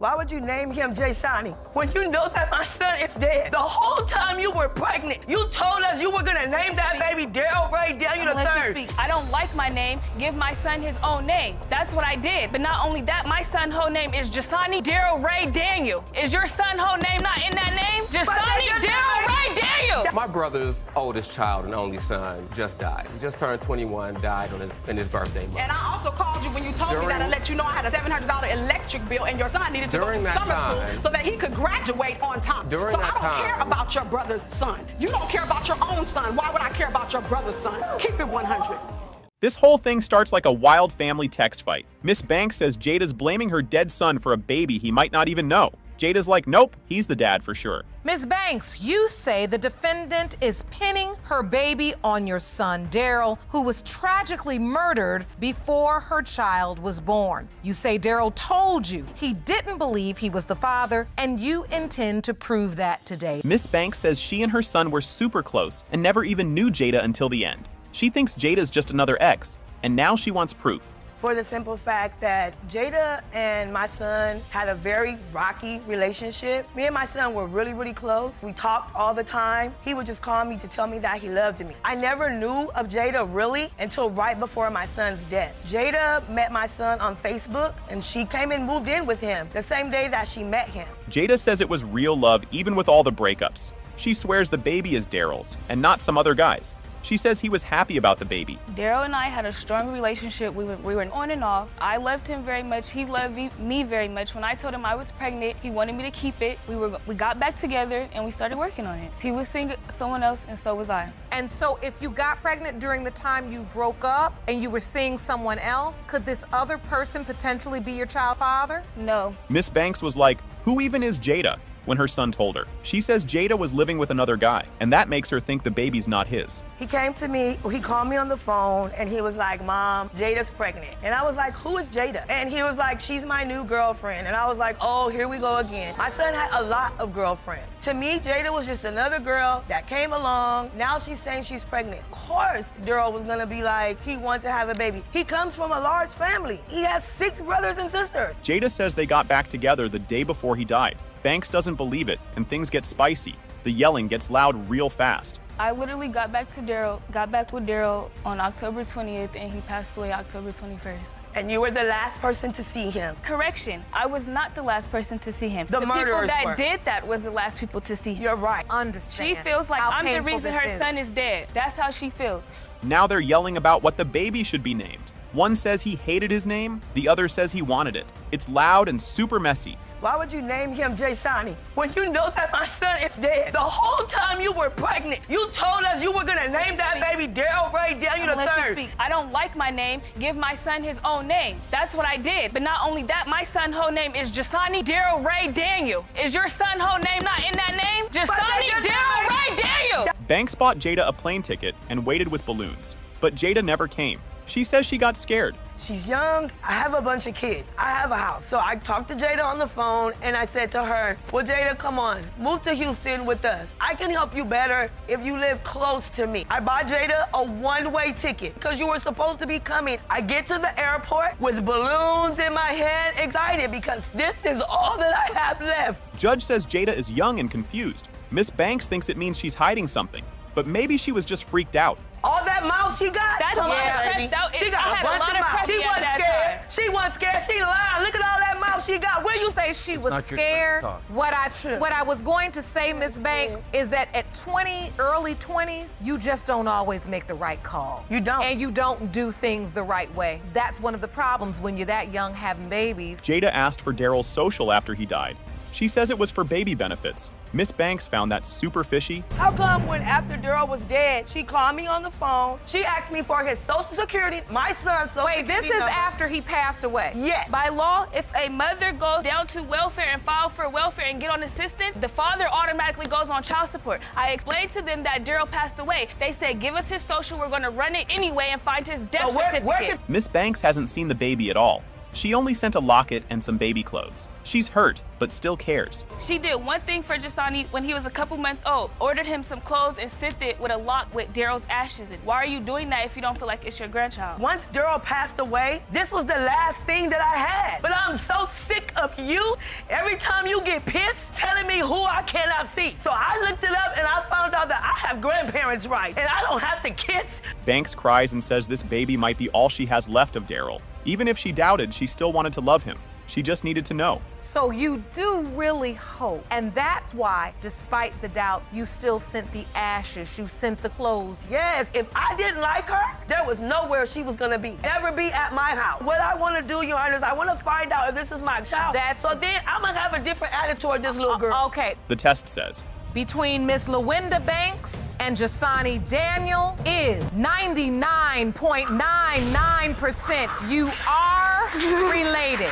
Why would you name him Jay Shani when you know that my son is dead? The whole time you were pregnant, you told us you were gonna name that baby Daryl Ray Daniel III. I don't like my name. Give my son his own name. That's what I did. But not only that, my son's whole name is Jasani Daryl Ray Daniel. Is your son's whole name not in that name? Jasani Daryl Ray Daniel. My brother's oldest child and only son just died. He just turned 21, died in his birthday month. And I also called you when you told me that and let you know I had a $700 electric bill and your son needed to go to summer school so that he could graduate on time. So I don't care about your brother's son. You don't care about your own son. Why would I care about your brother's son? Keep it 100. This whole thing starts like a wild family text fight. Miss Banks says Jada's blaming her dead son for a baby he might not even know. Jada's like, nope, he's the dad for sure. Ms. Banks, you say the defendant is pinning her baby on your son, Daryl, who was tragically murdered before her child was born. You say Daryl told you he didn't believe he was the father, and you intend to prove that today. Miss Banks says she and her son were super close and never even knew Jada until the end. She thinks Jada's just another ex, and now she wants proof. For the simple fact that Jada and my son had a very rocky relationship. Me and my son were really, really close. We talked all the time. He would just call me to tell me that he loved me. I never knew of Jada really until right before my son's death. Jada met my son on Facebook, and she came and moved in with him the same day that she met him. Jada says it was real love even with all the breakups. She swears the baby is Daryl's and not some other guy's. She says he was happy about the baby. Daryl and I had a strong relationship. We were on and off. I loved him very much. He loved me very much. When I told him I was pregnant, he wanted me to keep it. We got back together and we started working on it. He was seeing someone else and so was I. And so if you got pregnant during the time you broke up and you were seeing someone else, could this other person potentially be your child's father? No. Miss Banks was like, who even is Jada? When her son told her. She says Jada was living with another guy, and that makes her think the baby's not his. He came to me, he called me on the phone, and he was like, Mom, Jada's pregnant. And I was like, who is Jada? And he was like, she's my new girlfriend. And I was like, oh, here we go again. My son had a lot of girlfriends. To me, Jada was just another girl that came along. Now she's saying she's pregnant. Of course, Daryl was gonna be like, he wants to have a baby. He comes from a large family. He has 6 brothers and sisters. Jada says they got back together the day before he died. Banks doesn't believe it, and things get spicy. The yelling gets loud real fast. I literally got back with Daryl on October 20th, and he passed away October 21st. And you were the last person to see him. Correction, I was not the last person to see him. The people that were. did that was the last people to see him. You're right. Understand. She feels like I'm the reason her son is dead. That's how she feels. Now they're yelling about what the baby should be named. One says he hated his name, the other says he wanted it. It's loud and super messy. Why would you name him Jay Shani when you know that my son is dead? The whole time you were pregnant, you told us you were gonna name that baby Daryl Ray Daniel III. I don't like my name. Give my son his own name. That's what I did. But not only that, my son's whole name is Jasani Daryl Ray Daniel. Is your son's whole name not in that name? Jasani Daryl Ray Daniel. Banks bought Jada a plane ticket and waited with balloons. But Jada never came. She says she got scared. She's young. I have a bunch of kids. I have a house. So I talked to Jada on the phone and I said to her, well, Jada, come on, move to Houston with us. I can help you better if you live close to me. I bought Jada a one-way ticket because you were supposed to be coming. I get to the airport with balloons in my head, excited because this is all that I have left. Judge says Jada is young and confused. Miss Banks thinks it means she's hiding something, but maybe she was just freaked out. All that mouth she got? That's Come on, baby. She got a bunch of mouth. She wasn't scared. She wasn't scared. She lied. Look at all that mouth she got. Where you say she was scared? What I was going to say, Miss Banks, is that at 20, early 20s, you just don't always make the right call. You don't. And you don't do things the right way. That's one of the problems when you're that young having babies. Jada asked for Daryl's social after he died. She says it was for baby benefits. Miss Banks found that super fishy. How come when after Daryl was dead, she called me on the phone, she asked me for his social security, my son's social security Wait, this is number. after he passed away? Yeah. By law, if a mother goes down to welfare and file for welfare and get on assistance, the father automatically goes on child support. I explained to them that Daryl passed away. They said, give us his social, we're gonna run it anyway and find his death certificate. Miss Banks hasn't seen the baby at all. She only sent a locket and some baby clothes. She's hurt, but still cares. She did one thing for Jasani when he was a couple months old. Ordered him some clothes and sent it with a lock with Daryl's ashes in. Why are you doing that if you don't feel like it's your grandchild? Once Daryl passed away, this was the last thing that I had. But I'm so sick of you. Every time you get pissed, telling me who I cannot see. So I looked it up and I found out that I have grandparents' rights and I don't have to kiss. Banks cries and says this baby might be all she has left of Daryl. Even if she doubted, she still wanted to love him. She just needed to know. So you do really hope, and that's why, despite the doubt, you still sent the ashes, you sent the clothes. Yes, if I didn't like her, there was nowhere she was gonna be. Never be at my house. What I wanna do, Your Honor, is I wanna find out if this is my child. So then I'm gonna have a different attitude toward this little girl. Okay. The test says, between Miss LaWinda Banks and Jasani Daniel is 99.99%. You are related.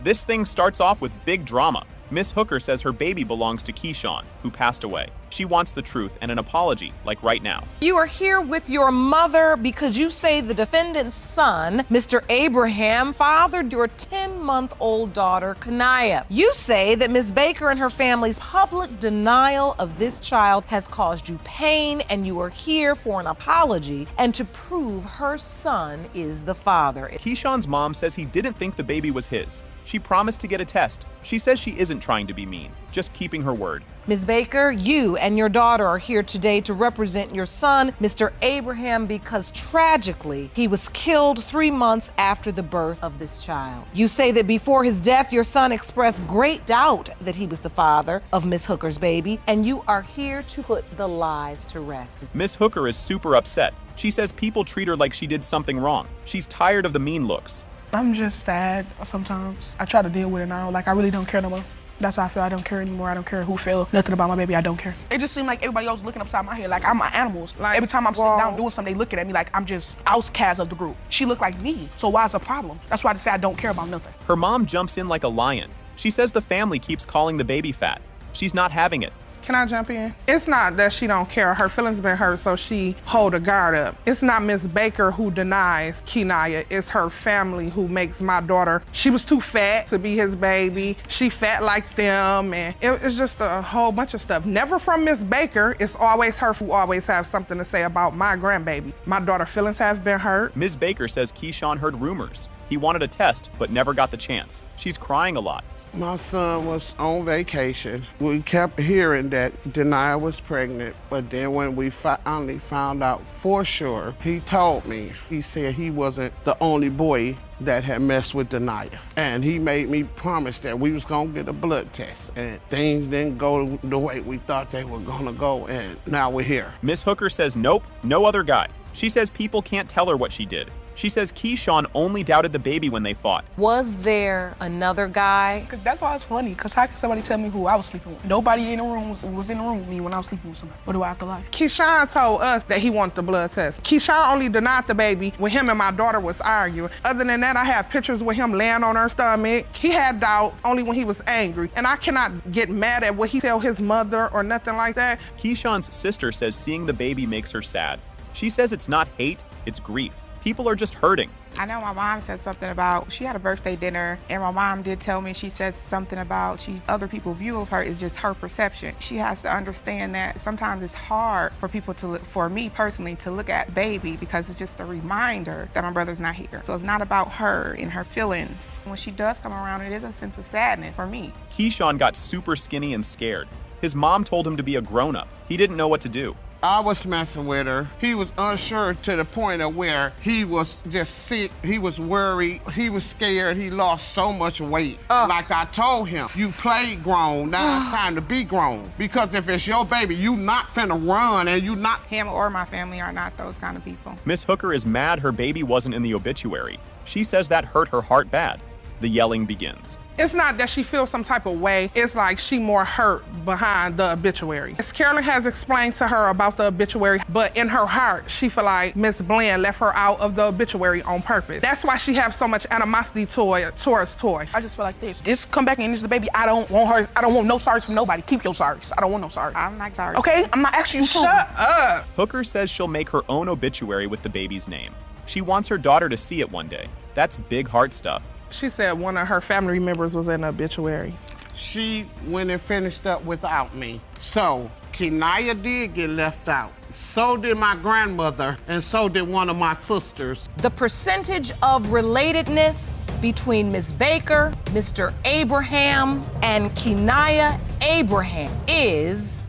this thing starts off with big drama. Miss Hooker says her baby belongs to Keyshawn, who passed away. She wants the truth and an apology, like right now. You are here with your mother because you say the defendant's son, Mr. Abraham, fathered your 10-month-old daughter, Kanaya. You say that Ms. Baker and her family's public denial of this child has caused you pain, and you are here for an apology and to prove her son is the father. Keyshawn's mom says he didn't think the baby was his. She promised to get a test. She says she isn't trying to be mean, just keeping her word. Ms. Baker, you and your daughter are here today to represent your son, Mr. Abraham, because tragically, he was killed 3 months after the birth of this child. You say that before his death, your son expressed great doubt that he was the father of Miss Hooker's baby, and you are here to put the lies to rest. Miss Hooker is super upset. She says people treat her like she did something wrong. She's tired of the mean looks. I'm just sad sometimes. I try to deal with it now. Like, I really don't care no more. That's how I feel. I don't care anymore. I don't care who feel nothing about my baby. I don't care. It just seemed like everybody else was looking upside my head like I'm animals. Like, every time I'm sitting down doing something, they looking at me like I'm just outcast of the group. She looked like me, so why is a problem? That's why I just say I don't care about nothing. Her mom jumps in like a lion. She says the family keeps calling the baby fat. She's not having it. Can I jump in? It's not that she don't care. Her feelings been hurt, so she hold her guard up. It's not Miss Baker who denies Kenaya. It's her family who makes my daughter. She was too fat to be his baby. She fat like them, and it's just a whole bunch of stuff. Never from Miss Baker. It's always her who always has something to say about my grandbaby. My daughter's feelings have been hurt. Ms. Baker says Keyshawn heard rumors. He wanted a test, but never got the chance. She's crying a lot. My son was on vacation. We kept hearing that Denia was pregnant, but then when we finally found out for sure, he told me, he said he wasn't the only boy that had messed with Denia. And he made me promise that we was gonna get a blood test, and things didn't go the way we thought they were gonna go, and now we're here. Miss Hooker says nope, no other guy. She says people can't tell her what she did. She says Keyshawn only doubted the baby when they fought. Was there another guy? That's why it's funny, because how can somebody tell me who I was sleeping with? Nobody in the room was in the room with me when I was sleeping with somebody. What do I have to lie? Keyshawn told us that he wanted the blood test. Keyshawn only denied the baby when him and my daughter was arguing. Other than that, I have pictures with him laying on her stomach. He had doubt only when he was angry. And I cannot get mad at what he tell his mother or nothing like that. Keyshawn's sister says seeing the baby makes her sad. She says it's not hate, it's grief. People are just hurting. I know my mom said something about, she had a birthday dinner, and my mom did tell me, she said something about other people's view of her is just her perception. She has to understand that sometimes it's hard for people to look, for me personally, to look at baby because it's just a reminder that my brother's not here. So it's not about her and her feelings. When she does come around, it is a sense of sadness for me. Keyshawn got super skinny and scared. His mom told him to be a grown-up. He didn't know what to do. I was messing with her. He was unsure to the point of where he was just sick. He was worried. He was scared. He lost so much weight. Like I told him, you played grown. Now it's time to be grown. Because if it's your baby, you not finna run and you not. Him or my family are not those kind of people. Miss Hooker is mad her baby wasn't in the obituary. She says that hurt her heart bad. The yelling begins. It's not that she feels some type of way. It's like she more hurt behind the obituary. Miss Carolyn has explained to her about the obituary, but in her heart, she feel like Miss Bland left her out of the obituary on purpose. That's why she has so much animosity towards Toy. I just feel like this come back and this is the baby. I don't want her. I don't want no sorries from nobody. Keep your sorries. I don't want no sorry. I'm not sorry. Okay, I'm not asking you to. Shut up. Hooker says she'll make her own obituary with the baby's name. She wants her daughter to see it one day. That's big heart stuff. She said one of her family members was in the obituary. She went and finished up without me. So, Kenaya did get left out. So did my grandmother, and so did one of my sisters. The percentage of relatedness between Ms. Baker, Mr. Abraham, and Kenaya Abraham is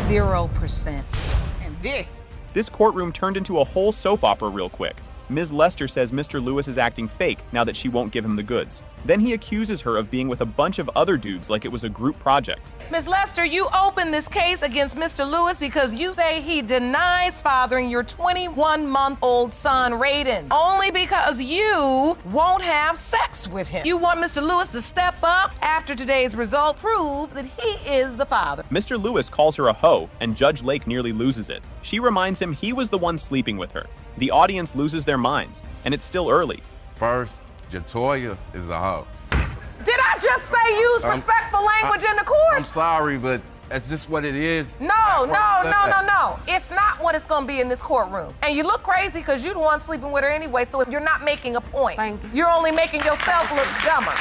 0%. And This courtroom turned into a whole soap opera real quick. Ms. Lester says Mr. Lewis is acting fake now that she won't give him the goods. Then he accuses her of being with a bunch of other dudes like it was a group project. Ms. Lester, you opened this case against Mr. Lewis because you say he denies fathering your 21-month-old son, Raiden, only because you won't have sex with him. You want Mr. Lewis to step up after today's result prove that he is the father. Mr. Lewis calls her a hoe, and Judge Lake nearly loses it. She reminds him he was the one sleeping with her. The audience loses their minds, and it's still early. First, Jatoya is a hoe. Did I just say use respectful language in the court? I'm sorry, but that's just what it is. No. It's not what it's gonna be in this courtroom. And you look crazy because you're the one sleeping with her anyway, so you're not making a point. Thank you. You're only making yourself look dumber.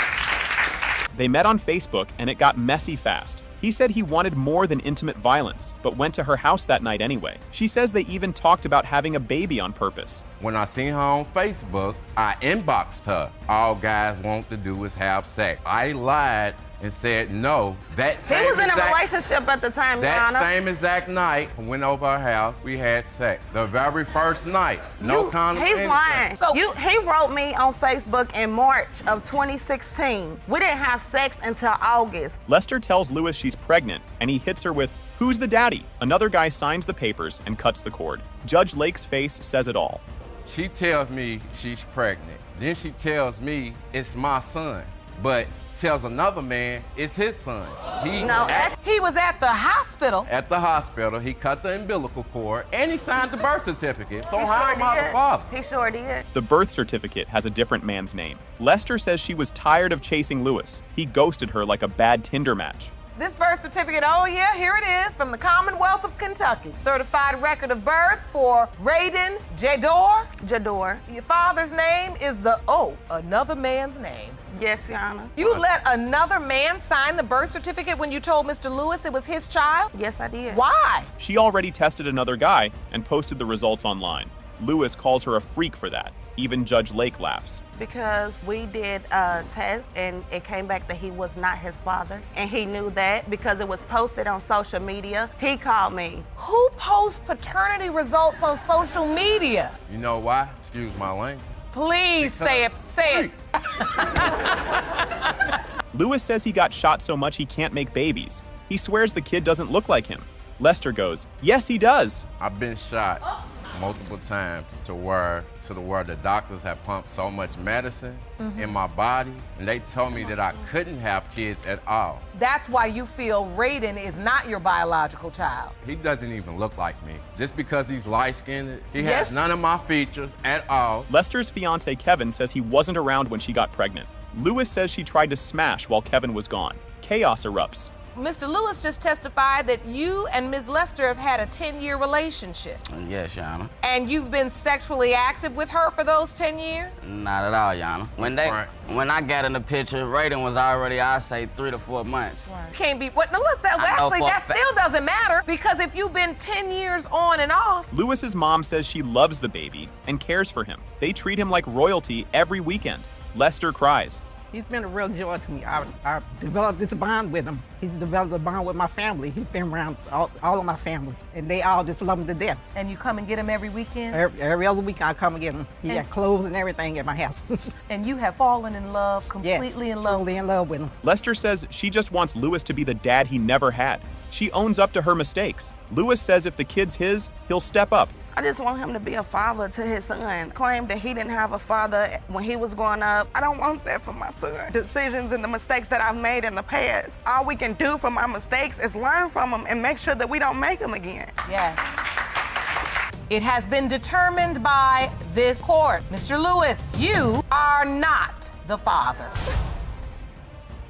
They met on Facebook, and it got messy fast. He said he wanted more than intimate violence, but went to her house that night anyway. She says they even talked about having a baby on purpose. When I seen her on Facebook, I inboxed her. All guys want to do is have sex. I lied and said no. He was in a relationship at the time, Your Honor. That same exact night, I went over her house, we had sex. The very first night, no condom. He's anything. lying. He wrote me on Facebook in March of 2016. We didn't have sex until August. Lester tells Lewis she's pregnant, and he hits her with, "Who's the daddy?" Another guy signs the papers and cuts the cord. Judge Lake's face says it all. She tells me she's pregnant. Then she tells me it's my son, but tells another man it's his son. He was at the hospital. At the hospital, he cut the umbilical cord and he signed the birth certificate. So how am I the father? He sure did. The birth certificate has a different man's name. Lester says she was tired of chasing Lewis. He ghosted her like a bad Tinder match. This birth certificate, oh yeah, here it is, from the Commonwealth of Kentucky. Certified record of birth for Raiden Jador. Jador. Your father's name is another man's name. Yes, Your Honor. You let another man sign the birth certificate when you told Mr. Lewis it was his child? Yes, I did. Why? She already tested another guy and posted the results online. Lewis calls her a freak for that. Even Judge Lake laughs. Because we did a test and it came back that he was not his father. And he knew that because it was posted on social media. He called me. Who posts paternity results on social media? You know why? Excuse my language. Please say it. Say it. Lewis says he got shot so much he can't make babies. He swears the kid doesn't look like him. Lester goes, "Yes, he does." I've been shot multiple times to where the doctors have pumped so much medicine in my body, and they told me that I couldn't have kids at all. That's why you feel Raiden is not your biological child. He doesn't even look like me. Just because he's light-skinned, he has none of my features at all. Lester's fiance Kevin says he wasn't around when she got pregnant. Lewis says she tried to smash while Kevin was gone. Chaos erupts. Mr. Lewis just testified that you and Ms. Lester have had a 10-year relationship. Yes, Your Honor. And you've been sexually active with her for those 10 years? Not at all, Your Honor. When I got in the picture, Raiden was already, I'd say, 3 to 4 months. Right. Can't be, what, no, that still doesn't matter, because if you've been 10 years on and off. Lewis's mom says she loves the baby and cares for him. They treat him like royalty every weekend. Lester cries. He's been a real joy to me. I've developed this bond with him. He's developed a bond with my family. He's been around all of my family, and they all just love him to death. And you come and get him every weekend? Every other week I come and get him. He got clothes and everything at my house. And you have fallen in love, completely in love? Totally in love with him. Lester says she just wants Lewis to be the dad he never had. She owns up to her mistakes. Lewis says if the kid's his, he'll step up. I just want him to be a father to his son. Claimed that he didn't have a father when he was growing up. I don't want that for my son. Decisions and the mistakes that I've made in the past. All we can do from our mistakes is learn from them and make sure that we don't make them again. Yes. It has been determined by this court. Mr. Lewis, you are not the father.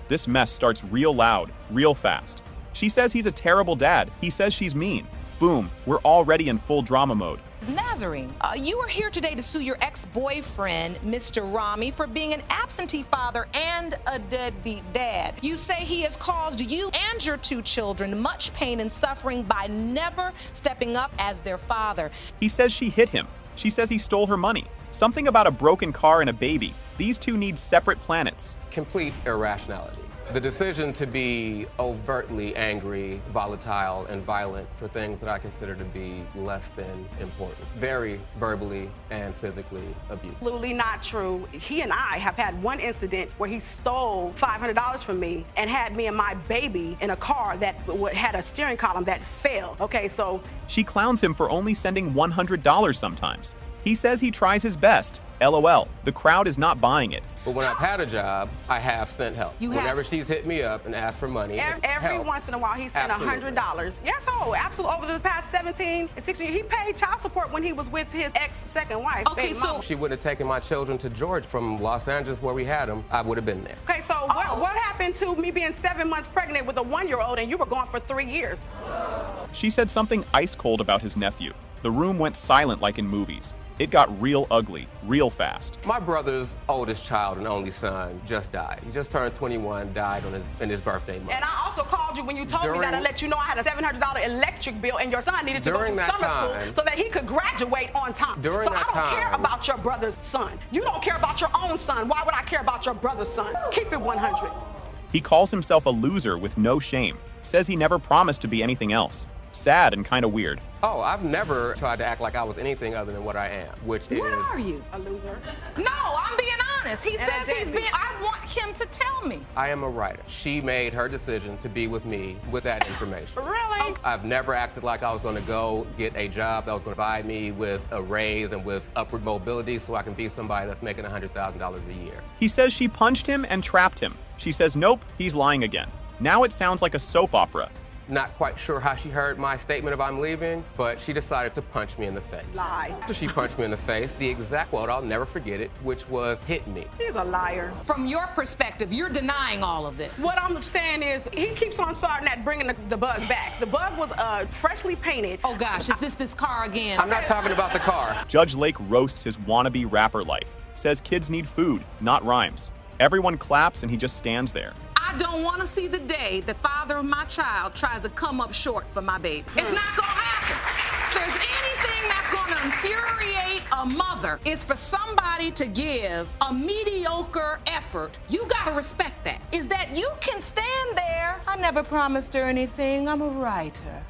This mess starts real loud, real fast. She says he's a terrible dad. He says she's mean. Boom, we're already in full drama mode. Nazarene, you are here today to sue your ex-boyfriend, Mr. Rami, for being an absentee father and a deadbeat dad. You say he has caused you and your 2 children much pain and suffering by never stepping up as their father. He says she hit him. She says he stole her money. Something about a broken car and a baby. These two need separate planets. Complete irrationality. The decision to be overtly angry, volatile, and violent for things that I consider to be less than important. Very verbally and physically abusive. Absolutely not true. He and I have had one incident where he stole $500 from me and had me and my baby in a car that had a steering column that failed. Okay, so... She clowns him for only sending $100 sometimes. He says he tries his best. LOL. The crowd is not buying it. But when I've had a job, I have sent help. Whenever she's hit me up and asked for money, every once in a while, he sent $100. Yes, absolutely. Over the past 17 and 16 years, he paid child support when he was with his ex-second wife. Okay, so she would have taken my children to Georgia from Los Angeles, where we had them. I would have been there. Okay, so what happened to me being 7 months pregnant with a 1-year-old and you were gone for 3 years? She said something ice cold about his nephew. The room went silent like in movies. It got real ugly, real fast. My brother's oldest child and only son just died. He just turned 21, died in his birthday month. And I also called you when you told me that I let you know I had a $700 electric bill and your son needed to go to summer school so that he could graduate on time. So I don't care about your brother's son. You don't care about your own son. Why would I care about your brother's son? Keep it 100. He calls himself a loser with no shame. Says he never promised to be anything else. Sad and kind of weird. Oh, I've never tried to act like I was anything other than what I am, which is... What are you? A loser. No, I'm being honest. He says he's being... I want him to tell me. I am a writer. She made her decision to be with me with that information. Really? I've never acted like I was going to go get a job that was going to provide me with a raise and with upward mobility so I can be somebody that's making $100,000 a year. He says she punched him and trapped him. She says nope, he's lying again. Now it sounds like a soap opera. Not quite sure how she heard my statement of I'm leaving, but she decided to punch me in the face. Lie. After she punched me in the face, the exact quote, I'll never forget it, which was, hit me. He's a liar. From your perspective, you're denying all of this. What I'm saying is, he keeps on starting at bringing the bug back. The bug was freshly painted. Oh gosh, is this car again? I'm not talking about the car. Judge Lake roasts his wannabe rapper life. Says kids need food, not rhymes. Everyone claps and he just stands there. I don't want to see the day the father of my child tries to come up short for my baby. It's not going to happen. If there's anything that's going to infuriate a mother, it's for somebody to give a mediocre effort. You got to respect that. Is that you can stand there. I never promised her anything. I'm a writer.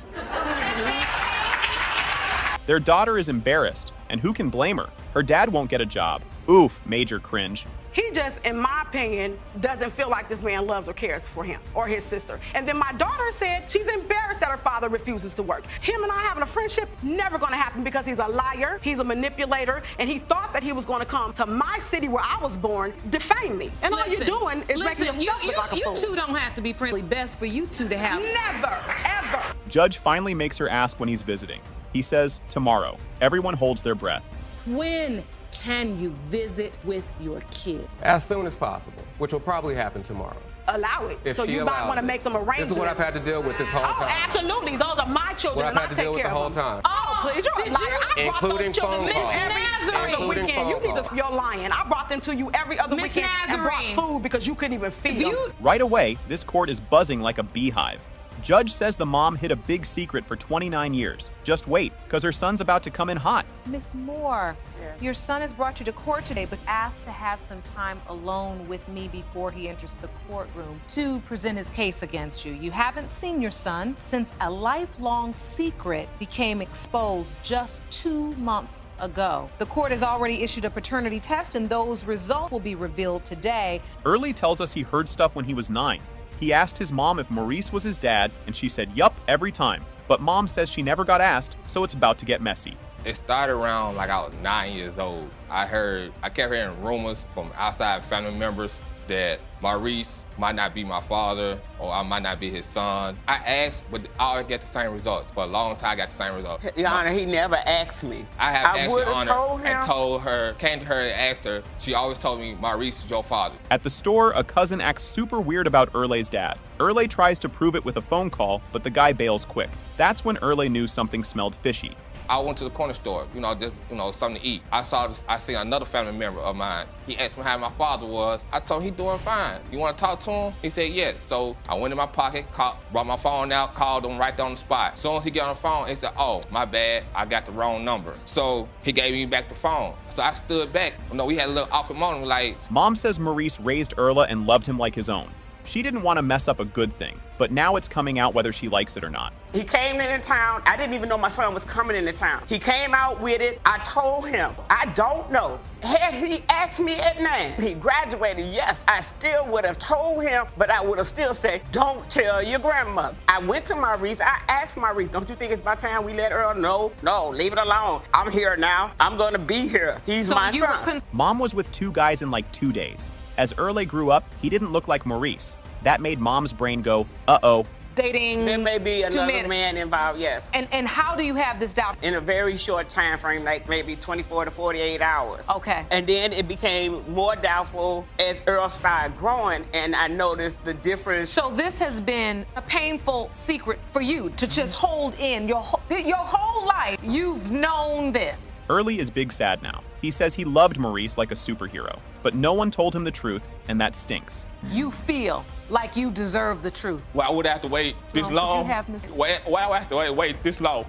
Their daughter is embarrassed, and who can blame her? Her dad won't get a job. Oof, major cringe. He just, in my opinion, doesn't feel like this man loves or cares for him or his sister. And then my daughter said she's embarrassed that her father refuses to work. Him and I having a friendship, never gonna happen because he's a liar, he's a manipulator, and he thought that he was gonna come to my city where I was born, defame me. And all you're doing is making yourself look like a fool. You two don't have to be friendly. Best for you two to have. Never, ever. Judge finally makes her ask when he's visiting. He says, tomorrow. Everyone holds their breath. When can you visit with your kid? As soon as possible, which will probably happen tomorrow. Allow it. So you might want to make some arrangements. This is what I've had to deal with this whole time. Oh, absolutely. Those are my children, and I take care of them. What I've had to deal with the whole time. Oh, please, you're a liar. Including phone calls. Every other weekend. You need to, you're lying. I brought them to you every other weekend and brought food because you couldn't even feed them. Right away, this court is buzzing like a beehive. Judge says the mom hid a big secret for 29 years. Just wait, because her son's about to come in hot. Miss Moore, your son has brought you to court today, but asked to have some time alone with me before he enters the courtroom to present his case against you. You haven't seen your son since a lifelong secret became exposed just 2 months ago. The court has already issued a paternity test, and those results will be revealed today. Early tells us he heard stuff when he was 9. He asked his mom if Maurice was his dad, and she said yup every time. But mom says she never got asked, so it's about to get messy. It started around like I was 9 years old. I kept hearing rumors from outside family members that Maurice might not be my father, or I might not be his son. I asked, but I always get the same results. For a long time, I got the same results. Your Honor, he never asked me. I have asked Your Honor and told her, came to her and asked her. She always told me, Maurice is your father. At the store, a cousin acts super weird about Erle's dad. Erle tries to prove it with a phone call, but the guy bails quick. That's when Erle knew something smelled fishy. I went to the corner store, just, something to eat. I seen another family member of mine. He asked me how my father was. I told him he's doing fine. You want to talk to him? He said, yes. So I went in my pocket, brought my phone out, called him right on the spot. As soon as he got on the phone, he said, oh, my bad, I got the wrong number. So he gave me back the phone. So I stood back. We had a little awkward moment, like. Mom says Maurice raised Erla and loved him like his own. She didn't want to mess up a good thing, but now it's coming out whether she likes it or not. He came into town. I didn't even know my son was coming into town. He came out with it. I told him, I don't know. Had he asked me at 9, he graduated, yes, I still would have told him, but I would have still said, don't tell your grandmother. I went to Maurice. I asked Maurice, don't you think it's about time we let Earl know? No, leave it alone. I'm here now. I'm going to be here. He's my son. Mom was with 2 guys in like 2 days. As Erle grew up, he didn't look like Maurice. That made Mom's brain go, uh-oh. Dating. There may be another man involved, yes. And how do you have this doubt? In a very short time frame, like maybe 24 to 48 hours. Okay. And then it became more doubtful as Earl started growing, and I noticed the difference. So this has been a painful secret for you to just hold in your whole life. You've known this. Erle is big sad now. He says he loved Maurice like a superhero, but no one told him the truth, and that stinks. You feel like you deserve the truth. Well, I would have to wait this long. Why would I have to wait this long?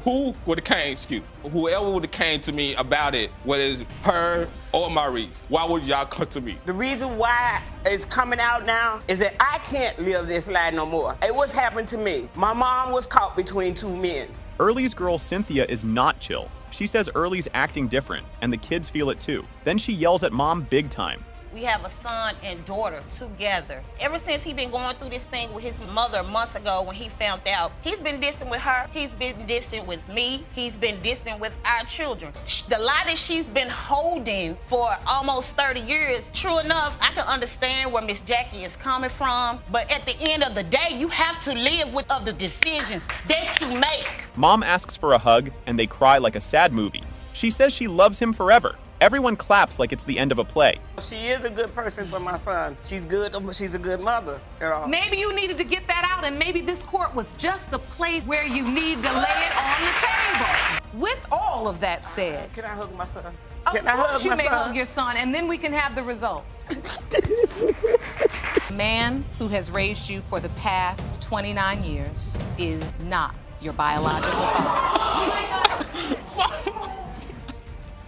Who would have came, whoever would have came to me about it, whether it's her or Maurice, why would y'all come to me? The reason why it's coming out now is that I can't live this life no more. It was happened to me. My mom was caught between 2 men. Erle's girl Cynthia is not chill. She says Erle's acting different, and the kids feel it too. Then she yells at Mom big time. We have a son and daughter together. Ever since he been going through this thing with his mother months ago when he found out, he's been distant with her, he's been distant with me, he's been distant with our children. The lie that she's been holding for almost 30 years, true enough, I can understand where Miss Jackie is coming from, but at the end of the day, you have to live with the decisions that you make. Mom asks for a hug, and they cry like a sad movie. She says she loves him forever. Everyone claps like it's the end of a play. She is a good person for my son. She's good. She's a good mother. Maybe you needed to get that out, and maybe this court was just the place where you need to lay it on the table. With all of that said, can I hug my son? Of course you may hug your son, and then we can have the results. The man who has raised you for the past 29 years is not your biological father.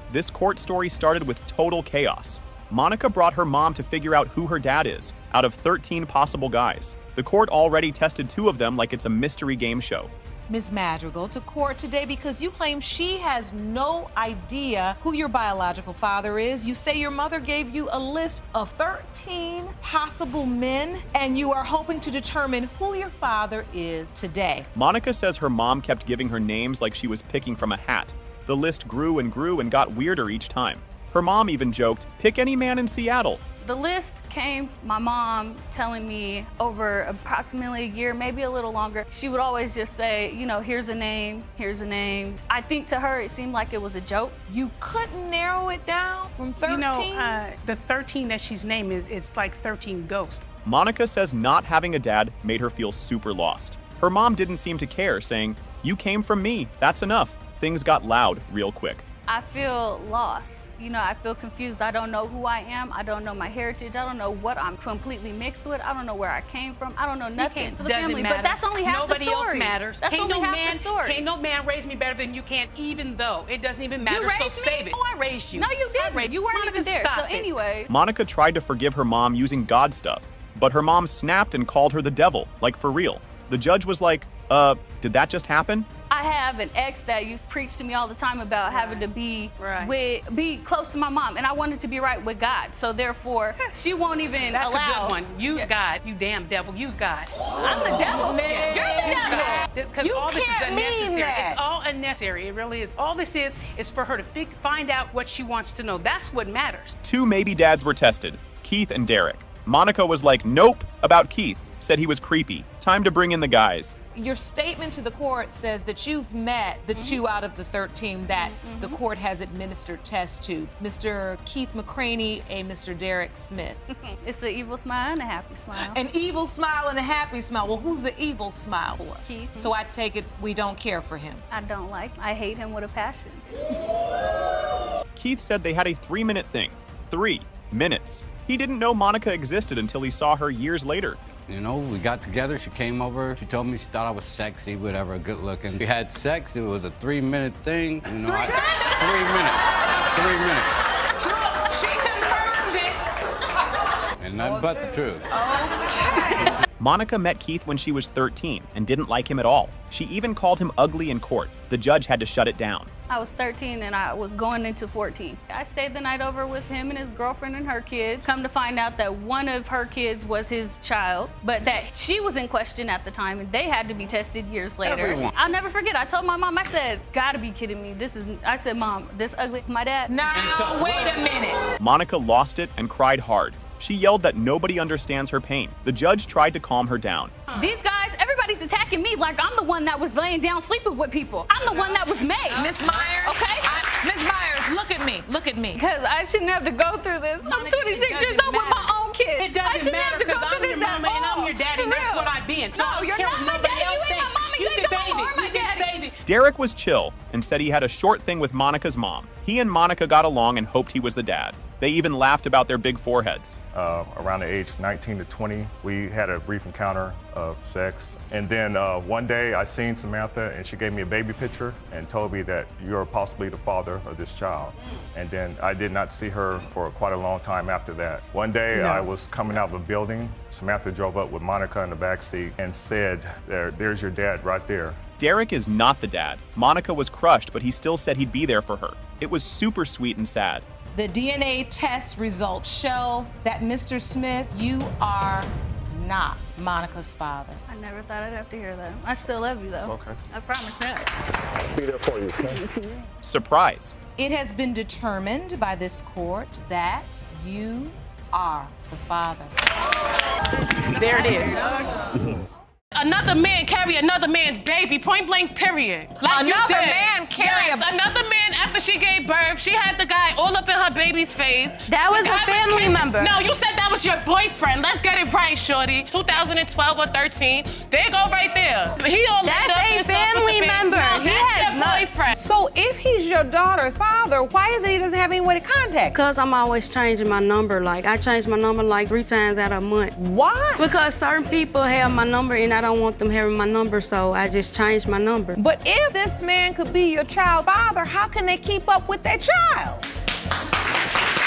This court story started with total chaos. Monica brought her mom to figure out who her dad is, out of 13 possible guys. The court already tested 2 of them like it's a mystery game show. Ms. Madrigal to court today because you claim she has no idea who your biological father is. You say your mother gave you a list of 13 possible men, and you are hoping to determine who your father is today. Monica says her mom kept giving her names like she was picking from a hat. The list grew and grew and got weirder each time. Her mom even joked, pick any man in Seattle. The list came from my mom telling me over approximately a year, maybe a little longer. She would always just say, here's a name, here's a name. I think to her, it seemed like it was a joke. You couldn't narrow it down from 13? The 13 that she's named it's like 13 ghosts. Monica says not having a dad made her feel super lost. Her mom didn't seem to care, saying, you came from me, that's enough. Things got loud real quick. I feel lost. I feel confused. I don't know who I am. I don't know my heritage. I don't know what I'm completely mixed with. I don't know where I came from. I don't know nothing for the family. Matter. But that's only half the story. Nobody else matters. That's only half the story. Can't no man raise me better than you can, even though it doesn't even matter. You raised so me? save it. Oh, I raised you. No, you didn't. You weren't even there. So anyway. Monica tried to forgive her mom using God stuff, but her mom snapped and called her the devil, like for real. The judge was like, did that just happen? I have an ex that used to preach to me all the time about having to be close to my mom, and I wanted to be right with God. So therefore, she won't even That's allow. a good one. Use God, you damn devil. Use God. I'm the devil, man. You're the devil. Because all this is unnecessary. It's all unnecessary. It really is. All this is for her to find out what she wants to know. That's what matters. 2 maybe dads were tested, Keith and Derek. Monica was like, nope, about Keith. Said he was creepy. Time to bring in the guys. your statement to the court says that you've met the 2 out of the 13 that the court has administered tests to. Mr. Keith McCraney and Mr. Derek Smith. It's an evil smile and a happy smile. An evil smile and a happy smile. Well, who's the evil smile for? Keith. So I take it we don't care for him. I don't like him. I hate him with a passion. Keith said they had a 3-minute thing. 3 minutes. He didn't know Monica existed until he saw her years later. You know, we got together, she came over, she told me she thought I was sexy, whatever, good looking. We had sex, it was a 3-minute thing. You know, 3 minutes. 3 minutes. She confirmed it. And nothing but the truth. Okay. Monica met Keith when she was 13 and didn't like him at all. She even called him ugly in court. The judge had to shut it down. I was 13 and I was going into 14. I stayed the night over with him and his girlfriend and her kids. Come to find out that one of her kids was his child, but that she was in question at the time and they had to be tested years later. Everyone. I'll never forget, I told my mom, I said, gotta be kidding me. I said, Mom, this ugly, my dad. Now, wait a minute. Monica lost it and cried hard. She yelled that nobody understands her pain. The judge tried to calm her down. These guys, everybody's attacking me like I'm the one that was laying down sleeping with people. I'm the one that was made. Miss Myers. Okay? Miss Myers, look at me. Look at me. Because I shouldn't have to go through this. I'm 26 years old with my own kids. It doesn't matter because I'm your mama and I'm your daddy and that's what I've been. So no, you're not my daddy. You ain't my mama. You can save it. You can save it. Derek was chill and said he had a short thing with Monica's mom. He and Monica got along and hoped he was the dad. They even laughed about their big foreheads. Around the age 19 to 20, we had a brief encounter of sex. And then one day I seen Samantha and she gave me a baby picture and told me that you're possibly the father of this child. And then I did not see her for quite a long time after that. One day I was coming out of a building. Samantha drove up with Monica in the backseat and said, there's your dad right there. Derek is not the dad. Monica was crushed, but he still said he'd be there for her. It was super sweet and sad. The DNA test results show that Mr. Smith, you are not Monica's father. I never thought I'd have to hear that. I still love you, though. It's okay. I promise that. Be there for you. Surprise. It has been determined by this court that you are the father. There it is. Another man carry another man's baby, point blank, period. Like another man carry another man after she gave birth, she had the guy all up in her baby's face. That was a family member. No, you said that was your boyfriend. Let's get it right, shorty. 2012 or 13. There you go right there. He all that's a family member. No, he that's has your boyfriend. So if he's your daughter's father, why is it he doesn't have anyone to contact? Because I'm always changing my number. Like, I change my number like 3 times out of a month. Why? Because certain people have my number and I don't want them having my number, so I just changed my number. But if this man could be your child's father, how can they keep up with their child?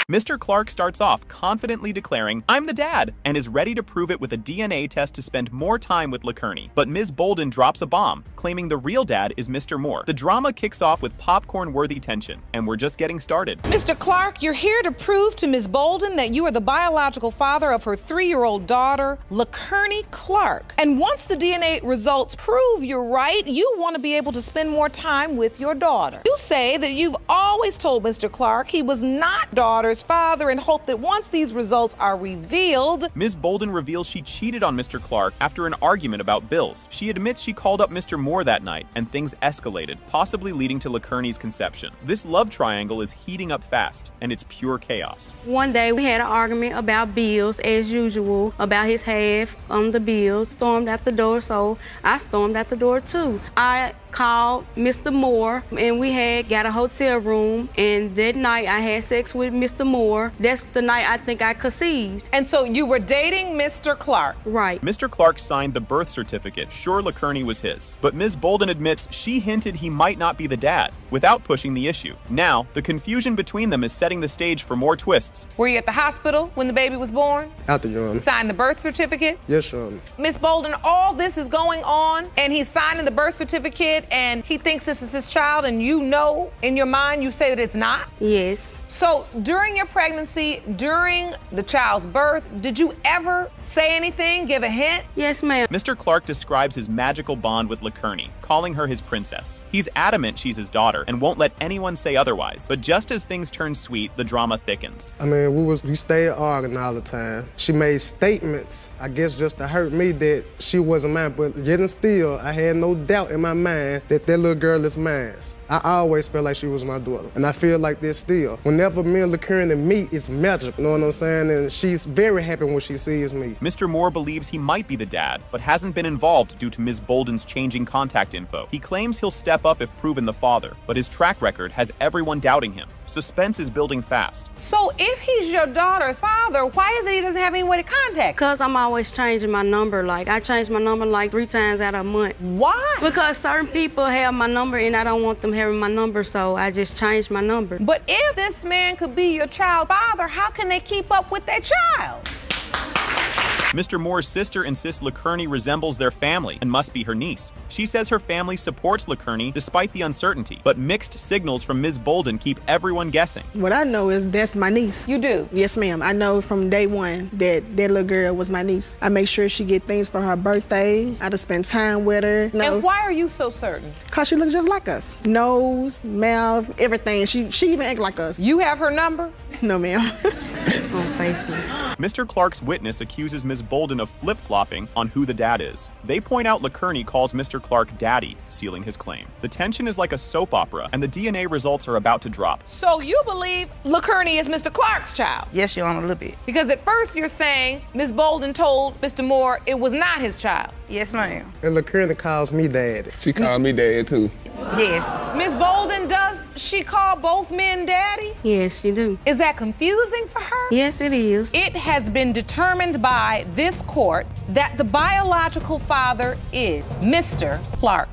Mr. Clark starts off confidently declaring, "I'm the dad," and is ready to prove it with a DNA test to spend more time with LaKearney. But Ms. Bolden drops a bomb, claiming the real dad is Mr. Moore. The drama kicks off with popcorn-worthy tension, and we're just getting started. Mr. Clark, you're here to prove to Ms. Bolden that you are the biological father of her 3-year-old daughter, LaKearney Clark. And once the DNA results prove you're right, you want to be able to spend more time with your daughter. You say that you've always told Mr. Clark he was not daughter's father and hope that once these results are revealed... Ms. Bolden reveals she cheated on Mr. Clark after an argument about bills. She admits she called up Mr. Moore that night, and things escalated, possibly leading to LaKearney's conception. This love triangle is heating up fast, and it's pure chaos. One day we had an argument about bills, as usual, about his half on the bills. Stormed out the door, so I stormed out the door too. I called Mr. Moore, and we had got a hotel room, and that night I had sex with Mr. Moore. That's the night I think I conceived. And so you were dating Mr. Clark? Right. Mr. Clark signed the birth certificate, sure LaKearney was his. But Ms. Bolden admits she hinted he might not be the dad, without pushing the issue. Now, the confusion between them is setting the stage for more twists. Were you at the hospital when the baby was born? After, Your Honor. Signed the birth certificate? Yes, Your Honor. Ms. Bolden, all this is going on, and he's signing the birth certificate pregnant and he thinks this is his child, and you know in your mind you say that it's not? Yes. So during your pregnancy, during the child's birth, did you ever say anything, give a hint? Yes, ma'am. Mr. Clark describes his magical bond with LaKearney, calling her his princess. He's adamant she's his daughter and won't let anyone say otherwise. But just as things turn sweet, the drama thickens. I mean, we stayed arguing all the time. She made statements, I guess just to hurt me, that she wasn't mine, but yet and still, I had no doubt in my mind that little girl is mine. I always felt like she was my daughter, and I feel like this still. Whenever me and LaKearney meet, it's magic, you know what I'm saying? And she's very happy when she sees me. Mr. Moore believes he might be the dad, but hasn't been involved due to Ms. Bolden's changing contact info. He claims he'll step up if proven the father, but his track record has everyone doubting him. Suspense is building fast. So if he's your daughter's father, why is it he doesn't have any way to contact? Because I'm always changing my number. Like, I change my number like 3 times out of a month. Why? Because certain people have my number and I don't want them having my number, so I just changed my number. But if this man could be your child's father, how can they keep up with their child? Mr. Moore's sister insists LaKearney resembles their family and must be her niece. She says her family supports LaKearney despite the uncertainty, but mixed signals from Ms. Bolden keep everyone guessing. What I know is that's my niece. You do? Yes, ma'am. I know from day one that little girl was my niece. I make sure she get things for her birthday. I just spend time with her. And why are you so certain? Because she looks just like us. Nose, mouth, everything. She even act like us. You have her number? No, ma'am. On Facebook. Mr. Clark's witness accuses Ms. Bolden of flip-flopping on who the dad is. They point out LaKearney calls Mr. Clark daddy, sealing his claim. The tension is like a soap opera, and the DNA results are about to drop. So you believe LaKearney is Mr. Clark's child? Yes, Your Honor, a little bit. Because at first you're saying Ms. Bolden told Mr. Moore it was not his child. Yes, ma'am. And LaKearney calls me daddy. She called me dad too. Yes. Ms. Bolden, does she call both men daddy? Yes, she do. Is that confusing for her? Yes, it is. It has been determined by this court that the biological father is Mr. Clark.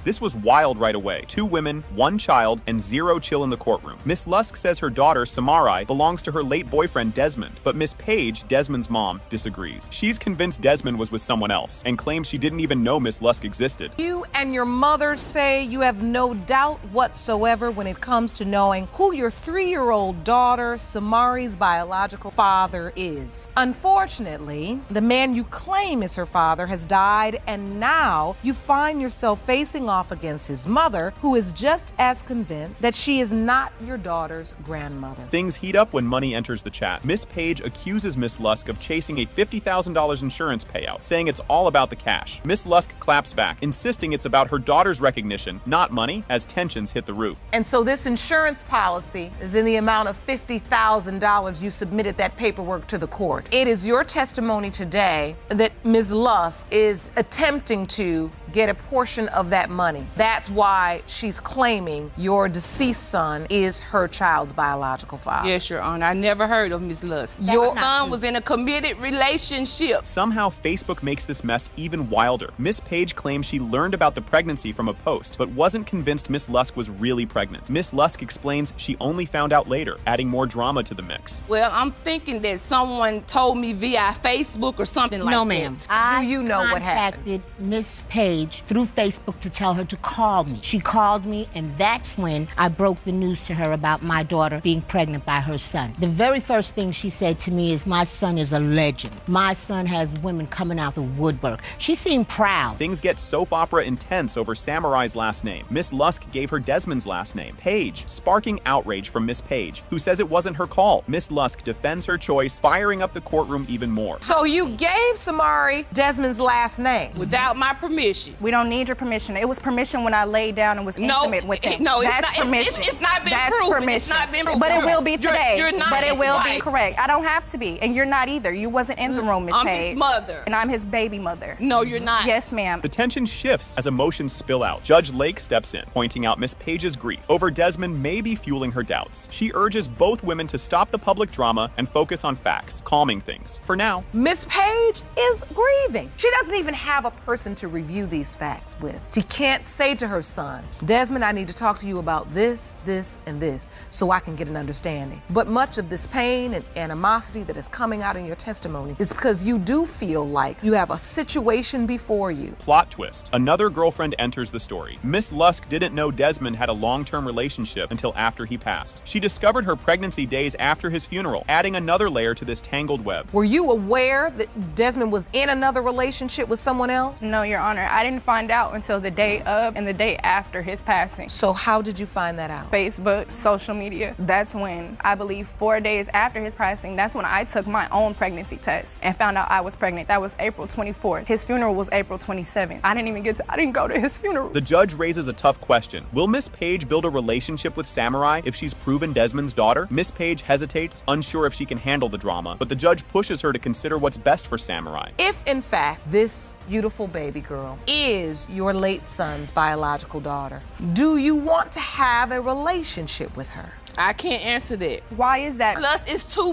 This was wild right away. 2 women, 1 child, and 0 chill in the courtroom. Miss Lusk says her daughter, Samarai, belongs to her late boyfriend, Desmond, but Miss Page, Desmond's mom, disagrees. She's convinced Desmond was with someone else and claims she didn't even know Miss Lusk existed. You and your mother say you have no doubt whatsoever when it comes to knowing who your 3-year-old daughter, Samari's biological father is. Unfortunately, the man you claim is her father has died, and now you find yourself facing off against his mother, who is just as convinced that she is not your daughter's grandmother. Things heat up when money enters the chat. Miss Page accuses Miss Lusk of chasing a $50,000 insurance payout, saying it's all about the cash. Miss Lusk claps back, insisting it's about her daughter's recognition, not money, as tensions hit the roof. And so this insurance policy is in the amount of $50,000 you submitted that paperwork to the court. It is your testimony today that Ms. Lusk is attempting to get a portion of that money. That's why she's claiming your deceased son is her child's biological father. Yes, Your Honor. I never heard of Ms. Lusk. Your son was in a committed relationship. Somehow, Facebook makes this mess even wilder. Miss Page claims she learned about the pregnancy from a post, but wasn't convinced Miss Lusk was really pregnant. Miss Lusk explains she only found out later, adding more drama to the mix. Well, I'm thinking that someone told me via Facebook or something like that. No, ma'am. Do you know what happened? I contacted Miss Page through Facebook to tell her to call me. She called me, and that's when I broke the news to her about my daughter being pregnant by her son. The very first thing she said to me is, my son is a legend. My son has women coming out the woodwork. She seemed proud. Things get soap opera intense over Samarai's last name. Miss Lusk gave her Desmond's last name, Page, sparking outrage from Miss Page, who says it wasn't her call. Miss Lusk defends her choice, firing up the courtroom even more. So you gave Samari Desmond's last name? Without my permission. We don't need your permission. It was permission when I laid down and was intimate with him. No, that's it's not, permission. It's not been that's proven. permission. It's not been proven. But it will be today. You're not but it his will wife. be correct. I don't have to be, and you're not either. You wasn't in the room, Miss I'm Page. his mother. And I'm his baby mother. No, you're not. Yes, ma'am. The tension shifts as emotions spill out. Judge Lake steps in, pointing out Miss Page's grief over Desmond may be fueling her doubts. She urges both women to stop the public drama and focus on facts, calming things. For now, Miss Page is grieving. She doesn't even have a person to review the these facts with. She can't say to her son, Desmond, I need to talk to you about this, this, and this, so I can get an understanding. But much of this pain and animosity that is coming out in your testimony is because you do feel like you have a situation before you. Plot twist. Another girlfriend enters the story. Miss Lusk didn't know Desmond had a long-term relationship until after he passed. She discovered her pregnancy days after his funeral, adding another layer to this tangled web. Were you aware that Desmond was in another relationship with someone else? No, Your Honor. I didn't find out until the day of and the day after his passing. So how did you find that out? Facebook, social media. That's when, I believe 4 days after his passing, that's when I took my own pregnancy test and found out I was pregnant. That was April 24th. His funeral was April 27th. I didn't go to his funeral. The judge raises a tough question. Will Miss Page build a relationship with Samurai if she's proven Desmond's daughter? Miss Page hesitates, unsure if she can handle the drama, but the judge pushes her to consider what's best for Samurai. If, in fact, this beautiful baby girl is your late son's biological daughter, do you want to have a relationship with her? I can't answer that. Why is that? Plus, it's too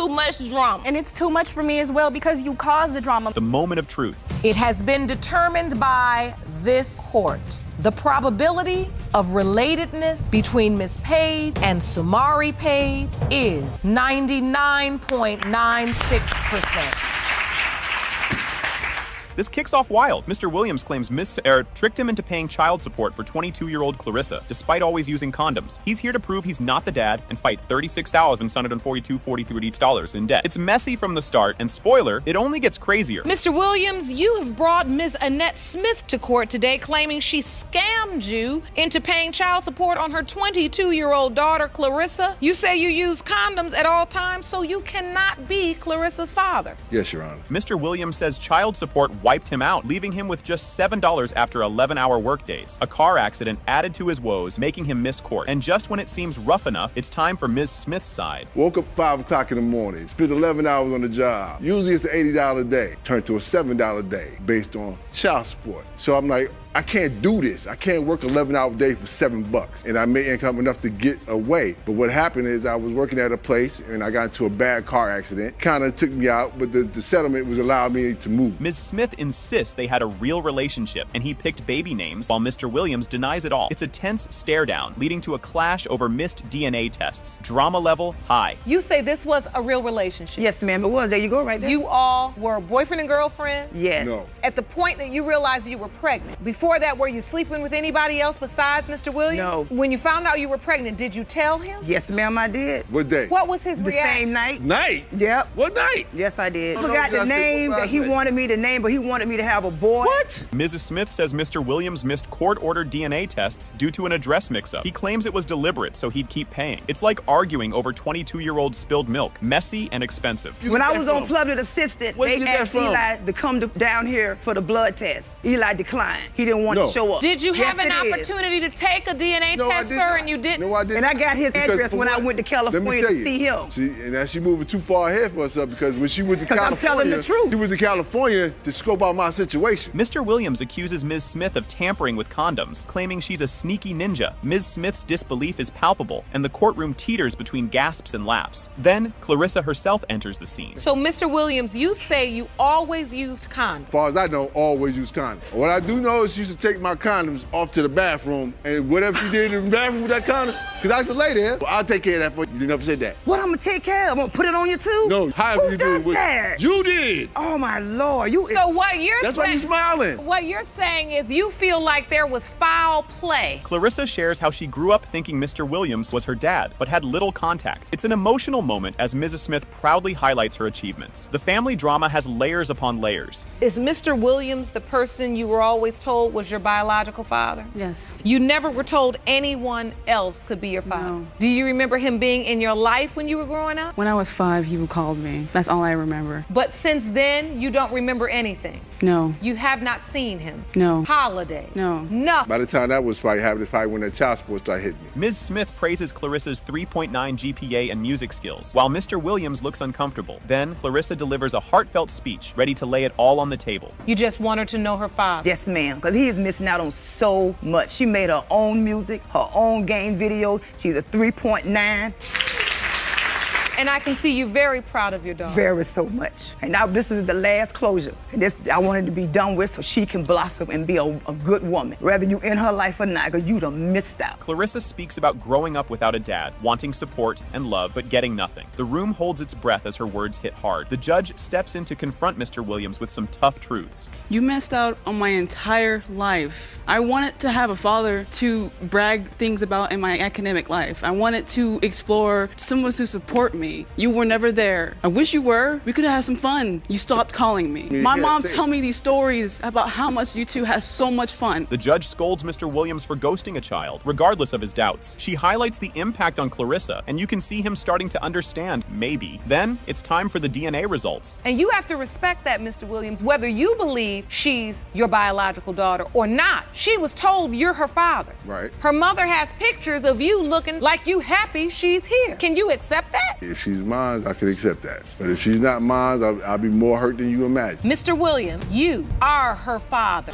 much drama. And it's too much for me as well because you caused the drama. The moment of truth. It has been determined by this court. The probability of relatedness between Miss Page and Samari Page is 99.96%. This kicks off wild. Mr. Williams claims Miss tricked him into paying child support for 22-year-old Clarissa, despite always using condoms. He's here to prove he's not the dad and fight $36,742.43 in debt. It's messy from the start, and spoiler, it only gets crazier. Mr. Williams, you have brought Ms. Annette Smith to court today claiming she scammed you into paying child support on her 22-year-old daughter, Clarissa. You say you use condoms at all times, so you cannot be Clarissa's father. Yes, Your Honor. Mr. Williams says child support wiped him out, leaving him with just $7 after 11-hour workdays. A car accident added to his woes, making him miss court. And just when it seems rough enough, it's time for Ms. Smith's side. Woke up 5 o'clock in the morning, spent 11 hours on the job. Usually it's an $80 a day, turned to a $7 a day based on child support. So I'm like, I can't do this. I can't work 11-hour day for $7, and I made income enough to get away. But what happened is I was working at a place, and I got into a bad car accident. Kind of took me out, but the settlement was allowed me to move. Ms. Smith insists they had a real relationship, and he picked baby names, while Mr. Williams denies it all. It's a tense stare-down, leading to a clash over missed DNA tests. Drama level high. You say this was a real relationship? Yes, ma'am, it was. There you go, right there. You all were boyfriend and girlfriend? Yes. No. At the point that you realized you were pregnant, before that, were you sleeping with anybody else besides Mr. Williams? No. When you found out you were pregnant, did you tell him? Yes, ma'am, I did. What day? What was his reaction? The same night. Night? Yep. What night? Yes, I did. Oh, Forgot no, the name that he wanted me to name, but he wanted me to have a boy. What? Mrs. Smith says Mr. Williams missed court-ordered DNA tests due to an address mix-up. He claims it was deliberate so he'd keep paying. It's like arguing over 22-year-old spilled milk. Messy and expensive. When I was on Public Assistant, they asked Eli to come down here for the blood test. Eli declined. He didn't want to show up. Did you have an opportunity to take a DNA test, sir, and you didn't? No, I didn't. And I got his address when I went to California to see him. See, and now she moving too far ahead for herself because when she went to California, I'm telling the truth. She went to California to scope out my situation. Mr. Williams accuses Ms. Smith of tampering with condoms, claiming she's a sneaky ninja. Ms. Smith's disbelief is palpable, and the courtroom teeters between gasps and laughs. Then, Clarissa herself enters the scene. So, Mr. Williams, you say you always used condoms? As far as I know, always use condoms. What I do know is she used to take my condoms off to the bathroom, and whatever she did in the bathroom with that condom, because I used to lay there, well, I'll take care of that for you. You never said that. What, I'm gonna take care of? I'm gonna put it on you too? No, Who does that? You did. Oh my Lord, you. So what you're That's saying? why you smiling. What you're saying is you feel like there was foul play. Clarissa shares how she grew up thinking Mr. Williams was her dad, but had little contact. It's an emotional moment as Mrs. Smith proudly highlights her achievements. The family drama has layers upon layers. Is Mr. Williams the person you were always told was your biological father? Yes. You never were told anyone else could be your father? No. Do you remember him being in your life when you were growing up? When I was 5, he would call me. That's all I remember. But since then, you don't remember anything? No. You have not seen him? No. Holiday? No. Nothing? By the time that was probably happening, probably when that child support started hitting me. Ms. Smith praises Clarissa's 3.9 GPA and music skills, while Mr. Williams looks uncomfortable. Then, Clarissa delivers a heartfelt speech, ready to lay it all on the table. You just want her to know her father? Yes, ma'am, because he is missing out on so much. She made her own music, her own game video. She's a 3.9. And I can see you very proud of your daughter. Very so much. And now this is the last closure. And this I wanted to be done with so she can blossom and be a good woman. Whether you in her life or not, because you done missed out. Clarissa speaks about growing up without a dad, wanting support and love, but getting nothing. The room holds its breath as her words hit hard. The judge steps in to confront Mr. Williams with some tough truths. You missed out on my entire life. I wanted to have a father to brag things about in my academic life. I wanted to explore someone to support me. You were never there. I wish you were. We could have had some fun. You stopped calling me. My mom tell me these stories about how much you two had so much fun. The judge scolds Mr. Williams for ghosting a child, regardless of his doubts. She highlights the impact on Clarissa, and you can see him starting to understand, maybe. Then, it's time for the DNA results. And you have to respect that, Mr. Williams, whether you believe she's your biological daughter or not. She was told you're her father. Right. Her mother has pictures of you looking like you happy she's here. Can you accept that? If she's mine, I can accept that. But if she's not mine, I'll be more hurt than you imagine. Mr. Williams, you are her father.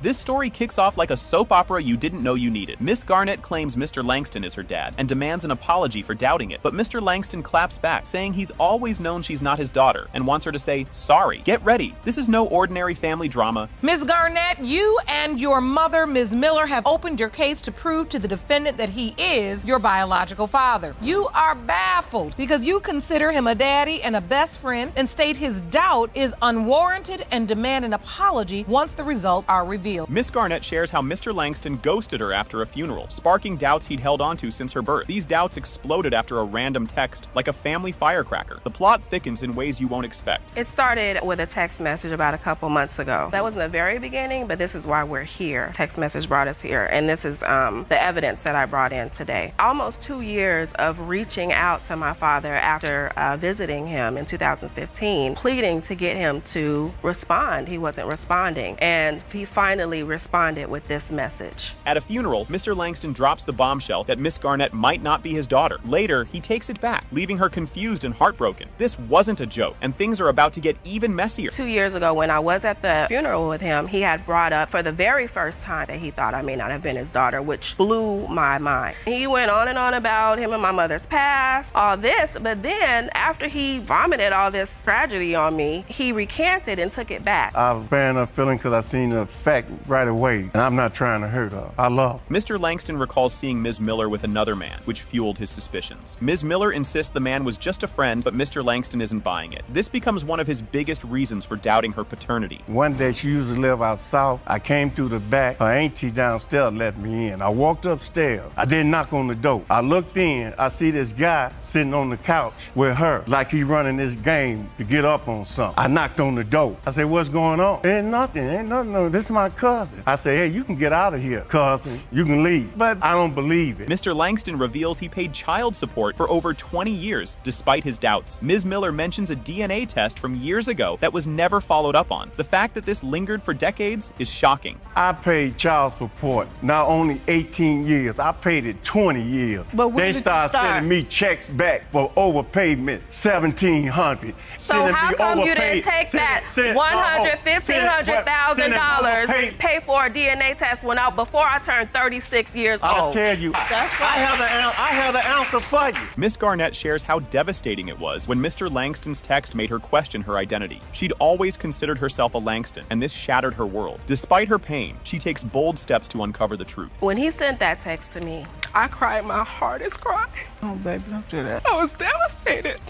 This story kicks off like a soap opera you didn't know you needed. Miss Garnett claims Mr. Langston is her dad and demands an apology for doubting it, but Mr. Langston claps back, saying he's always known she's not his daughter and wants her to say sorry. Get ready. This is no ordinary family drama. Ms. Garnett, you and your mother, Ms. Miller, have opened your case to prove to the defendant that he is your biological father. You are baffled because you consider him a daddy and a best friend and state his doubt is unwarranted and demand an apology once the results are revealed. Miss Garnett shares how Mr. Langston ghosted her after a funeral, sparking doubts he'd held onto since her birth. These doubts exploded after a random text, like a family firecracker. The plot thickens in ways you won't expect. It started with a text message about a couple months ago. That wasn't the very beginning, but this is why we're here. Text message brought us here, and this is the evidence that I brought in today. Almost 2 years of reaching out to my father after visiting him in 2015, pleading to get him to respond. He wasn't responding, and he finally responded with this message. At a funeral, Mr. Langston drops the bombshell that Miss Garnett might not be his daughter. Later, he takes it back, leaving her confused and heartbroken. This wasn't a joke, and things are about to get even messier. 2 years ago, when I was at the funeral with him, he had brought up for the very first time that he thought I may not have been his daughter, which blew my mind. He went on and on about him and my mother's past, all this, but then after he vomited all this tragedy on me, he recanted and took it back. I was bearing a feeling because I seen the fact right away, and I'm not trying to hurt her. I love her. Mr. Langston recalls seeing Ms. Miller with another man, which fueled his suspicions. Ms. Miller insists the man was just a friend, but Mr. Langston isn't buying it. This becomes one of his biggest reasons for doubting her paternity. One day, she used to live out south. I came through the back. Her auntie downstairs let me in. I walked upstairs. I didn't knock on the door. I looked in. I see this guy sitting on the couch with her, like he running this game to get up on something. I knocked on the door. I said, what's going on? Ain't nothing. No, this is my cousin. I say, hey, you can get out of here, cousin. You can leave. But I don't believe it. Mr. Langston reveals he paid child support for over 20 years, despite his doubts. Ms. Miller mentions a DNA test from years ago that was never followed up on. The fact that this lingered for decades is shocking. I paid child support not only 18 years, I paid it 20 years. But they started sending me checks back for overpayment, $1,700. So how come you didn't take that $150,000, pay for a DNA test when before I turned 36 years old? I'll tell you, I have the answer for you. Miss Garnett shares how devastating it was when Mr. Langston's text made her question her identity. She'd always considered herself a Langston, and this shattered her world. Despite her pain, she takes bold steps to uncover the truth. When he sent that text to me, I cried my hardest cry. Oh, baby, don't do that. I was devastated.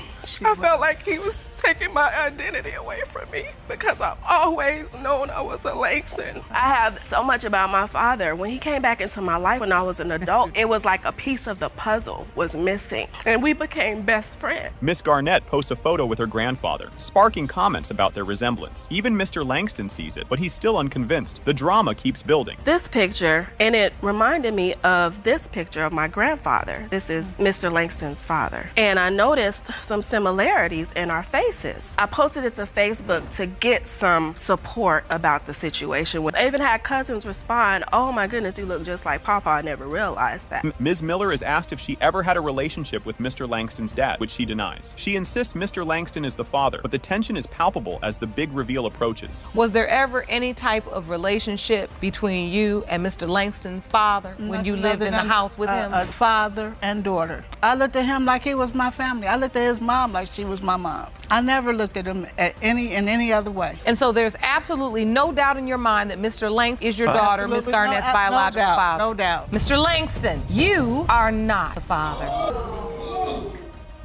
I felt like he was taking my identity away from me because I've always known I was a Langston. I have so much about my father. When he came back into my life when I was an adult, it was like a piece of the puzzle was missing, and we became best friends. Miss Garnett posts a photo with her grandfather, sparking comments about their resemblance. Even Mr. Langston sees it, but he's still unconvinced. The drama keeps building. This picture, and it reminded me of this picture of my grandfather. This is Mr. Langston's father. And I noticed some similarities in our faces. I posted it to Facebook to get some support about the situation. I even had cousins respond, "Oh my goodness, you look just like Papa. I never realized that." Ms. Miller is asked if she ever had a relationship with Mr. Langston's dad, which she denies. She insists Mr. Langston is the father, but the tension is palpable as the big reveal approaches. Was there ever any type of relationship between you and Mr. Langston's father when you lived in the house with him? A father and daughter. I looked at him like he was my family. I looked at his mom like she was my mom. I never looked at him in any other way. And so there's absolutely no doubt in your mind that Mr. Langston is your daughter, Miss Garnett's biological father. No doubt. Mr. Langston, you are not the father.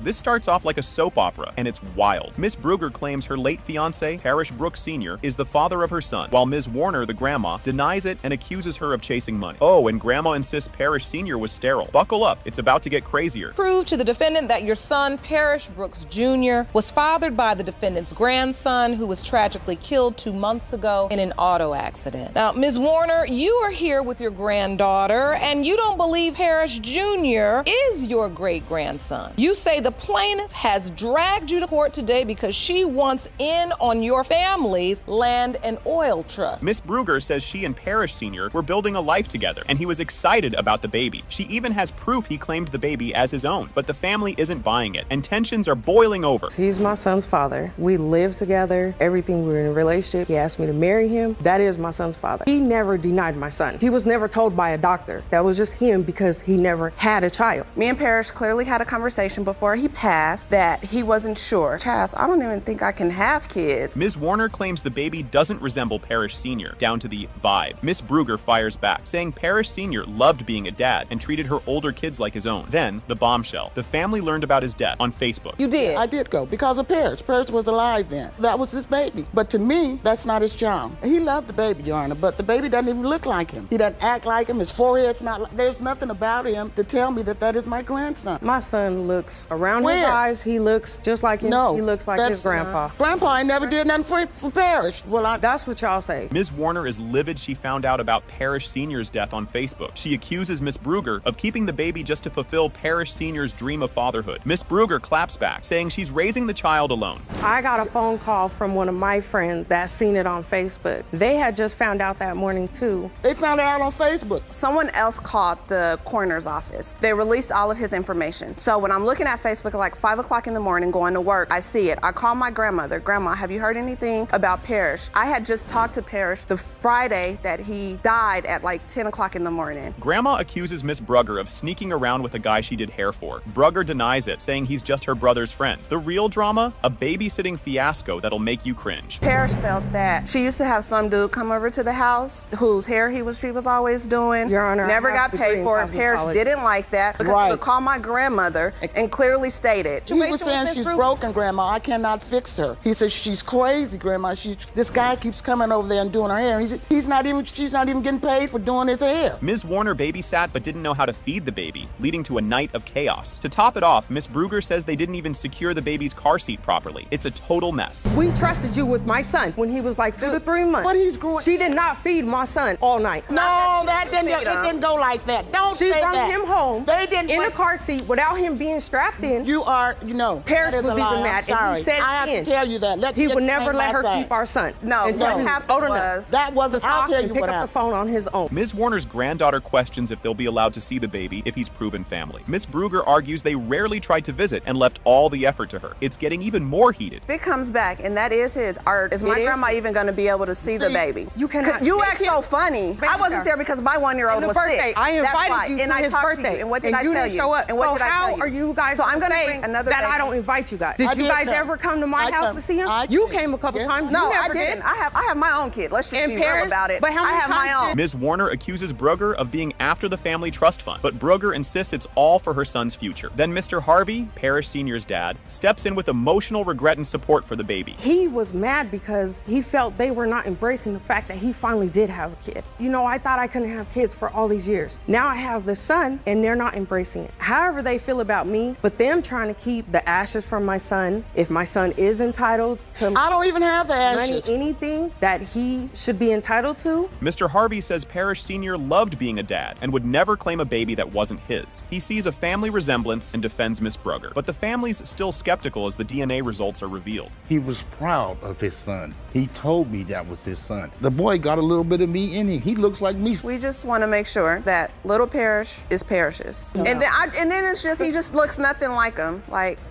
This starts off like a soap opera, and it's wild. Miss Brugger claims her late fiancé, Parrish Brooks Sr., is the father of her son, while Ms. Warner, the grandma, denies it and accuses her of chasing money. Oh, and Grandma insists Parrish Sr. was sterile. Buckle up, it's about to get crazier. Prove to the defendant that your son, Parrish Brooks Jr., was fathered by the defendant's grandson, who was tragically killed 2 months ago in an auto accident. Now, Ms. Warner, you are here with your granddaughter, and you don't believe Parrish Jr. is your great-grandson. You say the plaintiff has dragged you to court today because she wants in on your family's land and oil trust. Miss Brugger says she and Parrish Sr. were building a life together, and he was excited about the baby. She even has proof he claimed the baby as his own, but the family isn't buying it, and tensions are boiling over. He's my son's father. We live together, everything, we're in a relationship. He asked me to marry him. That is my son's father. He never denied my son. He was never told by a doctor. That was just him because he never had a child. Me and Parrish clearly had a conversation before he passed that he wasn't sure. Chaz, I don't even think I can have kids. Ms. Warner claims the baby doesn't resemble Parrish Sr., down to the vibe. Miss Brugger fires back, saying Parrish Sr. loved being a dad and treated her older kids like his own. Then, the bombshell. The family learned about his death on Facebook. You did? I did go because of Parrish. Parrish was alive then. That was his baby. But to me, that's not his child. He loved the baby, Your Honor, but the baby doesn't even look like him. He doesn't act like him. His forehead's not, there's nothing about him to tell me that that is my grandson. My son looks around his eyes, he looks just like him. No, he looks like his grandpa. Grandpa ain't never did nothing for Parrish. Well, that's what y'all say. Ms. Warner is livid she found out about Parrish Sr.'s death on Facebook. She accuses Miss Brugger of keeping the baby just to fulfill Parrish Sr.'s dream of fatherhood. Miss Brugger claps back, saying she's raising the child alone. I got a phone call from one of my friends that seen it on Facebook. They had just found out that morning too. They found it out on Facebook. Someone else called the coroner's office. They released all of his information. So when I'm looking at Facebook at like 5 o'clock in the morning going to work, I see it. I call my grandmother. Grandma, have you heard anything about Parrish? I had just talked to Parrish the Friday that he died at like 10 o'clock in the morning. Grandma accuses Miss Brugger of sneaking around with a guy she did hair for. Brugger denies it, saying he's just her brother's friend. The real drama? A babysitting fiasco that'll make you cringe. Parrish felt that she used to have some dude come over to the house whose hair she was always doing. Your Honor, never got paid for it. Parrish didn't like that because he would call my grandmother and clearly stated. He was saying she's broken, Grandma. I cannot fix her. He says she's crazy, Grandma. This guy keeps coming over there and doing her hair. And she's not even getting paid for doing his hair. Ms. Warner babysat but didn't know how to feed the baby, leading to a night of chaos. To top it off, Miss Brugger says they didn't even secure the baby's car seat properly. It's a total mess. We trusted you with my son when he was like 2 to 3 months. But he's growing. She did not feed my son all night. No, it didn't go like that. Don't she say brought that. him home They didn't in a car seat without him being strapped in. Parrish was even mad, and he said I have to tell you that. He would never let her keep our son. No, what happened was that wasn't. I'll tell you pick what up happened. the phone on his own. Ms. Warner's granddaughter questions if they'll be allowed to see the baby if he's proven family. Miss Brugger argues they rarely tried to visit and left all the effort to her. It's getting even more heated. If it comes back and that is his, is my grandma even going to be able to see the baby? You cannot. You act so funny. I wasn't there because my 1-year-old was sick. I invited you and to I his talked birthday, to you. And what did I you tell didn't you? show up. And what so did I tell how you? are you guys so I'm going to say bring another that baby. I don't invite you guys? Did you guys ever come to my house to see him? You came a couple times. No, you never I didn't. I have my own kid. Let's just be real about it. But how many I have my own. Ms. Warner accuses Brugger of being after the family trust fund, but Brugger insists it's all for her son's future. Then Mr. Harvey, Parrish Sr.'s dad, steps in with emotional regret and support for the baby. He was mad because he felt they were not embracing the fact that he finally did have a kid. You know, I thought I couldn't have kids for all these years. Now I have the son, and they're not embracing it. However they feel about me, but them am trying to keep the ashes from my son. If my son is entitled to I don't even have the money, ashes. anything that he should be entitled to. Mr. Harvey says Parrish Sr. loved being a dad and would never claim a baby that wasn't his. He sees a family resemblance and defends Miss Brugger, but the family's still skeptical as the DNA results are revealed. He was proud of his son. He told me that was his son. The boy got a little bit of me in him. He looks like me. We just want to make sure that little Parrish is Parrish's. No. And then it's just, he just looks nothing like him.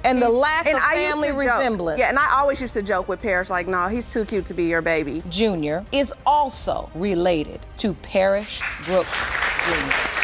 And the lack of I used family to joke- resemblance. Yeah, and I always used to joke with Parrish, like, no, he's too cute to be your baby. Jr. is also related to Parrish Brooks Jr.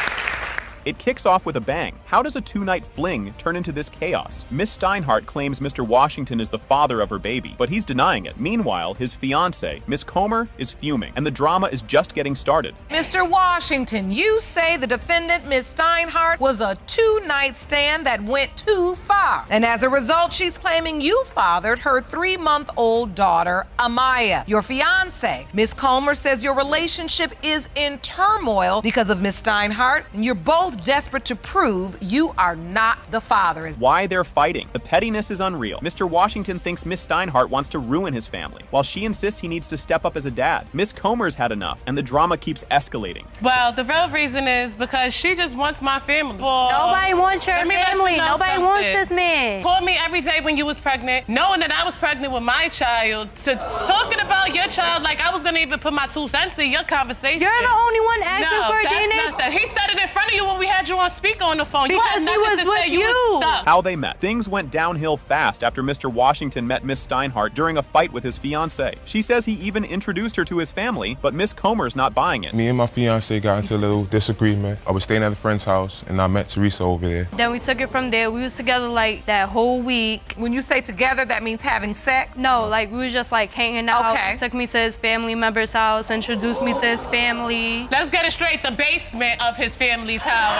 It kicks off with a bang. How does a two-night fling turn into this chaos? Miss Steinhardt claims Mr. Washington is the father of her baby, but he's denying it. Meanwhile, his fiancée, Miss Comer, is fuming, and the drama is just getting started. Mr. Washington, you say the defendant, Ms. Steinhardt, was a two-night stand that went too far. And as a result, she's claiming you fathered her 3-month-old daughter, Amaya. Your fiancé, Ms. Comer, says your relationship is in turmoil because of Ms. Steinhardt, and you're both desperate to prove you are not the father. Why they're fighting. The pettiness is unreal. Mr. Washington thinks Miss Steinhardt wants to ruin his family, while she insists he needs to step up as a dad. Miss Comer's had enough, and the drama keeps escalating. Well, the real reason is because she just wants my family. Nobody wants your family. Nobody wants this man. Called me every day when you was pregnant, knowing that I was pregnant with my child, talking about your child like I was gonna even put my 2 cents in your conversation. You're the only one asking for a DNA. He said it in front of you when we had you on speaker on the phone. Because he was with you. How they met. Things went downhill fast after Mr. Washington met Miss Steinhardt during a fight with his fiancée. She says he even introduced her to his family, but Miss Comer's not buying it. Me and my fiancée got into a little disagreement. I was staying at a friend's house, and I met Teresa over there. Then we took it from there. We was together like that whole week. When you say together, that means having sex? No, like we was just like hanging out. Okay. Took me to his family member's house, introduced me to his family. Let's get it straight, the basement of his family's house.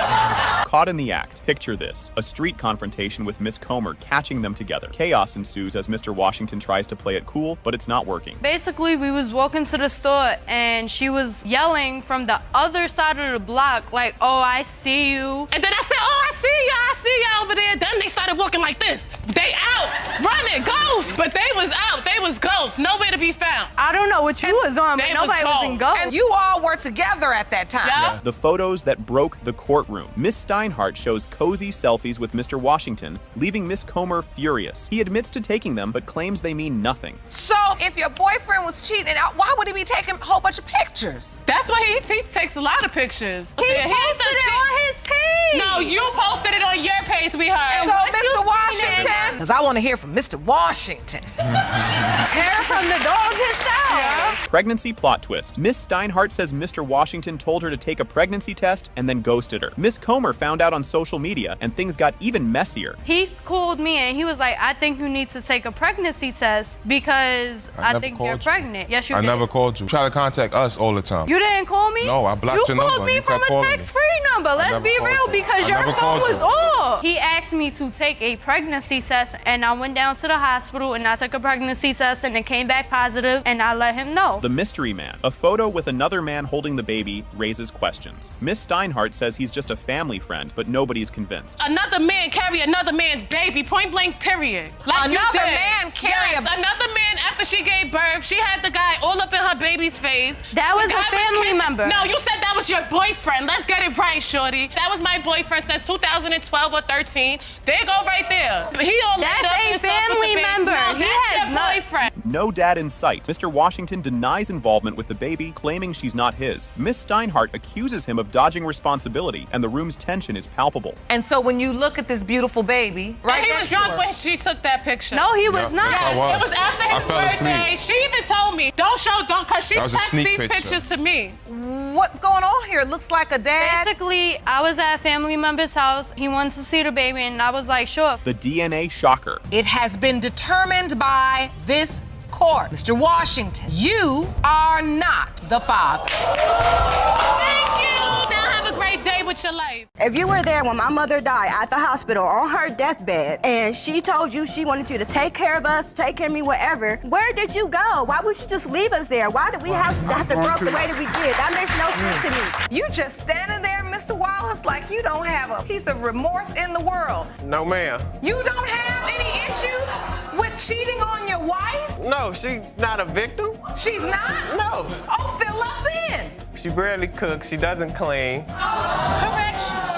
Caught in the act. Picture this. A street confrontation with Miss Comer catching them together. Chaos ensues as Mr. Washington tries to play it cool, but it's not working. Basically, we was walking to the store and she was yelling from the other side of the block like, oh, I see you. And then I said, oh, I see y'all over there. Then they started walking like this. They out, running, ghosts. But they was out, they was ghosts, nowhere to be found. I don't know what you was on, but nobody was in ghosts. And you all were together at that time. Yeah. The photos that broke the courtroom. Miss Steinhardt shows cozy selfies with Mr. Washington, leaving Miss Comer furious. He admits to taking them, but claims they mean nothing. So, if your boyfriend was cheating, why would he be taking a whole bunch of pictures? That's why he takes a lot of pictures. He posted it on his page. No, you posted it on your page, sweetheart. So, Mr. Washington, because I want to hear from Mr. Washington. Hair from the dog himself. Yeah. Pregnancy plot twist. Miss Steinhardt says Mr. Washington told her to take a pregnancy test and then ghosted her. Miss Comer found out on social media and things got even messier. He called me and he was like, I think you need to take a pregnancy test because I think you're pregnant. Yes, you did. I never called you. Try to contact us all the time. You didn't call me? No, I blocked your number. You called me from a text-free number. Let's be real, because your phone was off. He asked me to take a pregnancy test and I went down to the hospital and I took a pregnancy test and it came back positive and I let him know. The mystery man. A photo with another man holding the baby raises questions. Miss Steinhardt says he's just a family friend, but nobody's convinced. Another man carry another man's baby, point blank, period. Like another man carry another man after she gave birth, she had the guy all up in her baby's face. That was a family member. No, you said that was your boyfriend. Let's get it right, shorty. That was my boyfriend since 2012 or 13. There you go right there. He all That's a family member. No, he has your boyfriend. No dad in sight. Mr. Washington denies involvement with the baby, claiming she's not his. Miss Steinhardt accuses him of dodging responsibility, and the room's tension is palpable. And so when you look at this beautiful baby, right? And he was drunk when she took that picture. No, he was not. Yes, it was after his birthday. She even told me, because she texted these pictures to me. What's going on here? It looks like a dad. Basically, I was at a family member's house. He wanted to see the baby, and I was like, sure. The DNA shocker. It has been determined by this court. Mr. Washington, you are not the father. Thank you. Now have a great day with your life. If you were there when my mother died at the hospital on her deathbed and she told you she wanted you to take care of us, take care of me, whatever, where did you go? Why would you just leave us there? Why did we have to grow up the way that we did? That makes no sense to me. You just standing there Mr. Wallace, like you don't have a piece of remorse in the world. No, ma'am. You don't have any issues with cheating on your wife? No, she's not a victim. She's not? No. Oh, fill us in. She barely cooks. She doesn't clean. Correction.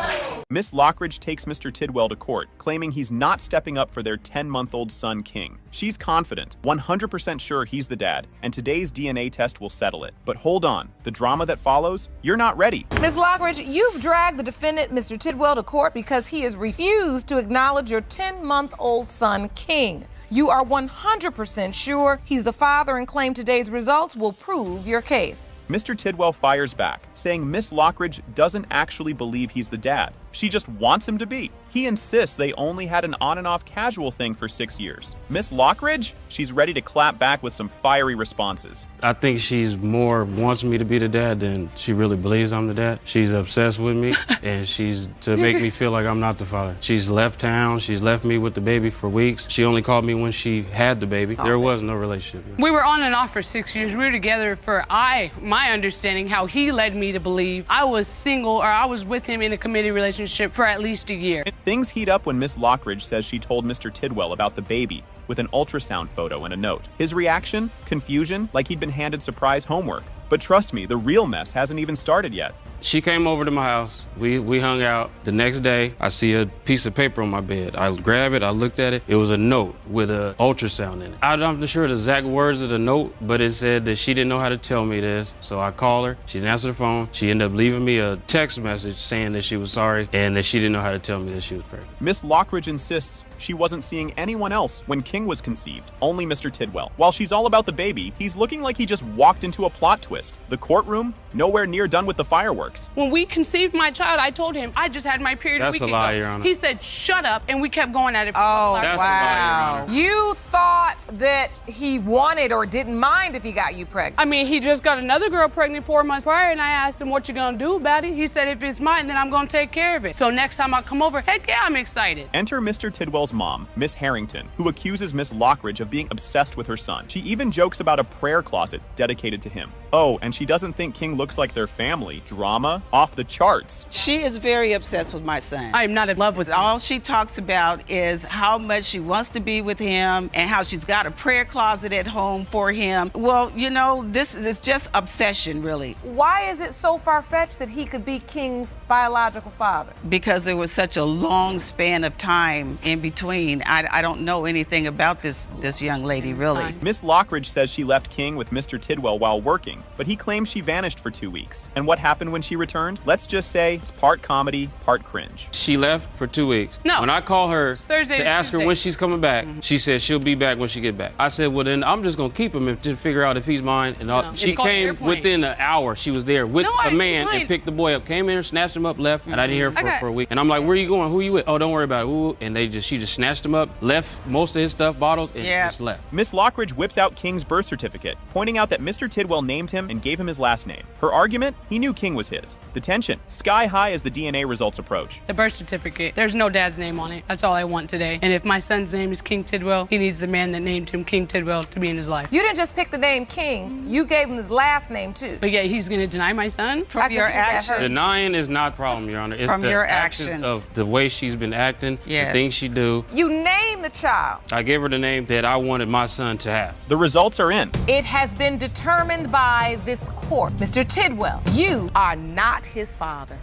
Miss Lockridge takes Mr. Tidwell to court, claiming he's not stepping up for their 10-month-old son, King. She's confident, 100% sure he's the dad, and today's DNA test will settle it. But hold on, the drama that follows, you're not ready. Ms. Lockridge, you've dragged the defendant, Mr. Tidwell, to court because he has refused to acknowledge your 10-month-old son, King. You are 100% sure he's the father and claim today's results will prove your case. Mr. Tidwell fires back, saying Miss Lockridge doesn't actually believe he's the dad. She just wants him to be. He insists they only had an on and off casual thing for 6 years. Miss Lockridge? She's ready to clap back with some fiery responses. I think she's more wants me to be the dad than she really believes I'm the dad. She's obsessed with me and she's to make me feel like I'm not the father. She's left town, she's left me with the baby for weeks. She only called me when she had the baby. There was no relationship. We were on and off for 6 years. We were together for my understanding, how he led me to believe I was single or I was with him in a committed relationship for at least a year. Things heat up when Miss Lockridge says she told Mr. Tidwell about the baby with an ultrasound photo and a note. His reaction? Confusion, like he'd been handed surprise homework. But trust me, the real mess hasn't even started yet. She came over to my house. We hung out. The next day, I see a piece of paper on my bed. I grab it, I looked at it. It was a note with an ultrasound in it. I'm not sure the exact words of the note, but it said that she didn't know how to tell me this. So I called her. She didn't answer the phone. She ended up leaving me a text message saying that she was sorry and that she didn't know how to tell me that she was pregnant. Miss Lockridge insists she wasn't seeing anyone else when King was conceived, only Mr. Tidwell. While she's all about the baby, he's looking like he just walked into a plot twist. The courtroom, nowhere near done with the fireworks. When we conceived my child, I told him I just had my period a week ago. That's a lie, Your Honor. He said, shut up, and we kept going at it for That's a lie, Your Honor. You thought that he wanted or didn't mind if he got you pregnant. I mean, he just got another girl pregnant 4 months prior, and I asked him, what you gonna do about it? He said, if it's mine, then I'm gonna take care of it. So next time I come over, heck yeah, I'm excited. Enter Mr. Tidwell's mom, Miss Harrington, who accuses Miss Lockridge of being obsessed with her son. She even jokes about a prayer closet dedicated to him. Oh, and she doesn't think King looks like their family. Drama? Off the charts. She is very obsessed with my son. I am not in love with him. All she talks about is how much she wants to be with him and how she's got a prayer closet at home for him. Well, you know, this is just obsession, really. Why is it so far-fetched that he could be King's biological father? Because there was such a long span of time in between. I don't know anything about this young lady, really. Miss Lockridge says she left King with Mr. Tidwell while working, but he claims she vanished for 2 weeks. And what happened when she returned? Let's just say it's part comedy, part cringe. She left for 2 weeks. No. When I call her Thursday to ask her Tuesday. when she's coming back, she said she'll be back when she get back. I said, well then I'm just gonna keep him to figure out if he's mine. And all. No. She It's called came airplane. within an hour. She was there with No, a man I- and picked the boy up. Came in, snatched him up, left, and I didn't hear her Okay. for a week. And I'm like, where you going? Who you with? Oh, don't worry about it. Ooh. And she just snatched him up, left most of his stuff, bottles, and just left. Miss Lockridge whips out King's birth certificate, pointing out that Mr. Tidwell named him and gave him his last name. Her argument? He knew King was his. The tension, sky high as the DNA results approach. The birth certificate, there's no dad's name on it. That's all I want today. And if my son's name is King Tidwell, he needs the man that named him King Tidwell to be in his life. You didn't just pick the name King, you gave him his last name too. But yet he's gonna deny my son? From your actions. Denying is not a problem, Your Honor. It's From the your actions actions. of the way she's been acting, Yes. the things she do. You named the child. I gave her the name that I wanted my son to have. The results are in. It has been determined by this court. Mr. Tidwell, you are not his father.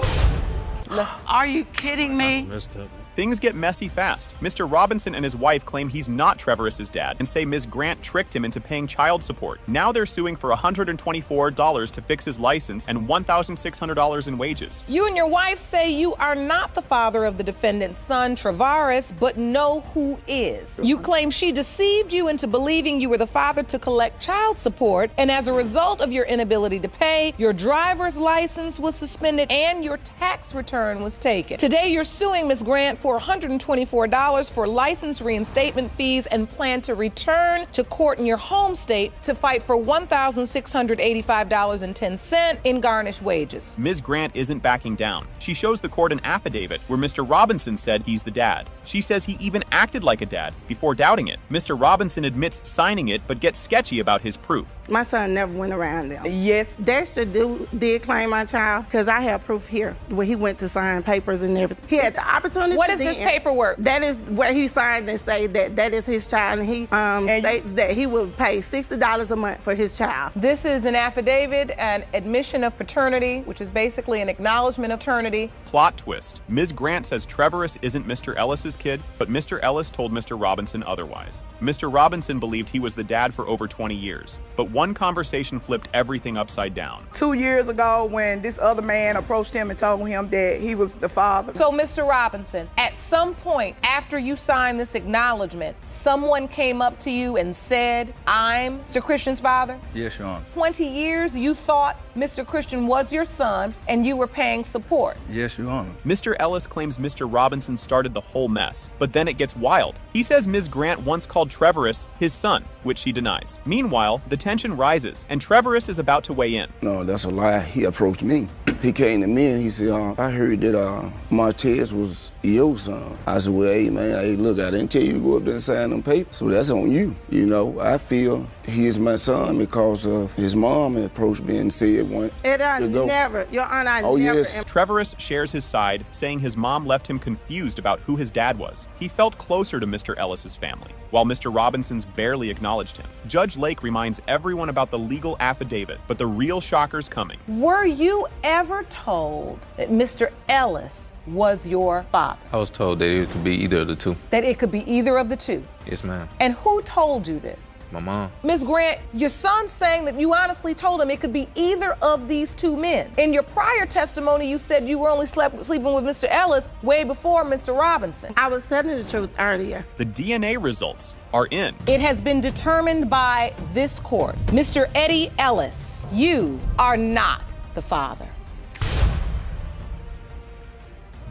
Are you kidding me? Things get messy fast. Mr. Robinson and his wife claim he's not Trevorous' dad and say Ms. Grant tricked him into paying child support. Now they're suing for $124 to fix his license and $1,600 in wages. You and your wife say you are not the father of the defendant's son, Travaris, but know who is. You claim she deceived you into believing you were the father to collect child support, and as a result of your inability to pay, your driver's license was suspended and your tax return was taken. Today you're suing Ms. Grant for $124 for license reinstatement fees and plan to return to court in your home state to fight for $1,685.10 in garnished wages. Ms. Grant isn't backing down. She shows the court an affidavit where Mr. Robinson said he's the dad. She says he even acted like a dad before doubting it. Mr. Robinson admits signing it but gets sketchy about his proof. My son never went around them. Yes, Dexter did claim my child because I have proof here where he went to sign papers and everything. He had the opportunity. What is this paperwork? That is where he signed and say that is his child, and he states that he would pay $60 a month for his child. This is an affidavit, an admission of paternity, which is basically an acknowledgement of paternity. Plot twist. Ms. Grant says Trevorus isn't Mr. Ellis's kid, but Mr. Ellis told Mr. Robinson otherwise. Mr. Robinson believed he was the dad for over 20 years, but one conversation flipped everything upside down. 2 years ago, when this other man approached him and told him that he was the father. So, Mr. Robinson, at some point after you signed this acknowledgement, someone came up to you and said, I'm Mr. Christian's father? Yes, Your Honor. 20 years you thought Mr. Christian was your son and you were paying support? Yes, Your Honor. Mr. Ellis claims Mr. Robinson started the whole mess, but then it gets wild. He says Ms. Grant once called Trevorus his son, which she denies. Meanwhile, the tension rises, and Trevorus is about to weigh in. No, that's a lie. He approached me. He came to me and he said, I heard that Martez was your son. I said, well, hey, man, hey, look, I didn't tell you to go up there and sign them papers, so that's on you. You know, I feel he is my son because of his mom approached me and said one. And I never, Your Honor, I never. Yes. Trevorus shares his side, saying his mom left him confused about who his dad was. He felt closer to Mr. Ellis's family, while Mr. Robinson's barely acknowledged him. Judge Lake reminds everyone about the legal affidavit, but the real shocker's coming. Were you ever told that Mr. Ellis was your father? I was told that it could be either of the two. That it could be either of the two? Yes, ma'am. And who told you this? My mom. Ms. Grant, your son's saying that you honestly told him it could be either of these two men. In your prior testimony, you said you were only sleeping with Mr. Ellis way before Mr. Robinson. I was telling the truth earlier. The DNA results are in. It has been determined by this court. Mr. Eddie Ellis, you are not the father.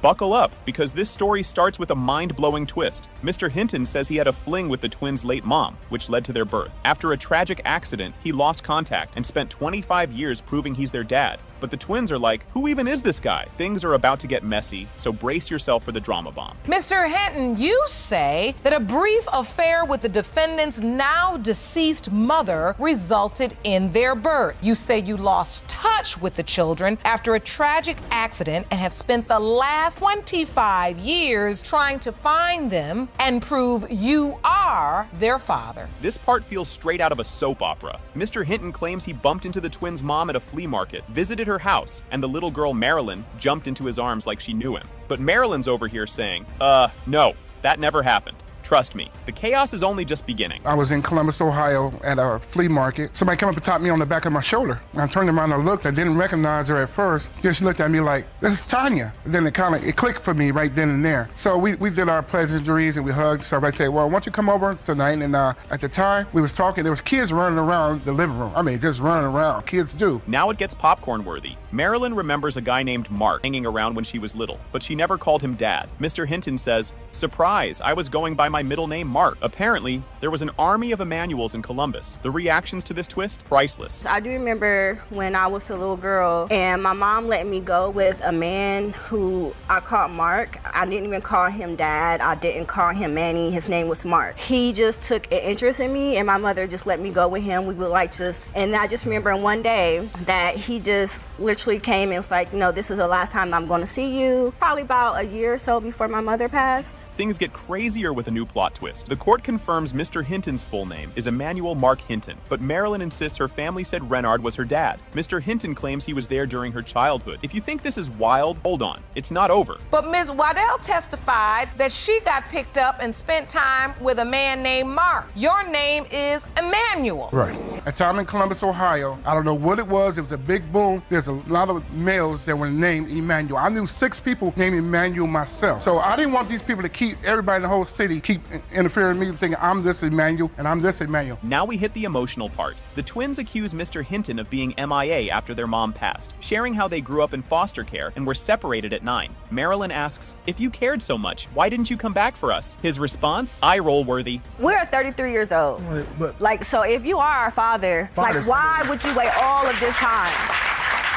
Buckle up, because this story starts with a mind-blowing twist. Mr. Hinton says he had a fling with the twins' late mom, which led to their birth. After a tragic accident, he lost contact and spent 25 years proving he's their dad. But the twins are like, who even is this guy? Things are about to get messy, so brace yourself for the drama bomb. Mr. Hinton, you say that a brief affair with the defendant's now deceased mother resulted in their birth. You say you lost touch with the children after a tragic accident and have spent the last 25 years trying to find them and prove you are their father. This part feels straight out of a soap opera. Mr. Hinton claims he bumped into the twins' mom at a flea market, visited her house, and the little girl Marilyn jumped into his arms like she knew him. But Marilyn's over here saying, no, that never happened. Trust me, the chaos is only just beginning. I was in Columbus, Ohio at a flea market. Somebody came up and tapped me on the back of my shoulder. I turned around and looked. I didn't recognize her at first. Then she looked at me like, this is Tanya. And then it clicked for me right then and there. So we did our pleasantries and we hugged. So I said, well, why don't you come over tonight? And at the time we was talking, there was kids running around the living room. I mean, just running around. Kids do. Now it gets popcorn worthy. Marilyn remembers a guy named Mark hanging around when she was little, but she never called him dad. Mr. Hinton says, surprise, I was going by my middle name, Mark. Apparently, there was an army of Emmanuels in Columbus. The reactions to this twist, priceless. I do remember when I was a little girl and my mom let me go with a man who I called Mark. I didn't even call him dad. I didn't call him Manny. His name was Mark. He just took an interest in me and my mother just let me go with him. We would and I just remember one day that he just literally came and was like, no, this is the last time I'm going to see you. Probably about a year or so before my mother passed. Things get crazier with a new plot twist. The court confirms Mr. Hinton's full name is Emmanuel Mark Hinton, but Marilyn insists her family said Renard was her dad. Mr. Hinton claims he was there during her childhood. If you think this is wild, hold on. It's not over. But Ms. Waddell testified that she got picked up and spent time with a man named Mark. Your name is Emmanuel. Right. a time in Columbus, Ohio. I don't know what it was. It was a big boom. There's a lot of males that were named Emmanuel. I knew 6 people named Emmanuel myself. So I didn't want these people to keep everybody in the whole city keep interfering with me, thinking I'm this Emmanuel and I'm this Emmanuel. Now we hit the emotional part. The twins accuse Mr. Hinton of being MIA after their mom passed, sharing how they grew up in foster care and were separated at 9. Marilyn asks, if you cared so much, why didn't you come back for us? His response, eye-roll worthy. We're 33 years old. Like, so if you are our father, like, why would you wait all of this time?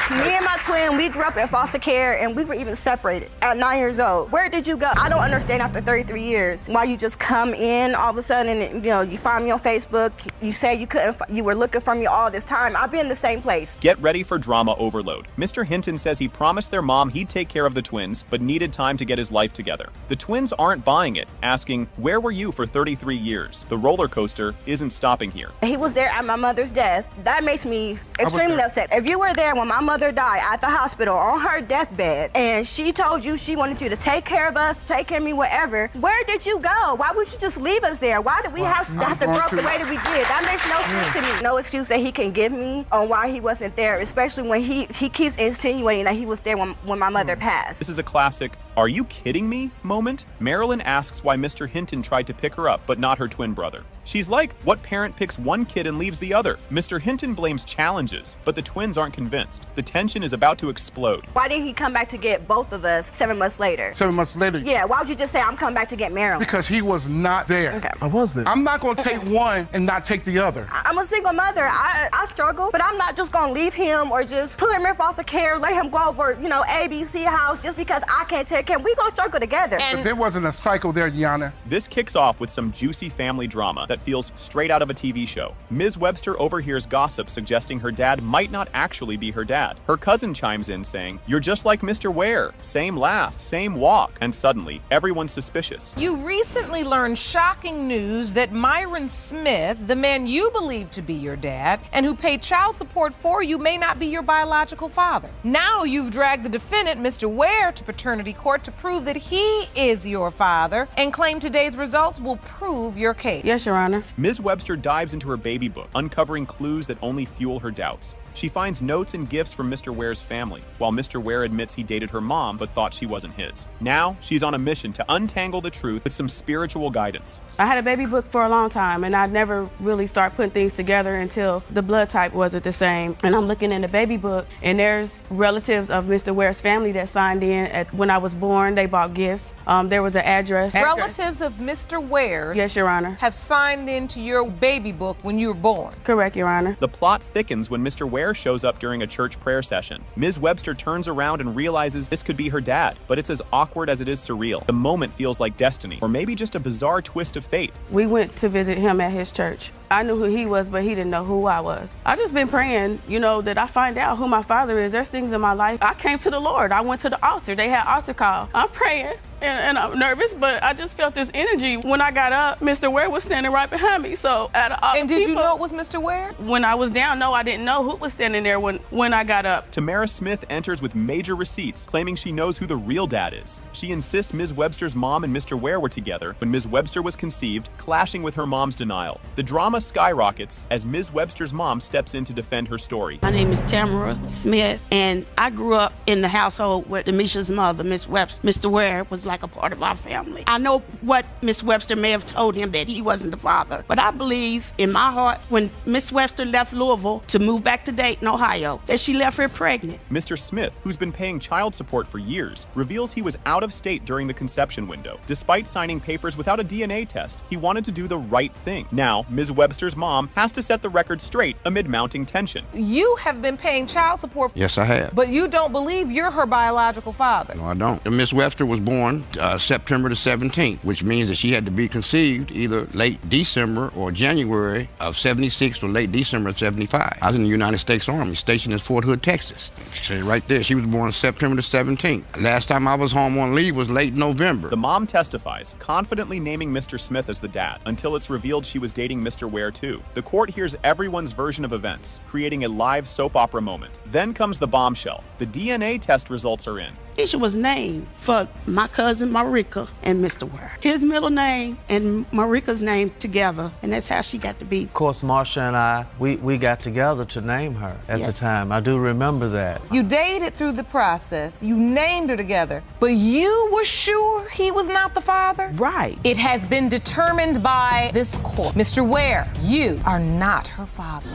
Me and my twin, we grew up in foster care and we were even separated at 9 years old. Where did you go? I don't understand after 33 years why you just come in all of a sudden and, you know, you find me on Facebook, you say you were looking for me all this time. I've been in the same place. Get ready for drama overload. Mr. Hinton says he promised their mom he'd take care of the twins, but needed time to get his life together. The twins aren't buying it, asking, where were you for 33 years? The roller coaster isn't stopping here. He was there at my mother's death. That makes me extremely upset. If you were there when my mother died at the hospital on her deathbed and she told you she wanted you to take care of us, take care of me, whatever, where did you go? Why would you just leave us there? Why did we have to grow up the way that we did? That makes no sense to me. No excuse that he can give me on why he wasn't there, especially when he keeps insinuating that he was there when my mother passed. This is a classic, are you kidding me moment? Marilyn asks why Mr. Hinton tried to pick her up, but not her twin brother. She's like, what parent picks one kid and leaves the other? Mr. Hinton blames challenges, but the twins aren't convinced. The tension is about to explode. Why didn't he come back to get both of us 7 months later? 7 months later? Yeah, why would you just say, I'm coming back to get Marilyn? Because he was not there. Okay. I was there. I'm not gonna take one and not take the other. I'm a single mother. I struggle, but I'm not just gonna leave him or just put him in foster care, let him go over, you know, ABC house just because I can't take him. We gonna struggle together. But there wasn't a cycle there, Yana. This kicks off with some juicy family drama that feels straight out of a TV show. Ms. Webster overhears gossip suggesting her dad might not actually be her dad. Her cousin chimes in saying, you're just like Mr. Ware. Same laugh, same walk. And suddenly, everyone's suspicious. You recently learned shocking news that Myron Smith, the man you believe to be your dad and who paid child support for you, may not be your biological father. Now you've dragged the defendant, Mr. Ware, to paternity court to prove that he is your father and claim today's results will prove your case. Yes, Your Honor. Ms. Webster dives into her baby book, uncovering clues that only fuel her doubts. She finds notes and gifts from Mr. Ware's family, while Mr. Ware admits he dated her mom but thought she wasn't his. Now, she's on a mission to untangle the truth with some spiritual guidance. I had a baby book for a long time, and I never really started putting things together until the blood type wasn't the same. And I'm looking in the baby book, and there's relatives of Mr. Ware's family that signed in when I was born. They bought gifts. There was an address. Relatives of Mr. Ware, yes, Your Honor, have signed into your baby book when you were born. Correct, Your Honor. The plot thickens when Mr. Ware shows up during a church prayer session. Ms. Webster turns around and realizes this could be her dad, but it's as awkward as it is surreal. The moment feels like destiny, or maybe just a bizarre twist of fate. We went to visit him at his church. I knew who he was, but he didn't know who I was. I just been praying, you know, that I find out who my father is. There's things in my life. I came to the Lord. I went to the altar. They had altar call. I'm praying. And I'm nervous, but I just felt this energy. When I got up, Mr. Ware was standing right behind me. So out of all And did you know it was Mr. Ware? When I was down, no, I didn't know who was standing there when I got up. Tamara Smith enters with major receipts, claiming she knows who the real dad is. She insists Ms. Webster's mom and Mr. Ware were together when Ms. Webster was conceived, clashing with her mom's denial. The drama skyrockets as Ms. Webster's mom steps in to defend her story. My name is Tamara Smith, and I grew up in the household with Demisha's mother, Miss Webster. Mr. Ware was like a part of our family. I know what Miss Webster may have told him, that he wasn't the father, but I believe in my heart when Miss Webster left Louisville to move back to Dayton, Ohio, that she left her pregnant. Mr. Smith, who's been paying child support for years, reveals he was out of state during the conception window. Despite signing papers without a DNA test, he wanted to do the right thing. Now, Ms. Webster's mom has to set the record straight amid mounting tension. You have been paying child support. Yes, I have. But you don't believe you're her biological father. No, I don't. Miss Webster was born September the 17th, which means that she had to be conceived either late December or January of 76 or late December of 75. I was in the United States Army, stationed in Fort Hood, Texas. So right there, she was born September the 17th. Last time I was home on leave was late November. The mom testifies, confidently naming Mr. Smith as the dad, until it's revealed she was dating Mr. Ware too. The court hears everyone's version of events, creating a live soap opera moment. Then comes the bombshell. The DNA test results are in. Keisha was named for my cousin Marika and Mr. Ware. His middle name and Marika's name together, and that's how she got to be. Of course, Marsha and I, we got together to name her at the time. I do remember that. You dated through the process, you named her together, but you were sure he was not the father? Right. It has been determined by this court. Mr. Ware, you are not her father.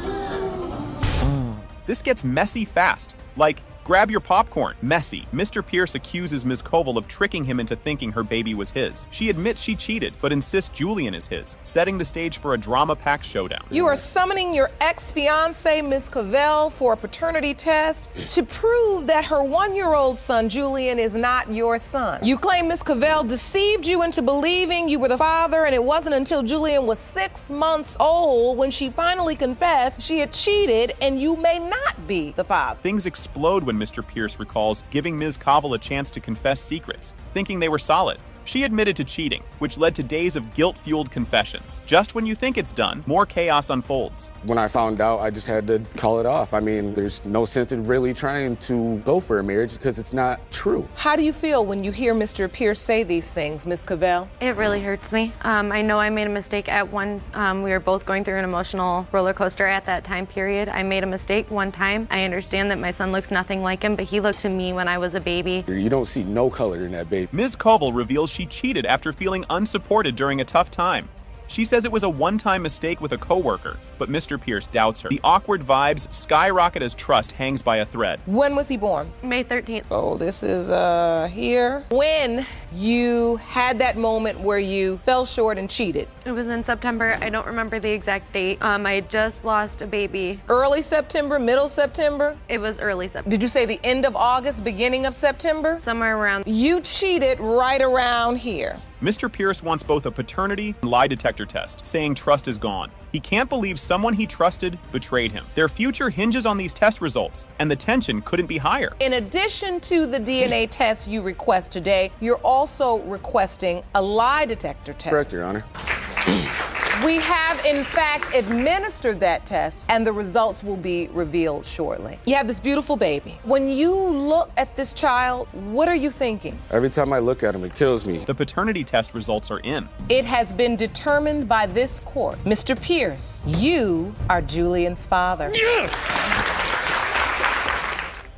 This gets messy fast. Like, grab your popcorn. Messy. Mr. Pierce accuses Ms. Koval of tricking him into thinking her baby was his. She admits she cheated, but insists Julian is his, setting the stage for a drama-packed showdown. You are summoning your ex-fiancée, Ms. Cavell, for a paternity test to prove that her 1-year-old son, Julian, is not your son. You claim Ms. Cavell deceived you into believing you were the father, and it wasn't until Julian was 6 months old when she finally confessed she had cheated and you may not be the father. Things explode when Mr. Pierce recalls giving Ms. Koval a chance to confess secrets, thinking they were solid. She admitted to cheating, which led to days of guilt-fueled confessions. Just when you think it's done, more chaos unfolds. When I found out, I just had to call it off. I mean, there's no sense in really trying to go for a marriage because it's not true. How do you feel when you hear Mr. Pierce say these things, Ms. Cavell? It really hurts me. I know I made a mistake at one. We were both going through an emotional roller coaster at that time period. I made a mistake one time. I understand that my son looks nothing like him, but he looked to me when I was a baby. You don't see no color in that baby. Ms. Koval reveals she cheated after feeling unsupported during a tough time. She says it was a one-time mistake with a coworker, but Mr. Pierce doubts her. The awkward vibes skyrocket as trust hangs by a thread. When was he born? May 13th. Oh, this is here. When you had that moment where you fell short and cheated? It was in September. I don't remember the exact date. I had just lost a baby. Early September, middle September? It was early September. Did you say the end of August, beginning of September? Somewhere around. You cheated right around here. Mr. Pierce wants both a paternity and lie detector test, saying trust is gone. He can't believe someone he trusted betrayed him. Their future hinges on these test results, and the tension couldn't be higher. In addition to the DNA test you request today, you're also requesting a lie detector test. Correct, Your Honor. We have, in fact, administered that test, and the results will be revealed shortly. You have this beautiful baby. When you look at this child, what are you thinking? Every time I look at him, it kills me. The paternity test results are in. It has been determined by this court. Mr. Pierce, you are Julian's father. Yes!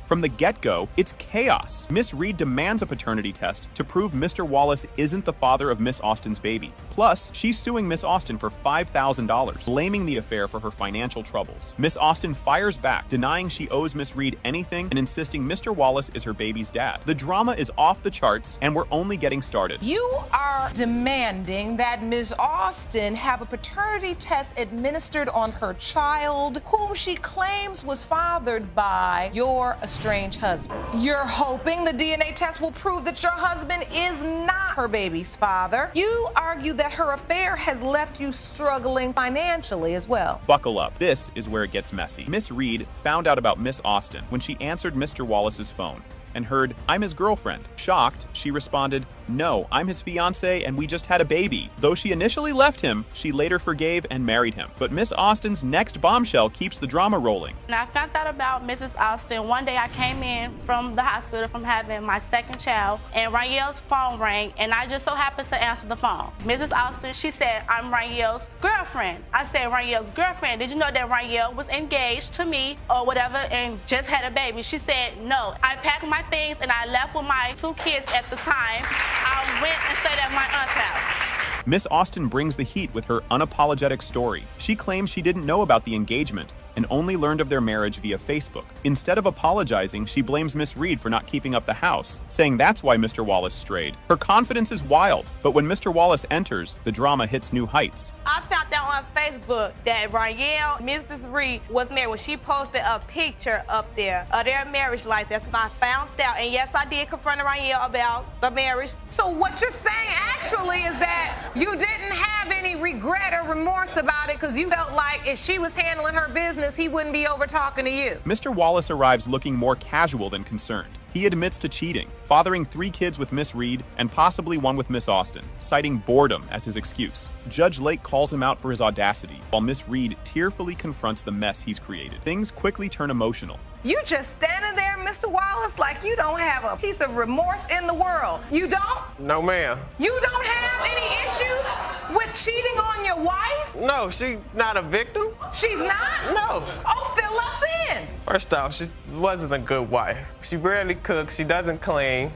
From the get-go, it's chaos. Miss Reed demands a paternity test to prove Mr. Wallace isn't the father of Miss Austin's baby. Plus, she's suing Miss Austin for $5,000, blaming the affair for her financial troubles. Miss Austin fires back, denying she owes Miss Reed anything and insisting Mr. Wallace is her baby's dad. The drama is off the charts, and we're only getting started. You are demanding that Ms. Austin have a paternity test administered on her child, whom she claims was fathered by your estranged husband. You're hoping the DNA test will prove that your husband is not her baby's father. You argue that her affair has left you struggling financially as well. Buckle up. This is where it gets messy. Miss Reed found out about Miss Austin when she answered Mr. Wallace's phone and heard, "I'm his girlfriend." Shocked, she responded, "No, I'm his fiancée and we just had a baby." Though she initially left him, she later forgave and married him. But Miss Austin's next bombshell keeps the drama rolling. And I found out about Mrs. Austin. One day I came in from the hospital from having my second child, and Raniel's phone rang, and I just so happened to answer the phone. Mrs. Austin, she said, "I'm Raniel's girlfriend." I said, "Raniel's girlfriend, did you know that Raniel was engaged to me or whatever and just had a baby?" She said, "No." I packed my things and I left with my 2 kids at the time. I went and stayed at my aunt's house. Miss Austin brings the heat with her unapologetic story. She claims she didn't know about the engagement and only learned of their marriage via Facebook. Instead of apologizing, she blames Miss Reed for not keeping up the house, saying that's why Mr. Wallace strayed. Her confidence is wild, but when Mr. Wallace enters, the drama hits new heights. I found out on Facebook that Raniel, Mrs. Reed, was married. When she posted a picture up there of their marriage life, that's when I found out. And yes, I did confront Raniel about the marriage. So what you're saying actually is that you didn't have any regret or remorse about it because you felt like if she was handling her business, he wouldn't be over talking to you. Mr. Wallace arrives looking more casual than concerned. He admits to cheating, fathering 3 kids with Miss Reed and possibly one with Miss Austin, citing boredom as his excuse. Judge Lake calls him out for his audacity, while Miss Reed tearfully confronts the mess he's created. Things quickly turn emotional. You just standing there, Mr. Wallace, like you don't have a piece of remorse in the world. You don't? No, ma'am. You don't have any issues with cheating on your wife? No, she's not a victim. She's not? No. Oh, fill us in. First off, she wasn't a good wife. She barely cooks, she doesn't clean.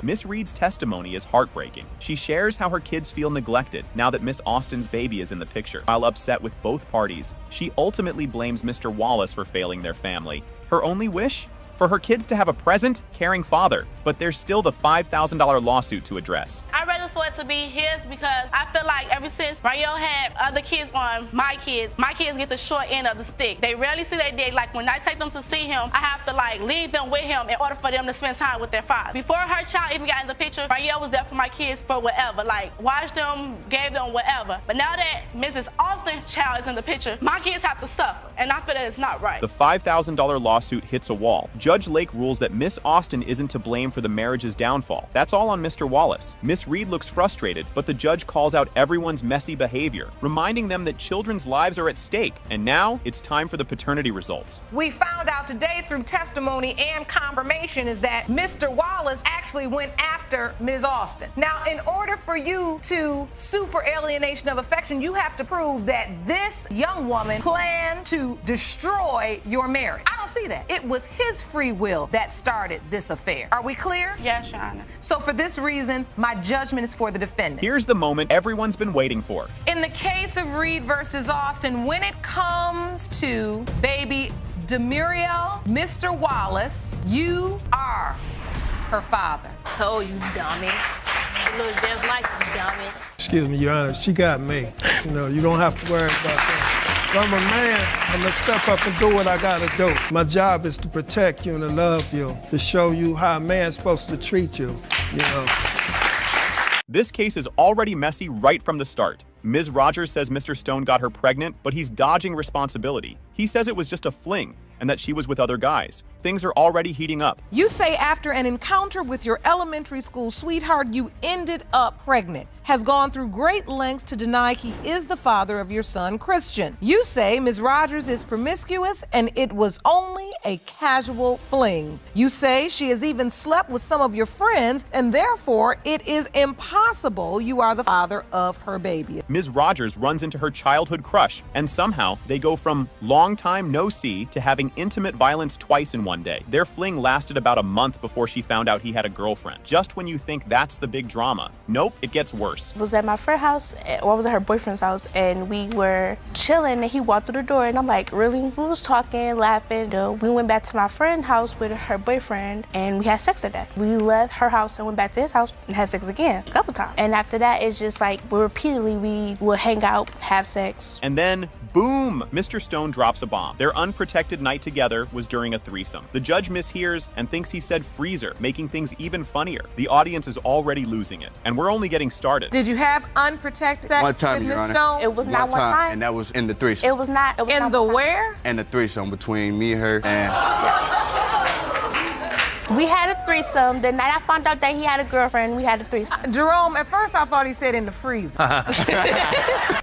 Miss Reed's testimony is heartbreaking. She shares how her kids feel neglected now that Miss Austin's baby is in the picture. While upset with both parties, she ultimately blames Mr. Wallace for failing their family. Her only wish? For her kids to have a present, caring father, but there's still the $5,000 lawsuit to address. I'd rather for it to be his because I feel like ever since Rayo had other kids on my kids get the short end of the stick. They rarely see their dad. Like when I take them to see him, I have to like leave them with him in order for them to spend time with their father. Before her child even got in the picture, Rayo was there for my kids for whatever. Like watched them, gave them whatever. But now that Mrs. Austin's child is in the picture, my kids have to suffer. And I feel that it's not right. The $5,000 lawsuit hits a wall. Judge Lake rules that Miss Austin isn't to blame for the marriage's downfall. That's all on Mr. Wallace. Miss Reed looks frustrated, but the judge calls out everyone's messy behavior, reminding them that children's lives are at stake. And now it's time for the paternity results. We found out today through testimony and confirmation is that Mr. Wallace actually went after Ms. Austin. Now, in order for you to sue for alienation of affection, you have to prove that this young woman planned to destroy your marriage. I don't see that. It was his free will that started this affair. Are we clear? Yes, Your Honor. So for this reason, my judgment is for the defendant. Here's the moment everyone's been waiting for. In the case of Reed versus Austin, when it comes to baby Demuriel, Mr. Wallace, you are her father. Told you, dummy. She looks just like you, dummy. Excuse me, Your Honor, she got me. You know, you don't have to worry about that. If I'm a man, I'm gonna step up and do what I gotta do. My job is to protect you and to love you, to show you how a man's supposed to treat you, you know. This case is already messy right from the start. Ms. Rogers says Mr. Stone got her pregnant, but he's dodging responsibility. He says it was just a fling and that she was with other guys. Things are already heating up. You say after an encounter with your elementary school sweetheart, you ended up pregnant. Has gone through great lengths to deny he is the father of your son, Christian. You say Ms. Rogers is promiscuous and it was only a casual fling. You say she has even slept with some of your friends and therefore it is impossible you are the father of her baby. Ms. Rogers runs into her childhood crush, and somehow they go from long time no see to having intimate violence twice in one day. Their fling lasted about a month before she found out he had a girlfriend. Just when you think that's the big drama, nope, it gets worse. I was at my friend's house, or I was at her boyfriend's house, and we were chilling, and he walked through the door, and I'm like, really? We was talking, laughing. We went back to my friend's house with her boyfriend, and we had sex that day. We left her house and went back to his house and had sex again a couple times. And after that, it's just like, repeatedly, we would hang out, have sex. And then, boom, Mr. Stone drops a bomb. Their unprotected night together was during a threesome. The judge mishears and thinks he said freezer, making things even funnier. The audience is already losing it, and we're only getting started. Did you have unprotected sex One time, with Your Ms. Honor. Stone? It was not one time. And that was in the threesome. It was not. It was In not the one time. where? And the threesome between me, her, and... We had a threesome. The night I found out that he had a girlfriend, we had a threesome. Jerome, at first I thought he said in the freezer.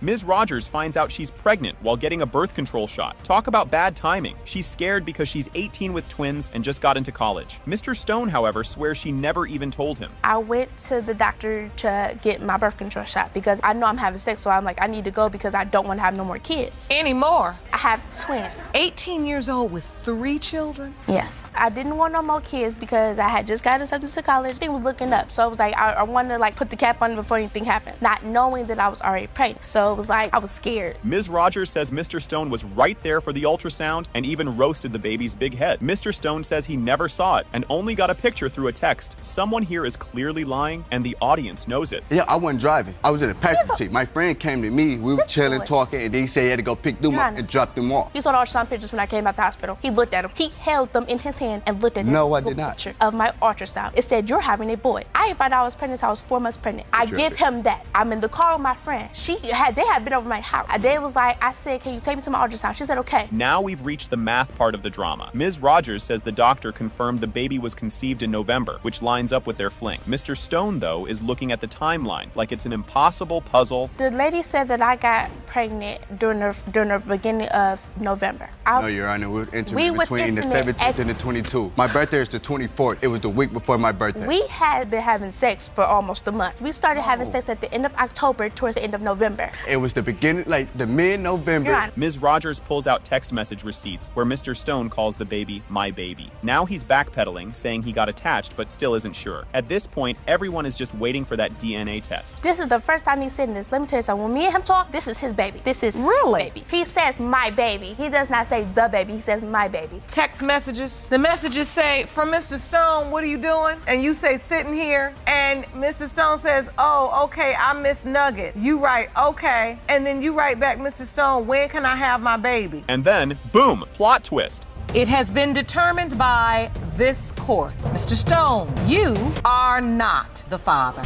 Ms. Rogers finds out she's pregnant while getting a birth control shot. Talk about bad timing. She's scared because she's 18 with twins and just got into college. Mr. Stone, however, swears she never even told him. I went to the doctor to get my birth control shot because I know I'm having sex, so I'm like, I need to go because I don't want to have no more kids. Anymore? I have twins. 18 years old with 3 children? Yes. I didn't want no more kids because I had just got accepted to college. Things was looking up, so I was like, I wanted to like put the cap on before anything happened, not knowing that I was already pregnant. So it was like, I was scared. Ms. Rogers says Mr. Stone was right there for the ultrasound and even roasted the baby's big head. Mr. Stone says he never saw it and only got a picture through a text. Someone here is clearly lying and the audience knows it. Yeah, I wasn't driving. I was in the passenger seat. My friend came to me. We were chilling, talking, and then he said he had to go pick them up and drop dropped them off. He saw the ultrasound pictures when I came out the hospital. He looked at them. He held them in his hand and looked at them. No, I did not. Picture of my ultrasound. It said, you're having a boy. I didn't find out I was pregnant until I was 4 months pregnant. I give him that. I'm in the car with my friend. They had been over my house. They was like, I said, can you take me to my ultrasound? She said, okay. Now we've reached the math part of the drama. Ms. Rogers says the doctor confirmed the baby was conceived in November, which lines up with their fling. Mr. Stone, though, is looking at the timeline like it's an impossible puzzle. The lady said that I got pregnant during the beginning of November. No, Your Honor, we were intimate between the 17th and the 22nd. My birthday is the 24th. It was the week before my birthday. We had been having sex for almost a month. We started having sex at the end of October towards the end of November. It was the beginning, like the mid-November. Ms. Rogers pulls out text message receipts where Mr. Stone calls the baby my baby. Now he's backpedaling, saying he got attached but still isn't sure. At this point, everyone is just waiting for that DNA test. This is the first time he's saying this. Let me tell you something. When me and him talk, this is his baby. This is really baby. He says my baby. He does not say the baby. He says my baby. Text messages. The messages say, from Mr. Stone, what are you doing? And you say, sitting here. And Mr. Stone says, oh, okay, I miss Nugget. You write, okay. And then you write back, Mr. Stone, when can I have my baby? And then, boom, plot twist. It has been determined by this court. Mr. Stone, you are not the father.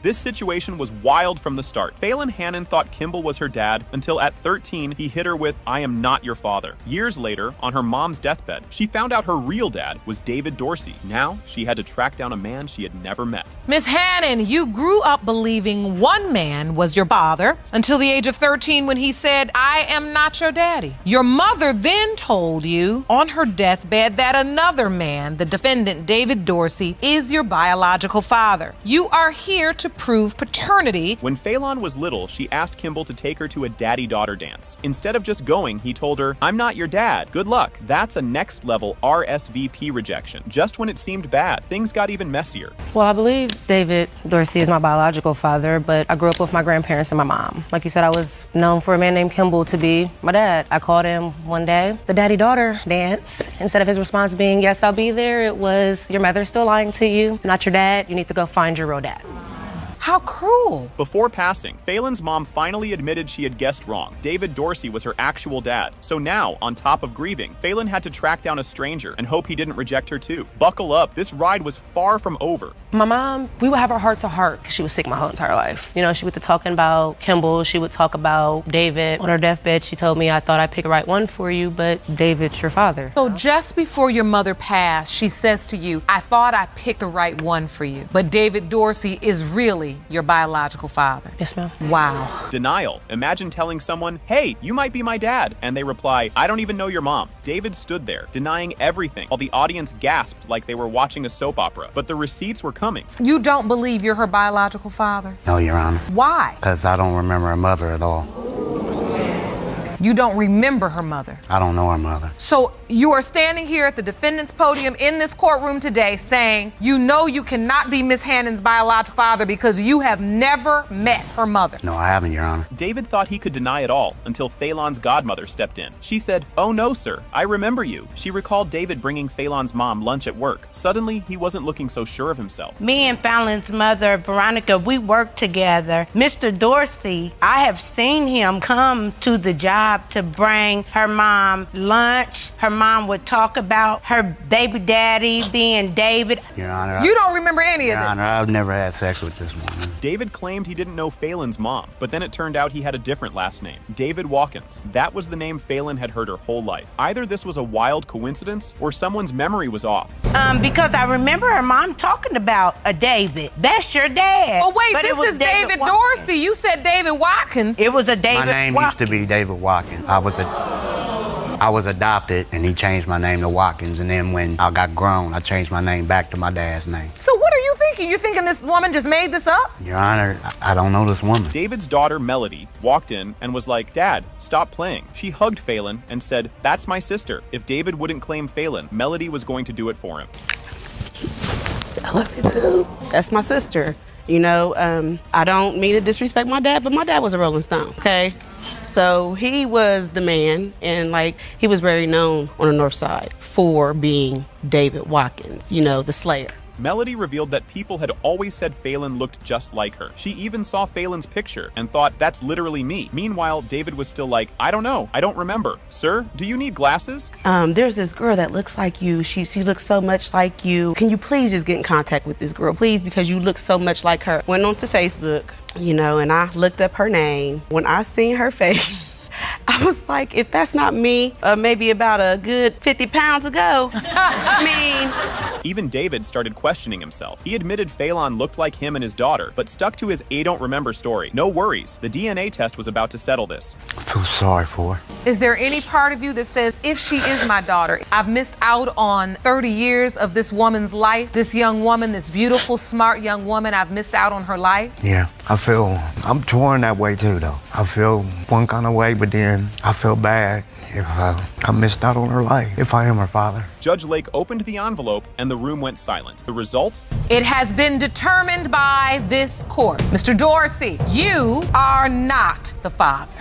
This situation was wild from the start. Phelan Hannon thought Kimball was her dad until at 13, he hit her with, I am not your father. Years later, on her mom's deathbed, she found out her real dad was David Dorsey. Now, she had to track down a man she had never met. Miss Hannon, you grew up believing one man was your father until the age of 13 when he said, I am not your daddy. Your mother then told you on her deathbed that another man, the defendant David Dorsey, is your biological father. You are here to prove paternity. When Phelan was little, she asked Kimball to take her to a daddy-daughter dance. Instead of just going, he told her, I'm not your dad. Good luck. That's a next-level RSVP rejection. Just when it seemed bad, things got even messier. Well, I believe David Dorsey is my biological father, but I grew up with my grandparents and my mom. Like you said, I was known for a man named Kimball to be my dad. I called him one day, the daddy-daughter dance. Instead of his response being, yes, I'll be there, it was, your mother's still lying to you. I'm not your dad. You need to go find your real dad. How cruel. Before passing, Phelan's mom finally admitted she had guessed wrong. David Dorsey was her actual dad. So now, on top of grieving, Phelan had to track down a stranger and hope he didn't reject her too. Buckle up, this ride was far from over. My mom, we would have her heart to heart because she was sick my whole entire life. You know, she would be talking about Kimball, she would talk about David. On her deathbed, she told me, I thought I'd pick the right one for you, but David's your father. So just before your mother passed, she says to you, I thought I picked the right one for you, but David Dorsey is really your biological father. Yes, ma'am. Wow. Denial. Imagine telling someone, hey, you might be my dad, and they reply, I don't even know your mom. David stood there, denying everything, while the audience gasped like they were watching a soap opera. But the receipts were coming. You don't believe you're her biological father? No, Your Honor. Why? Because I don't remember her mother at all. You don't remember her mother? I don't know her mother. So you are standing here at the defendant's podium in this courtroom today saying you know you cannot be Miss Hannon's biological father because you have never met her mother. No, I haven't, Your Honor. David thought he could deny it all until Phelan's godmother stepped in. She said, oh no, sir, I remember you. She recalled David bringing Phelan's mom lunch at work. Suddenly, he wasn't looking so sure of himself. Me and Phelan's mother, Veronica, we worked together. Mr. Dorsey, I have seen him come to the job to bring her mom lunch. Her mom would talk about her baby daddy being David. Your Honor. You don't remember any of this? Your Honor, I've never had sex with this woman. David claimed he didn't know Phelan's mom, but then it turned out he had a different last name, David Watkins. That was the name Phelan had heard her whole life. Either this was a wild coincidence or someone's memory was off. Because I remember her mom talking about a David. That's your dad. Oh wait, this is David Dorsey. You said David Watkins. It was a David. My name used to be David Watkins. I was adopted, and he changed my name to Watkins, and then when I got grown, I changed my name back to my dad's name. So what are you thinking? You thinking this woman just made this up? Your Honor, I don't know this woman. David's daughter, Melody, walked in and was like, Dad, stop playing. She hugged Phelan and said, that's my sister. If David wouldn't claim Phelan, Melody was going to do it for him. I love you too. That's my sister. You know, I don't mean to disrespect my dad, but my dad was a Rolling Stone, okay? So he was the man, and like, he was very known on the North Side for being David Watkins, you know, the Slayer. Melody revealed that people had always said Phelan looked just like her. She even saw Phelan's picture and thought, that's literally me. Meanwhile, David was still like, I don't know, I don't remember. Sir, do you need glasses? There's this girl that looks like you. She looks so much like you. Can you please just get in contact with this girl, please, because you look so much like her. Went onto Facebook, and I looked up her name. When I seen her face, I was like, if that's not me, maybe about a good 50 pounds ago, Even David started questioning himself. He admitted Phelan looked like him and his daughter, but stuck to his "I don't remember" story. No worries, the DNA test was about to settle this. I feel sorry for her. Is there any part of you that says, if she is my daughter, I've missed out on 30 years of this woman's life, this young woman, this beautiful, smart young woman, I've missed out on her life? Yeah, I'm torn that way too, though. I feel one kind of way, but then I feel bad if I missed out on her life, if I am her father. Judge Lake opened the envelope and the room went silent. The result? It has been determined by this court. Mr. Dorsey, you are not the father.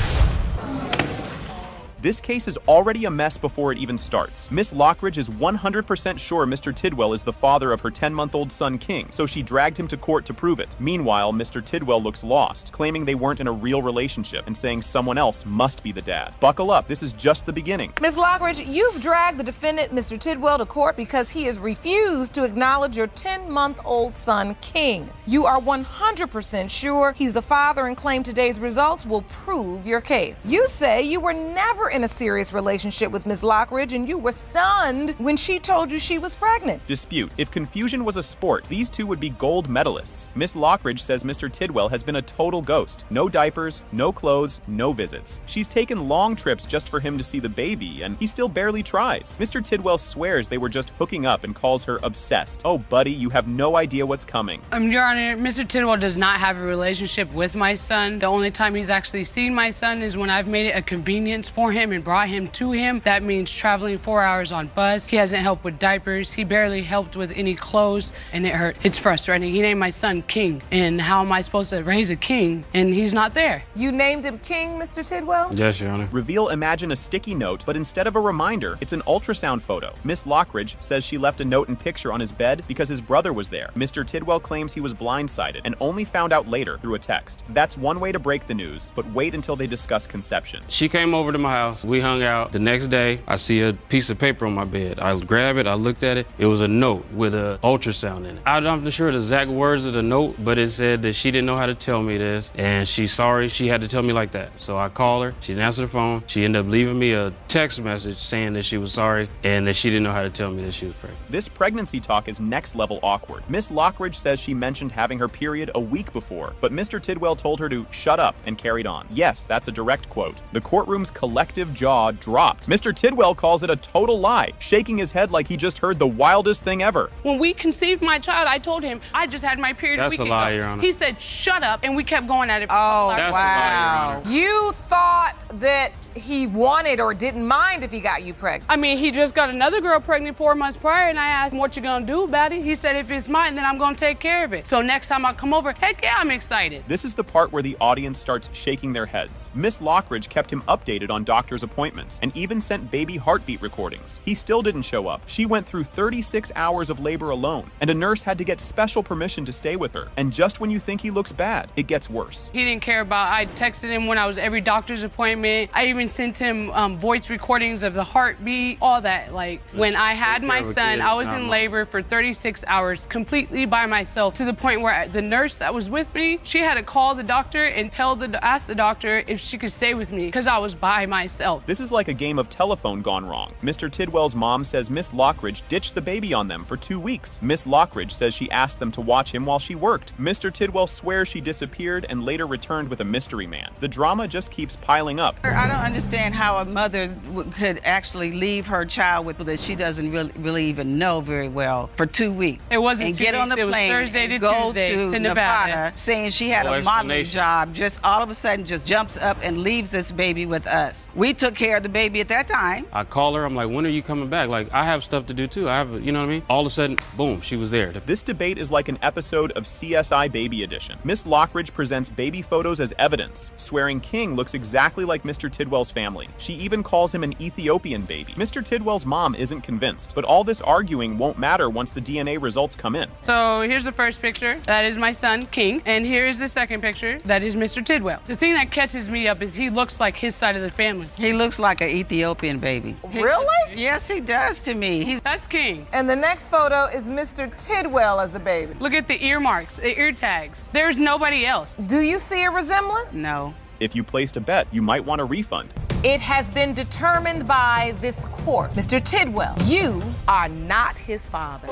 This case is already a mess before it even starts. Miss Lockridge is 100% sure Mr. Tidwell is the father of her 10-month-old son, King, so she dragged him to court to prove it. Meanwhile, Mr. Tidwell looks lost, claiming they weren't in a real relationship and saying someone else must be the dad. Buckle up, this is just the beginning. Ms. Lockridge, you've dragged the defendant, Mr. Tidwell, to court because he has refused to acknowledge your 10-month-old son, King. You are 100% sure he's the father and claim today's results will prove your case. You say you were never in a serious relationship with Ms. Lockridge and you were stunned when she told you she was pregnant. Dispute. If confusion was a sport, these two would be gold medalists. Miss Lockridge says Mr. Tidwell has been a total ghost. No diapers, no clothes, no visits. She's taken long trips just for him to see the baby, and he still barely tries. Mr. Tidwell swears they were just hooking up and calls her obsessed. Oh, buddy, you have no idea what's coming. Your Honor, Mr. Tidwell does not have a relationship with my son. The only time he's actually seen my son is when I've made it a convenience for him and brought him to him. That means traveling 4 hours on bus. He hasn't helped with diapers. He barely helped with any clothes, and it hurt. It's frustrating. He named my son King, and how am I supposed to raise a king, and he's not there? You named him King, Mr. Tidwell? Yes, Your Honor. Reveal Imagine a sticky note, but instead of a reminder, it's an ultrasound photo. Miss Lockridge says she left a note and picture on his bed because his brother was there. Mr. Tidwell claims he was blindsided and only found out later through a text. That's one way to break the news, but wait until they discuss conception. She came over to my house. We hung out. The next day, I see a piece of paper on my bed. I grab it, I looked at it. It was a note with an ultrasound in it. I'm not sure the exact words of the note, but it said that she didn't know how to tell me this, and she's sorry she had to tell me like that. So I called her. She didn't answer the phone. She ended up leaving me a text message saying that she was sorry and that she didn't know how to tell me that she was pregnant. This pregnancy talk is next level awkward. Miss Lockridge says she mentioned having her period a week before, but Mr. Tidwell told her to shut up and carried on. Yes, that's a direct quote. The courtroom's collective jaw dropped. Mr. Tidwell calls it a total lie, shaking his head like he just heard the wildest thing ever. When we conceived my child, I told him I just had my period a week ago. That's a lie, Your Honor. He said, shut up, and we kept going at it. Oh, That's wow. a lie, Your Honor. You thought that he wanted or didn't mind if he got you pregnant. I mean, he just got another girl pregnant 4 months prior, and I asked him, what you gonna do about it? He said, if it's mine, then I'm gonna take care of it. So next time I come over, heck yeah, I'm excited. This is the part where the audience starts shaking their heads. Miss Lockridge kept him updated on doctor's appointments and even sent baby heartbeat recordings. He still didn't show up. She went through 36 hours of labor alone, and a nurse had to get special permission to stay with her. And just when you think he looks bad, it gets worse. He didn't care about, I texted him when I was every doctor's appointment. I even sent him voice recordings of the heartbeat, all that. Like, when I had my son, I was in labor for 36 hours completely by myself, to the point where the nurse that was with me, she had to call the doctor and ask the doctor if she could stay with me because I was by myself. This is like a game of telephone gone wrong. Mr. Tidwell's mom says Miss Lockridge ditched the baby on them for 2 weeks. Miss Lockridge says she asked them to watch him while she worked. Mr. Tidwell swears she disappeared and later returned with a mystery man. The drama just keeps piling up. I don't understand how a mother could actually leave her child with that she doesn't really even know very well for 2 weeks. It wasn't and 2 get weeks. on the It was plane Thursday to and go Tuesday to to Nevada, saying she had No a modeling explanation. job. Just all of a sudden, just jumps up and leaves this baby with us. We took care of the baby at that time. I call her, I'm like, when are you coming back? Like, I have stuff to do too. You know what I mean? All of a sudden, boom, she was there. This debate is like an episode of CSI Baby Edition. Miss Lockridge presents baby photos as evidence, swearing King looks exactly like Mr. Tidwell's family. She even calls him an Ethiopian baby. Mr. Tidwell's mom isn't convinced, but all this arguing won't matter once the DNA results come in. So here's the first picture. That is my son, King. And here is the second picture. That is Mr. Tidwell. The thing that catches me up is he looks like his side of the family. He looks like an Ethiopian baby. Really? Yes, he does to me. That's King. And the next photo is Mr. Tidwell as a baby. Look at the ear marks, the ear tags. There's nobody else. Do you see a resemblance? No. If you placed a bet, you might want a refund. It has been determined by this court. Mr. Tidwell, you are not his father.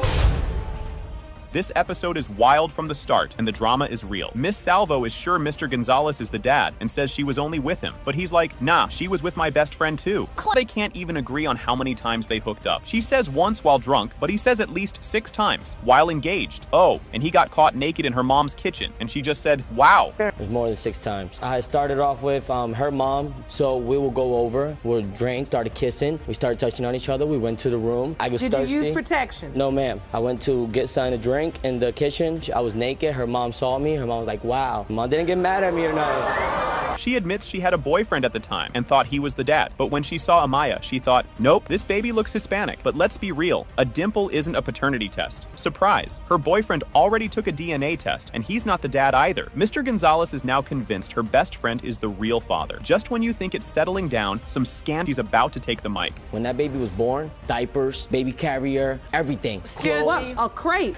This episode is wild from the start, and the drama is real. Miss Salvo is sure Mr. Gonzalez is the dad and says she was only with him, but he's like, nah, she was with my best friend too. They can't even agree on how many times they hooked up. She says once while drunk, but he says at least 6 times while engaged. Oh, and he got caught naked in her mom's kitchen, and she just said, wow. It was more than 6 times. I started off with her mom, so we will go over, we'll drink, started kissing, we started touching on each other, we went to the room. I was thirsty. Did you use protection? No, ma'am. I went to get something to drink in the kitchen. I was naked. Her mom saw me. Her mom was like, wow. Mom didn't get mad at me or nothing. She admits she had a boyfriend at the time and thought he was the dad. But when she saw Amaya, she thought, nope, this baby looks Hispanic. But let's be real, a dimple isn't a paternity test. Surprise, her boyfriend already took a DNA test and he's not the dad either. Mr. Gonzalez is now convinced her best friend is the real father. Just when you think it's settling down, some scandal's about to take the mic. When that baby was born, diapers, baby carrier, everything. What? A crate?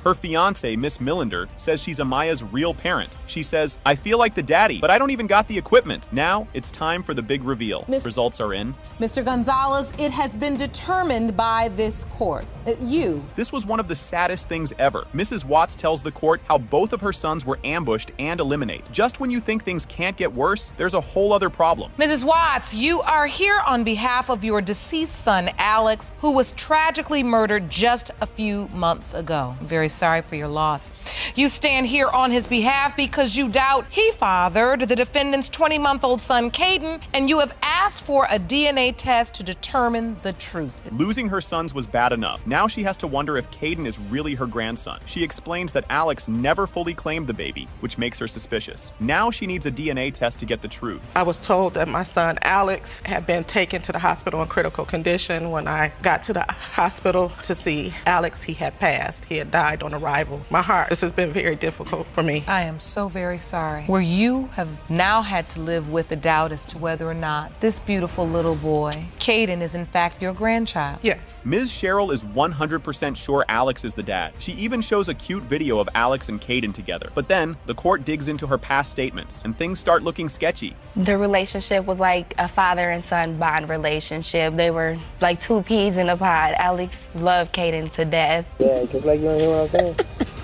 Her fiance, Miss Millender, says she's Amaya's real parent. She says, I feel like the daddy, but I don't even got the equipment. Now it's time for the big reveal. Results are in. Mr. Gonzalez, it has been determined by this court. This was one of the saddest things ever. Mrs. Watts tells the court how both of her sons were ambushed and eliminated. Just when you think things can't get worse, there's a whole other problem. Mrs. Watts, you are here on behalf of your deceased son, Alex, who was tragically murdered just a few months ago. I'm very sorry for your loss. You stand here on his behalf because you doubt he fathered the defendant's 20-month-old son, Caden, and you have asked for a DNA test to determine the truth. Losing her sons was bad enough. Now she has to wonder if Caden is really her grandson. She explains that Alex never fully claimed the baby, which makes her suspicious. Now she needs a DNA test to get the truth. I was told that my son, Alex, had been taken to the hospital in critical condition. When I got to the hospital to see Alex, he had passed. He had died on arrival. This has been very difficult for me. I am so very sorry. Where you have now had to live with the doubt as to whether or not this beautiful little boy, Caden, is in fact your grandchild. Yes. Ms. Cheryl is 100% sure Alex is the dad. She even shows a cute video of Alex and Caden together. But then, the court digs into her past statements, and things start looking sketchy. The relationship was like a father and son bond relationship. They were like 2 peas in a pod. Alex loved Caden to death. Yeah, just like you don't hear what I'm saying.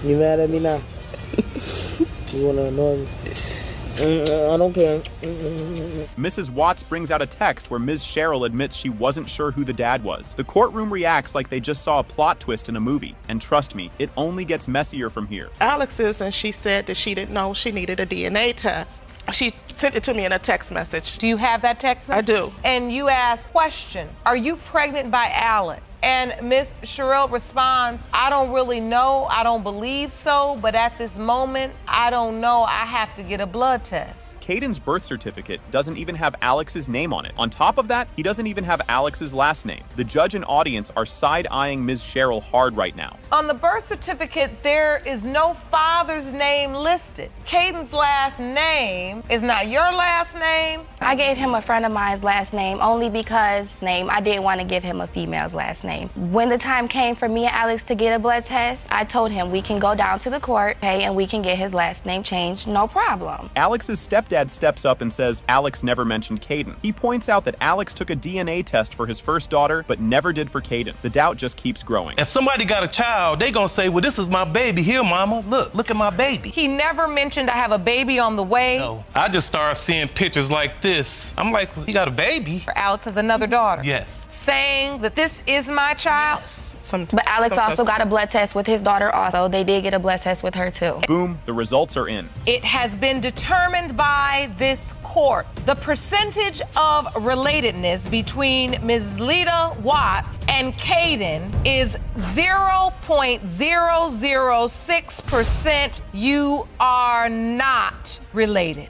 You mad at me now? You wanna annoy me? I don't care. Mrs. Watts brings out a text where Ms. Cheryl admits she wasn't sure who the dad was. The courtroom reacts like they just saw a plot twist in a movie. And trust me, it only gets messier from here. Alex is, and she said that she didn't know she needed a DNA test. She sent it to me in a text message. Do you have that text message? I do. And you ask, question, are you pregnant by Alex? And Miss Cheryl responds, I don't really know, I don't believe so, but at this moment, I don't know, I have to get a blood test. Caden's birth certificate doesn't even have Alex's name on it. On top of that, he doesn't even have Alex's last name. The judge and audience are side-eyeing Ms. Cheryl hard right now. On the birth certificate, there is no father's name listed. Caden's last name is not your last name. I gave him a friend of mine's last name only because I didn't want to give him a female's last name. When the time came for me and Alex to get a blood test, I told him we can go down to the court, and we can get his last name changed, no problem. Alex's stepdad steps up and says Alex never mentioned Caden. He points out that Alex took a DNA test for his first daughter, but never did for Caden. The doubt just keeps growing. If somebody got a child, they gonna say, well, this is my baby. Here, mama, look at my baby. He never mentioned I have a baby on the way. No, I just started seeing pictures like this. I'm like, well, he got a baby. Alex has another daughter. Yes. Saying that this is my child. Yes. But Alex also got a blood test with his daughter also. They did get a blood test with her too. Boom, the results are in. It has been determined by this court. The percentage of relatedness between Ms. Lita Watts and Caden is 0.006%. You are not related.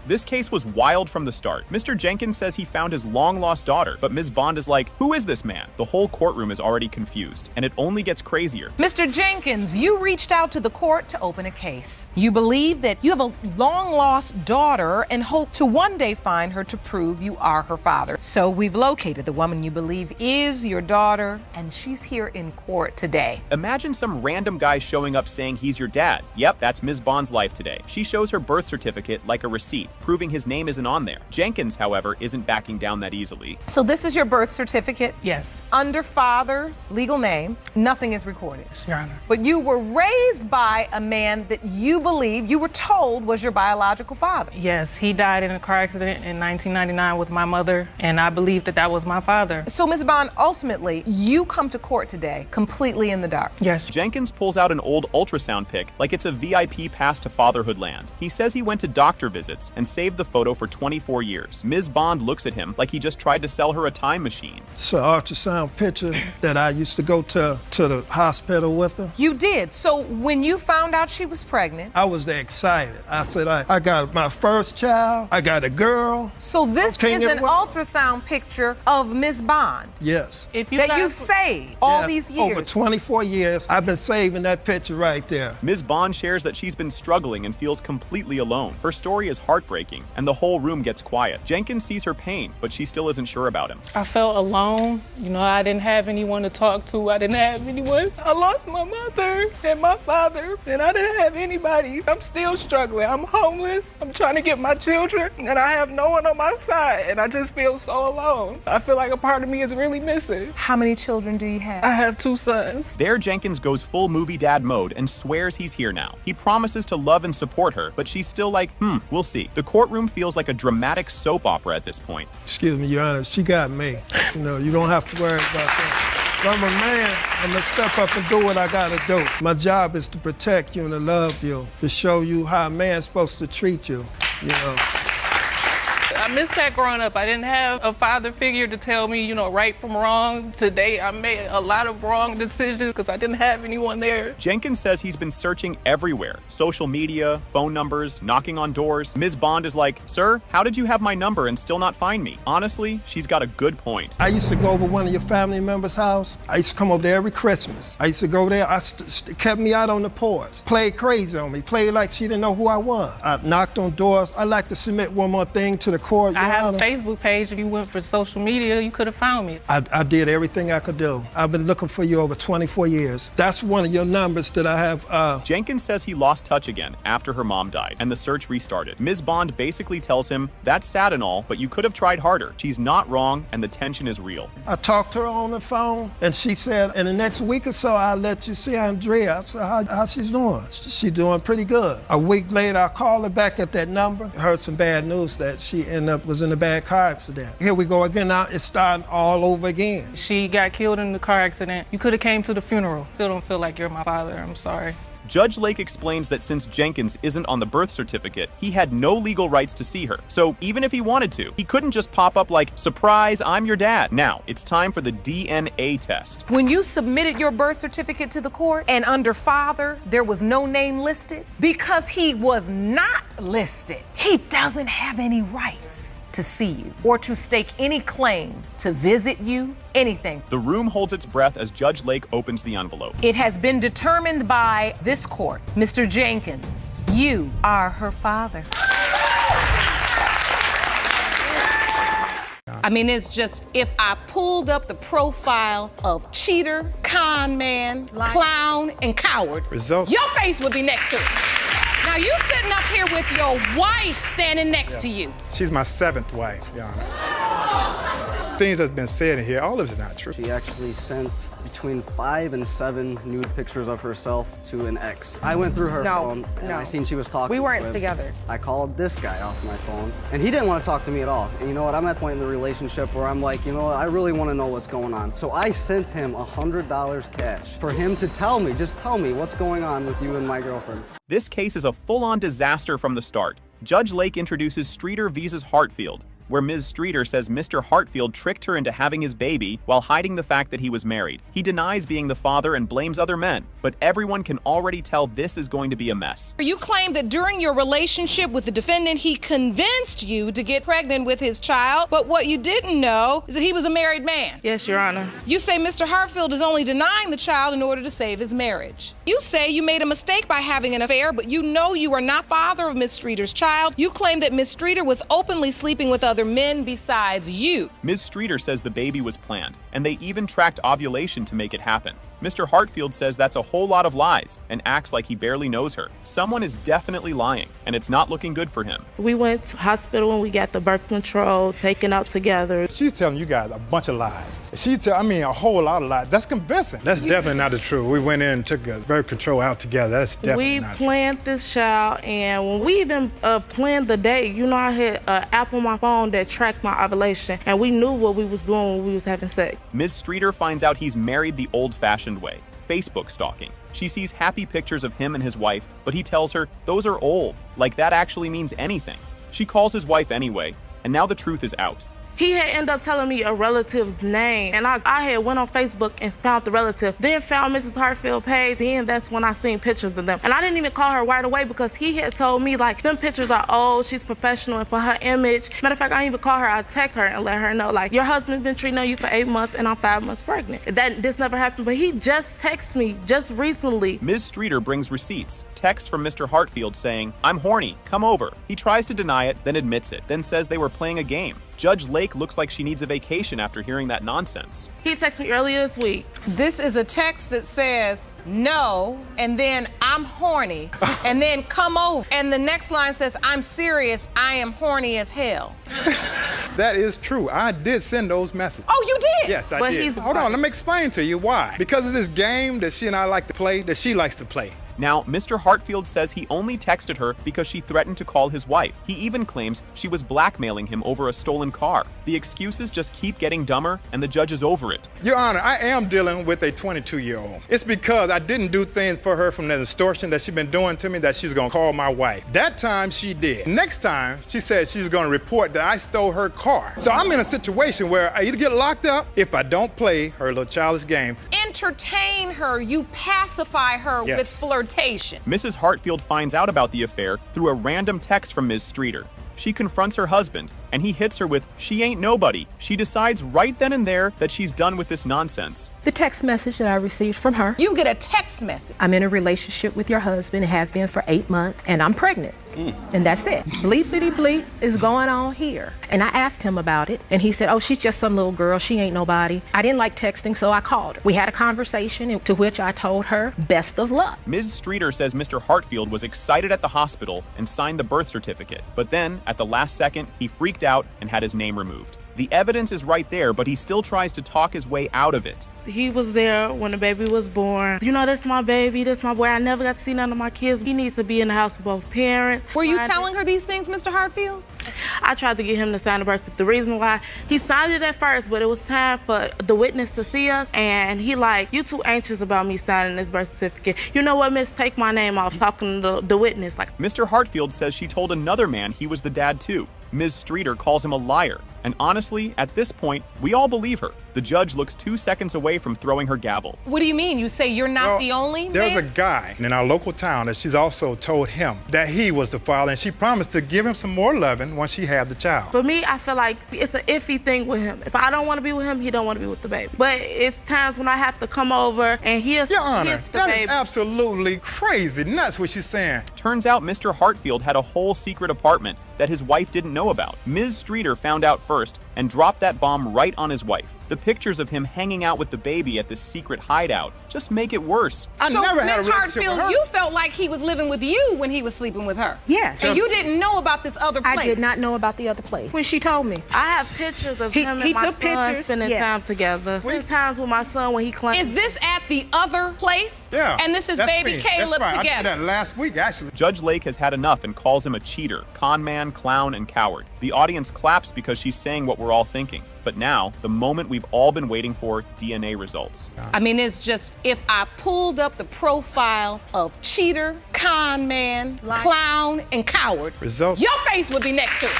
This case was wild from the start. Mr. Jenkins says he found his long-lost daughter, but Ms. Bond is like, who is this man? The whole courtroom is already confused, and it only gets crazier. Mr. Jenkins, you reached out to the court to open a case. You believe that you have a long-lost daughter and hope to one day find her to prove you are her father. So we've located the woman you believe is your daughter, and she's here in court today. Imagine some random guy showing up saying he's your dad. Yep, that's Ms. Bond's life today. She shows her birth certificate like a receipt, proving his name isn't on there. Jenkins, however, isn't backing down that easily. So this is your birth certificate? Yes. Under father's legal name, nothing is recorded. Your Honor. But you were raised by a man that you believe, you were told was your biological father. Yes, he died in a car accident in 1999 with my mother, and I believe that that was my father. So, Ms. Bond, ultimately, you come to court today completely in the dark. Yes. Jenkins pulls out an old ultrasound pic like it's a VIP pass to fatherhood land. He says he went to doctor visits and saved the photo for 24 years. Ms. Bond looks at him like he just tried to sell her a time machine. It's an ultrasound picture that I used to go to the hospital with her. You did. So when you found out she was pregnant, I was excited. I said, I got my first child. I got a girl. So this is an ultrasound picture of Ms. Bond. Yes. That you've saved all these years. Over 24 years, I've been saving that picture right there. Ms. Bond shares that she's been struggling and feels completely alone. Her story is heartbreaking, and the whole room gets quiet. Jenkins sees her pain, but she still isn't sure about him. I felt alone. You know, I didn't have anyone to talk to. I didn't have anyone. I lost my mother and my father, and I didn't have anybody. I'm still struggling. I'm homeless. I'm trying to get my children, and I have no one on my side, and I just feel so alone. I feel like a part of me is really missing. How many children do you have? I have 2 sons. There, Jenkins goes full movie dad mode and swears he's here now. He promises to love and support her, but she's still like, we'll see. The courtroom feels like a dramatic soap opera at this point. Excuse me, Your Honor, she got me. You know, you don't have to worry about that. If I'm a man, I'm gonna step up and do what I gotta do. My job is to protect you and to love you, to show you how a man's supposed to treat you, you know. I missed that growing up. I didn't have a father figure to tell me, you know, right from wrong. Today, I made a lot of wrong decisions because I didn't have anyone there. Jenkins says he's been searching everywhere. Social media, phone numbers, knocking on doors. Ms. Bond is like, sir, how did you have my number and still not find me? Honestly, she's got a good point. I used to go over one of your family members' house. I used to come over there every Christmas. I used to go there. Kept me out on the porch. Played crazy on me. Played like she didn't know who I was. I knocked on doors. I'd like to submit one more thing to the court. I have a Facebook page. If you went for social media, you could have found me. I did everything I could do. I've been looking for you over 24 years. That's one of your numbers that I have. Jenkins says he lost touch again after her mom died, and the search restarted. Ms. Bond basically tells him, that's sad and all, but you could have tried harder. She's not wrong, and the tension is real. I talked to her on the phone, and she said, in the next week or so, I'll let you see Andrea. I said, how she's doing? She's doing pretty good. A week later, I called her back at that number. Heard some bad news that she was in a bad car accident. Here we go again. Now it's starting all over again. She got killed in the car accident. You could have came to the funeral. Still don't feel like you're my father. I'm sorry. Judge Lake explains that since Jenkins isn't on the birth certificate, he had no legal rights to see her. So even if he wanted to, he couldn't just pop up like, surprise, I'm your dad. Now, it's time for the DNA test. When you submitted your birth certificate to the court and under father, there was no name listed, because he was not listed, he doesn't have any rights to see you or to stake any claim to visit you, anything. The room holds its breath as Judge Lake opens the envelope. It has been determined by this court, Mr. Jenkins, you are her father. I mean, it's just, if I pulled up the profile of cheater, con man, clown, and coward, your face would be next to it. Now, you sitting up here with your wife standing next to you. She's my 7th wife, Your Honor. things that's been said in here, all of it's not true. She actually sent between 5 and 7 nude pictures of herself to an ex. I went through her phone and I seen she was talking. We weren't together. I called this guy off my phone and he didn't want to talk to me at all. And you know what, I'm at the point in the relationship where I'm like, you know what, I really want to know what's going on. So I sent him $100 cash for him to tell me, just tell me what's going on with you and my girlfriend. This case is a full-on disaster from the start. Judge Lake introduces Streeter vs. Hartfield, where Ms. Streeter says Mr. Hartfield tricked her into having his baby while hiding the fact that he was married. He denies being the father and blames other men, but everyone can already tell this is going to be a mess. You claim that during your relationship with the defendant, he convinced you to get pregnant with his child, but what you didn't know is that he was a married man. Yes, Your Honor. You say Mr. Hartfield is only denying the child in order to save his marriage. You say you made a mistake by having an affair, but you know you are not father of Ms. Streeter's child. You claim that Ms. Streeter was openly sleeping with other men besides you. Ms. Streeter says the baby was planned, and they even tracked ovulation to make it happen. Mr. Hartfield says that's a whole lot of lies and acts like he barely knows her. Someone is definitely lying, and it's not looking good for him. We went to hospital and we got the birth control taken out together. She's telling you guys a bunch of lies. A whole lot of lies. That's convincing. That's definitely not the truth. We went in and took a birth control out together. That's definitely not true. We planned this child, and when we even planned the date, you know, I had an app on my phone that tracked my ovulation, and we knew what we was doing when we was having sex. Ms. Streeter finds out he's married the old-fashioned way, Facebook stalking. She sees happy pictures of him and his wife, but he tells her those are old, like that actually means anything. She calls his wife anyway, and now the truth is out. He had ended up telling me a relative's name, and I had went on Facebook and found the relative, then found Mrs. Hartfield's page, then that's when I seen pictures of them. And I didn't even call her right away because he had told me, like, them pictures are old, she's professional, and for her image. Matter of fact, I didn't even call her, I text her and let her know, like, your husband's been treating on you for 8 months and I'm 5 months pregnant. This never happened, but he just texted me just recently. Ms. Streeter brings receipts, text from Mr. Hartfield saying, I'm horny, come over. He tries to deny it, then admits it, then says they were playing a game. Judge Lake looks like she needs a vacation after hearing that nonsense. He texted me earlier this week. This is a text that says, no, and then I'm horny, and then come over. And the next line says, I'm serious, I am horny as hell. That is true. I did send those messages. Oh, you did? Yes, I did. Hold on, let me explain to you why. Because of this game that she and I like to play, that she likes to play. Now, Mr. Hartfield says he only texted her because she threatened to call his wife. He even claims she was blackmailing him over a stolen car. The excuses just keep getting dumber, and the judge is over it. Your Honor, I am dealing with a 22-year-old. It's because I didn't do things for her from the extortion that she's been doing to me that she was gonna call my wife. That time she did. Next time, she said she was gonna report that I stole her car. So I'm in a situation where I either get locked up if I don't play her little childish game. Entertain her, you pacify her with flirtation. Mrs. Hartfield finds out about the affair through a random text from Ms. Streeter. She confronts her husband, and he hits her with, she ain't nobody. She decides right then and there that she's done with this nonsense. The text message that I received from her. You get a text message. I'm in a relationship with your husband and have been for 8 months, and I'm pregnant. And that's it. Bleepity bleep is going on here. And I asked him about it, and he said, oh, she's just some little girl. She ain't nobody. I didn't like texting, so I called her. We had a conversation to which I told her, best of luck. Ms. Streeter says Mr. Hartfield was excited at the hospital and signed the birth certificate. But then, at the last second, he freaked out and had his name removed. The evidence is right there, but he still tries to talk his way out of it. He was there when the baby was born. You know, that's my baby, that's my boy. I never got to see none of my kids. He needs to be in the house with both parents. Were you telling her these things, Mr. Hartfield? I tried to get him to sign the birth certificate. The reason why, he signed it at first, but it was time for the witness to see us, and he like, you too anxious about me signing this birth certificate. You know what, miss, take my name off, talking to the witness. Like, Mr. Hartfield says she told another man he was the dad too. Ms. Streeter calls him a liar. And honestly, at this point, we all believe her. The judge looks 2 seconds away from throwing her gavel. What do you mean? You say you're not the only man? There's a guy in our local town that she's also told him that he was the father, and she promised to give him some more loving once she had the child. For me, I feel like it's an iffy thing with him. If I don't want to be with him, he don't want to be with the baby. But it's times when I have to come over and he's Your Honor, the that baby. is absolutely crazy nuts what she's saying. Turns out Mr. Hartfield had a whole secret apartment that his wife didn't know about. Ms. Streeter found out first and dropped that bomb right on his wife. The pictures of him hanging out with the baby at this secret hideout just make it worse. I never had a Ms. relationship with Hartfield, her. you felt like he was living with you when he was sleeping with her. Yes. And you didn't know about this other place. I did not know about the other place when she told me. I have pictures of him and my son spending time together. Spend times with my son when he claims. Is this at the other place? Yeah. And this is that's baby me. Caleb that's right. I did together. that last week, actually. Judge Lake has had enough and calls him a cheater, con man, clown, and coward. The audience claps because she's saying what we're all thinking. But now, the moment we've all been waiting for, DNA results. I mean, it's just, if I pulled up the profile of cheater, con man, clown, and coward, Results. your face would be next to it.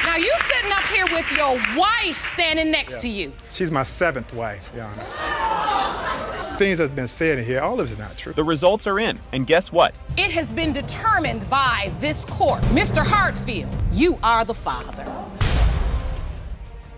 Now, you sitting up here with your wife standing next to you. She's my 7th wife, Your Honor. Things that's been said in here, all of it is not true. The results are in, and guess what? It has been determined by this court. Mr. Hartfield, you are the father.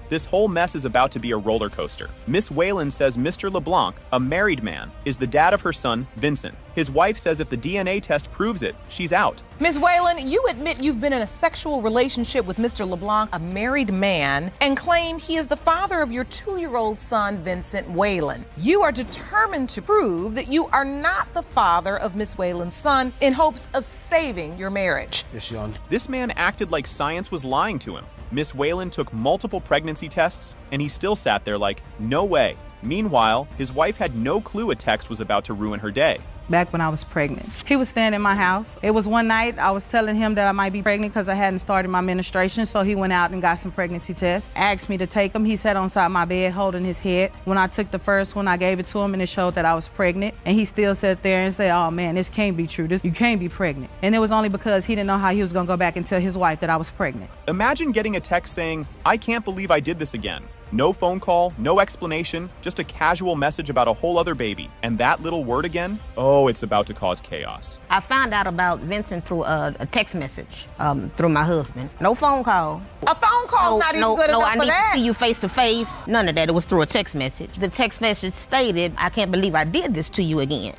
This whole mess is about to be a roller coaster. Miss Whalen says Mr. LeBlanc, a married man, is the dad of her son, Vincent. His wife says if the DNA test proves it, she's out. Ms. Whalen, you admit you've been in a sexual relationship with Mr. LeBlanc, a married man, and claim he is the father of your 2-year-old son, Vincent Whalen. You are determined to prove that you are not the father of Miss Whalen's son in hopes of saving your marriage. Yes, Your Honor. This man acted like science was lying to him. Miss Whalen took multiple pregnancy tests, and he still sat there like, no way. Meanwhile, his wife had no clue a text was about to ruin her day. Back when I was pregnant, he was staying in my house. It was one night I was telling him that I might be pregnant because I hadn't started my menstruation, so he went out and got some pregnancy tests, asked me to take them. He sat on side my bed holding his head. When I took the first one, I gave it to him and it showed that I was pregnant, and he still sat there and said, oh man, this can't be true. You can't be pregnant. And it was only because he didn't know how he was gonna go back and tell his wife that I was pregnant. Imagine getting a text saying, I can't believe I did this again. No phone call, no explanation, just a casual message about a whole other baby. And that little word again? Oh, it's about to cause chaos. I found out about Vincent through a text message through my husband. No phone call. A phone call's not even good enough I for need that. to see you face to face. None of that. It was through a text message. The text message stated, I can't believe I did this to you again.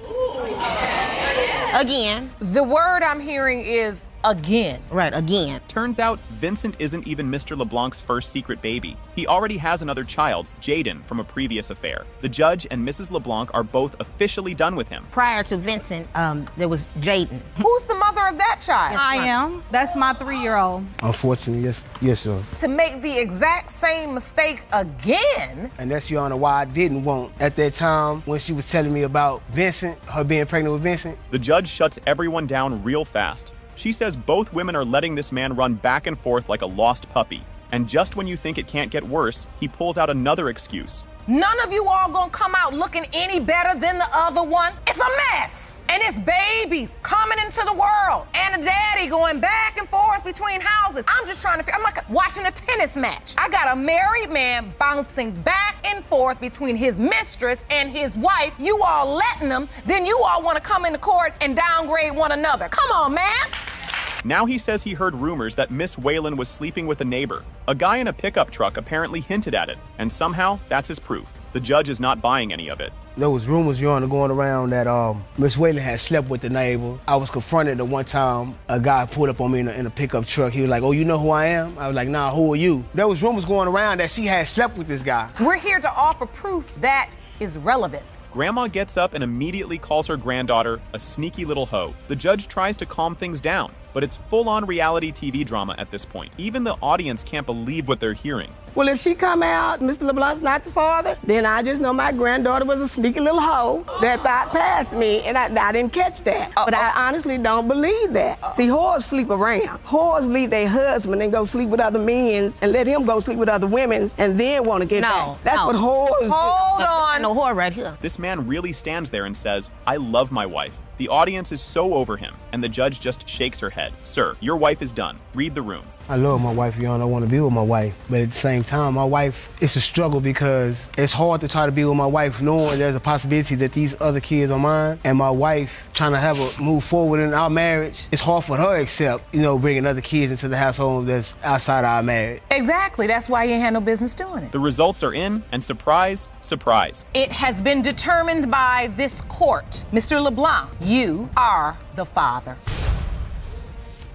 Again. The word I'm hearing is again. Right, again. Turns out Vincent isn't even Mr. LeBlanc's first secret baby. He already has another child, Jaden, from a previous affair. The judge and Mrs. LeBlanc are both officially done with him. Prior to Vincent, there was Jaden. Who's the mother of that child? I am. That's my 3-year-old. Unfortunately, yes, Your Honor. To make the exact same mistake again? And that's, Your Honor, why I didn't want, at that time, when she was telling me about Vincent, her being pregnant with Vincent. The judge shuts everyone down real fast. She says both women are letting this man run back and forth like a lost puppy. And just when you think it can't get worse, he pulls out another excuse. None of you all gonna come out looking any better than the other one. It's a mess. And it's babies coming into the world and a daddy going back and forth between houses. I'm just trying to figure, I'm like watching a tennis match. I got a married man bouncing back and forth between his mistress and his wife. You all letting them, then you all wanna come into court and downgrade one another. Come on, man. Now he says he heard rumors that Miss Whalen was sleeping with a neighbor. A guy in a pickup truck apparently hinted at it, and somehow that's his proof. The judge is not buying any of it. There was rumors, Your Honor, going around that Miss Whalen had slept with the neighbor. I was confronted at one time. A guy pulled up on me in a pickup truck. He was like, oh, you know who I am? I was like, nah, who are you? There was rumors going around that she had slept with this guy. We're here to offer proof that is relevant. Grandma gets up and immediately calls her granddaughter a sneaky little hoe. The judge tries to calm things down, but it's full-on reality TV drama at this point. Even the audience can't believe what they're hearing. Well, if she come out, Mr. LeBlanc's not the father, then I just know my granddaughter was a sneaky little hoe that bypassed me, and I didn't catch that. But I honestly don't believe that. See, whores sleep around. Whores leave their husband and go sleep with other men and let him go sleep with other women and then want to get back. That's what whores do. Hold on. No whore right here. This man really stands there and says, I love my wife. The audience is so over him, and the judge just shakes her head. Sir, your wife is done. Read the room. I love my wife, Your Honor. I want to be with my wife. But at the same time, my wife, it's a struggle because it's hard to try to be with my wife knowing there's a possibility that these other kids are mine. And my wife trying to move forward in our marriage, it's hard for her to accept, bringing other kids into the household that's outside our marriage. Exactly. That's why you ain't had no business doing it. The results are in, and surprise, surprise. It has been determined by this court. Mr. LeBlanc, you are the father.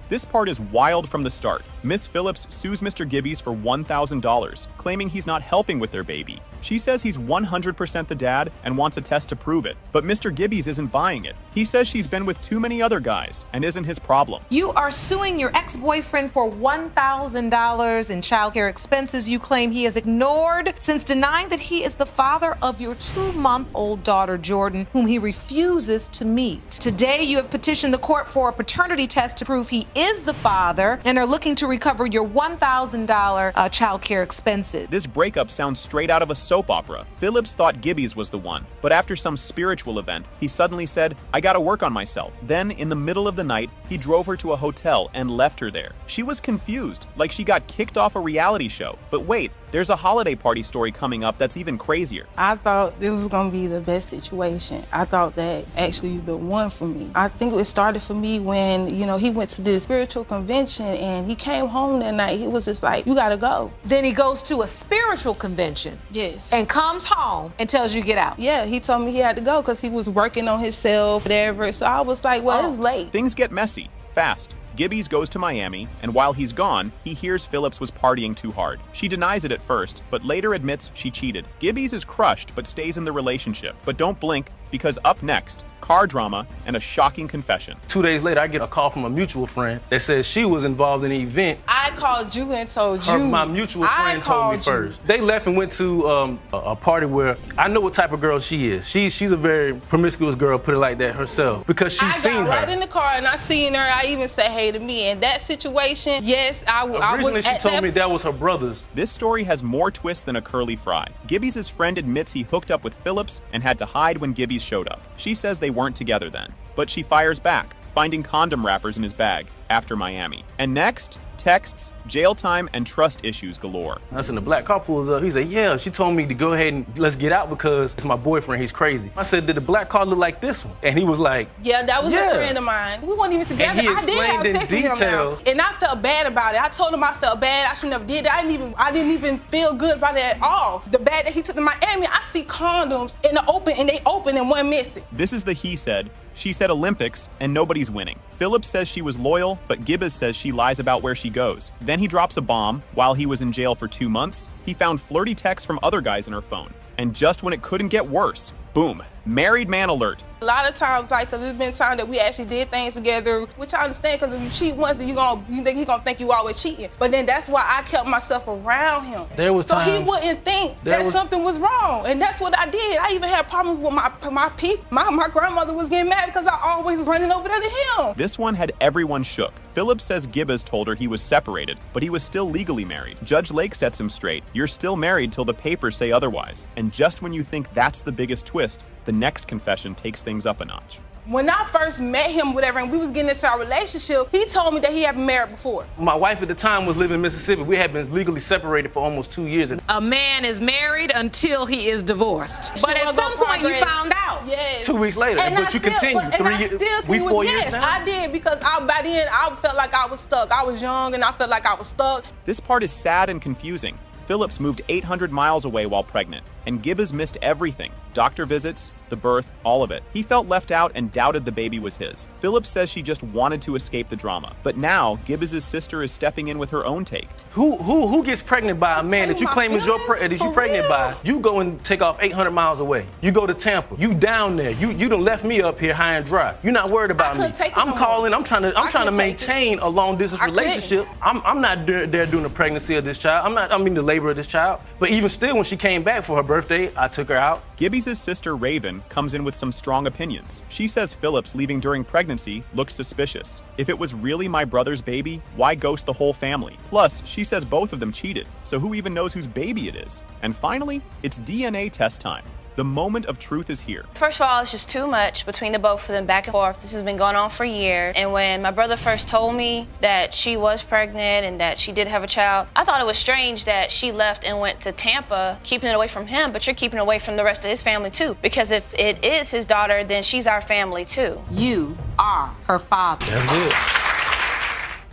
This part is wild from the start. Miss Phillips sues Mr. Gibbies for $1,000, claiming he's not helping with their baby. She says he's 100% the dad and wants a test to prove it, but Mr. Gibbies isn't buying it. He says she's been with too many other guys and isn't his problem. You are suing your ex-boyfriend for $1,000 in childcare expenses you claim he has ignored since denying that he is the father of your 2-month-old daughter, Jordan, whom he refuses to meet. Today, you have petitioned the court for a paternity test to prove he is the father and are looking to recover your $1,000 childcare expenses. This breakup sounds straight out of a soap opera. Phillips thought Gibbies was the one, but after some spiritual event, he suddenly said, "I gotta work on myself." Then, in the middle of the night, he drove her to a hotel and left her there. She was confused, like she got kicked off a reality show. But wait, there's a holiday party story coming up that's even crazier. I thought it was gonna be the best situation. I thought that actually the one for me. I think it started for me when, he went to this spiritual convention and he came home that night. He was just like, "You gotta go." Then he goes to a spiritual convention. Yes. And comes home and tells you get out. Yeah, he told me he had to go because he was working on himself, whatever. So I was like, well, it's late. Things get messy, fast. Gibbies goes to Miami, and while he's gone, he hears Phillips was partying too hard. She denies it at first, but later admits she cheated. Gibbies is crushed, but stays in the relationship. But don't blink, because up next, car drama and a shocking confession. 2 days later, I get a call from a mutual friend that says she was involved in an event. I called you and told you. My mutual friend told me first. They left and went to a party where I know what type of girl she is. She's a very promiscuous girl, put it like that herself, because she's seen her. I got right in the car and I seen her. I even said hey to me. In that situation, yes, I was. Originally, she told me that was her brother's. This story has more twists than a curly fry. Gibbies' friend admits he hooked up with Phillips and had to hide when Gibbies showed up. She says they weren't together then, but she fires back, finding condom wrappers in his bag after Miami. And next, texts, jail time, and trust issues galore. I said, the black car pulls up. He said, yeah, she told me to go ahead and let's get out because it's my boyfriend, he's crazy. I said, did the black car look like this one? And he was like, yeah, that was a friend of mine. We weren't even together. And he I did have explained sex in with him detail. now, and I felt bad about it. I told him I felt bad. I should never did that. I didn't even feel good about it at all. The bag that he took to Miami, I see condoms in the open, and they open and one missing. This is the he said, she said Olympics, and nobody's winning. Phillips says she was loyal, but Gibbies says she lies about where she goes. Then he drops a bomb. While he was in jail for 2 months, he found flirty texts from other guys in her phone. And just when it couldn't get worse, boom, married man alert. A lot of times, because there's been times that we actually did things together, which I understand, because if you cheat once, then you think he's gonna think you always cheating. But then that's why I kept myself around him. There was so he times wouldn't think that something was wrong, and that's what I did. I even had problems with my people. My grandmother was getting mad because I always was running over there to him. This one had everyone shook. Phillips says Gibbies told her he was separated, but he was still legally married. Judge Lake sets him straight. You're still married till the papers say otherwise. And just when you think that's the biggest twist, the next confession takes things up a notch. When I first met him, whatever, and we was getting into our relationship, he told me that he had been married before. My wife at the time was living in Mississippi. We had been legally separated for almost 2 years. A man is married until he is divorced. But at some point you found out. Yes. 2 weeks later, but you continued. 3 years. We 4 years now. I did, because by then I felt like I was stuck. I was young and I felt like I was stuck. This part is sad and confusing. Phillips moved 800 miles away while pregnant, and Gibbies missed everything. Doctor visits, the birth, all of it. He felt left out and doubted the baby was his. Phillips says she just wanted to escape the drama. But now, Gibbies' sister is stepping in with her own take. Who gets pregnant by a man that you claim is pregnant by? You go and take off 800 miles away. You go to Tampa. You down there. You done left me up here high and dry. You're not worried about me. I'm calling. I'm trying to maintain a long distance relationship. I'm not there during the pregnancy of this child. I'm in the labor of this child. But even still, when she came back for her birthday, I took her out. Gibbies' sister Raven comes in with some strong opinions. She says Phillips leaving during pregnancy looks suspicious. If it was really my brother's baby, why ghost the whole family? Plus, she says both of them cheated, so who even knows whose baby it is? And finally, it's DNA test time. The moment of truth is here. First of all, it's just too much between the both of them, back and forth. This has been going on for years. And when my brother first told me that she was pregnant and that she did have a child, I thought it was strange that she left and went to Tampa, keeping it away from him, but you're keeping it away from the rest of his family too. Because if it is his daughter, then she's our family too. You are her father. That's it.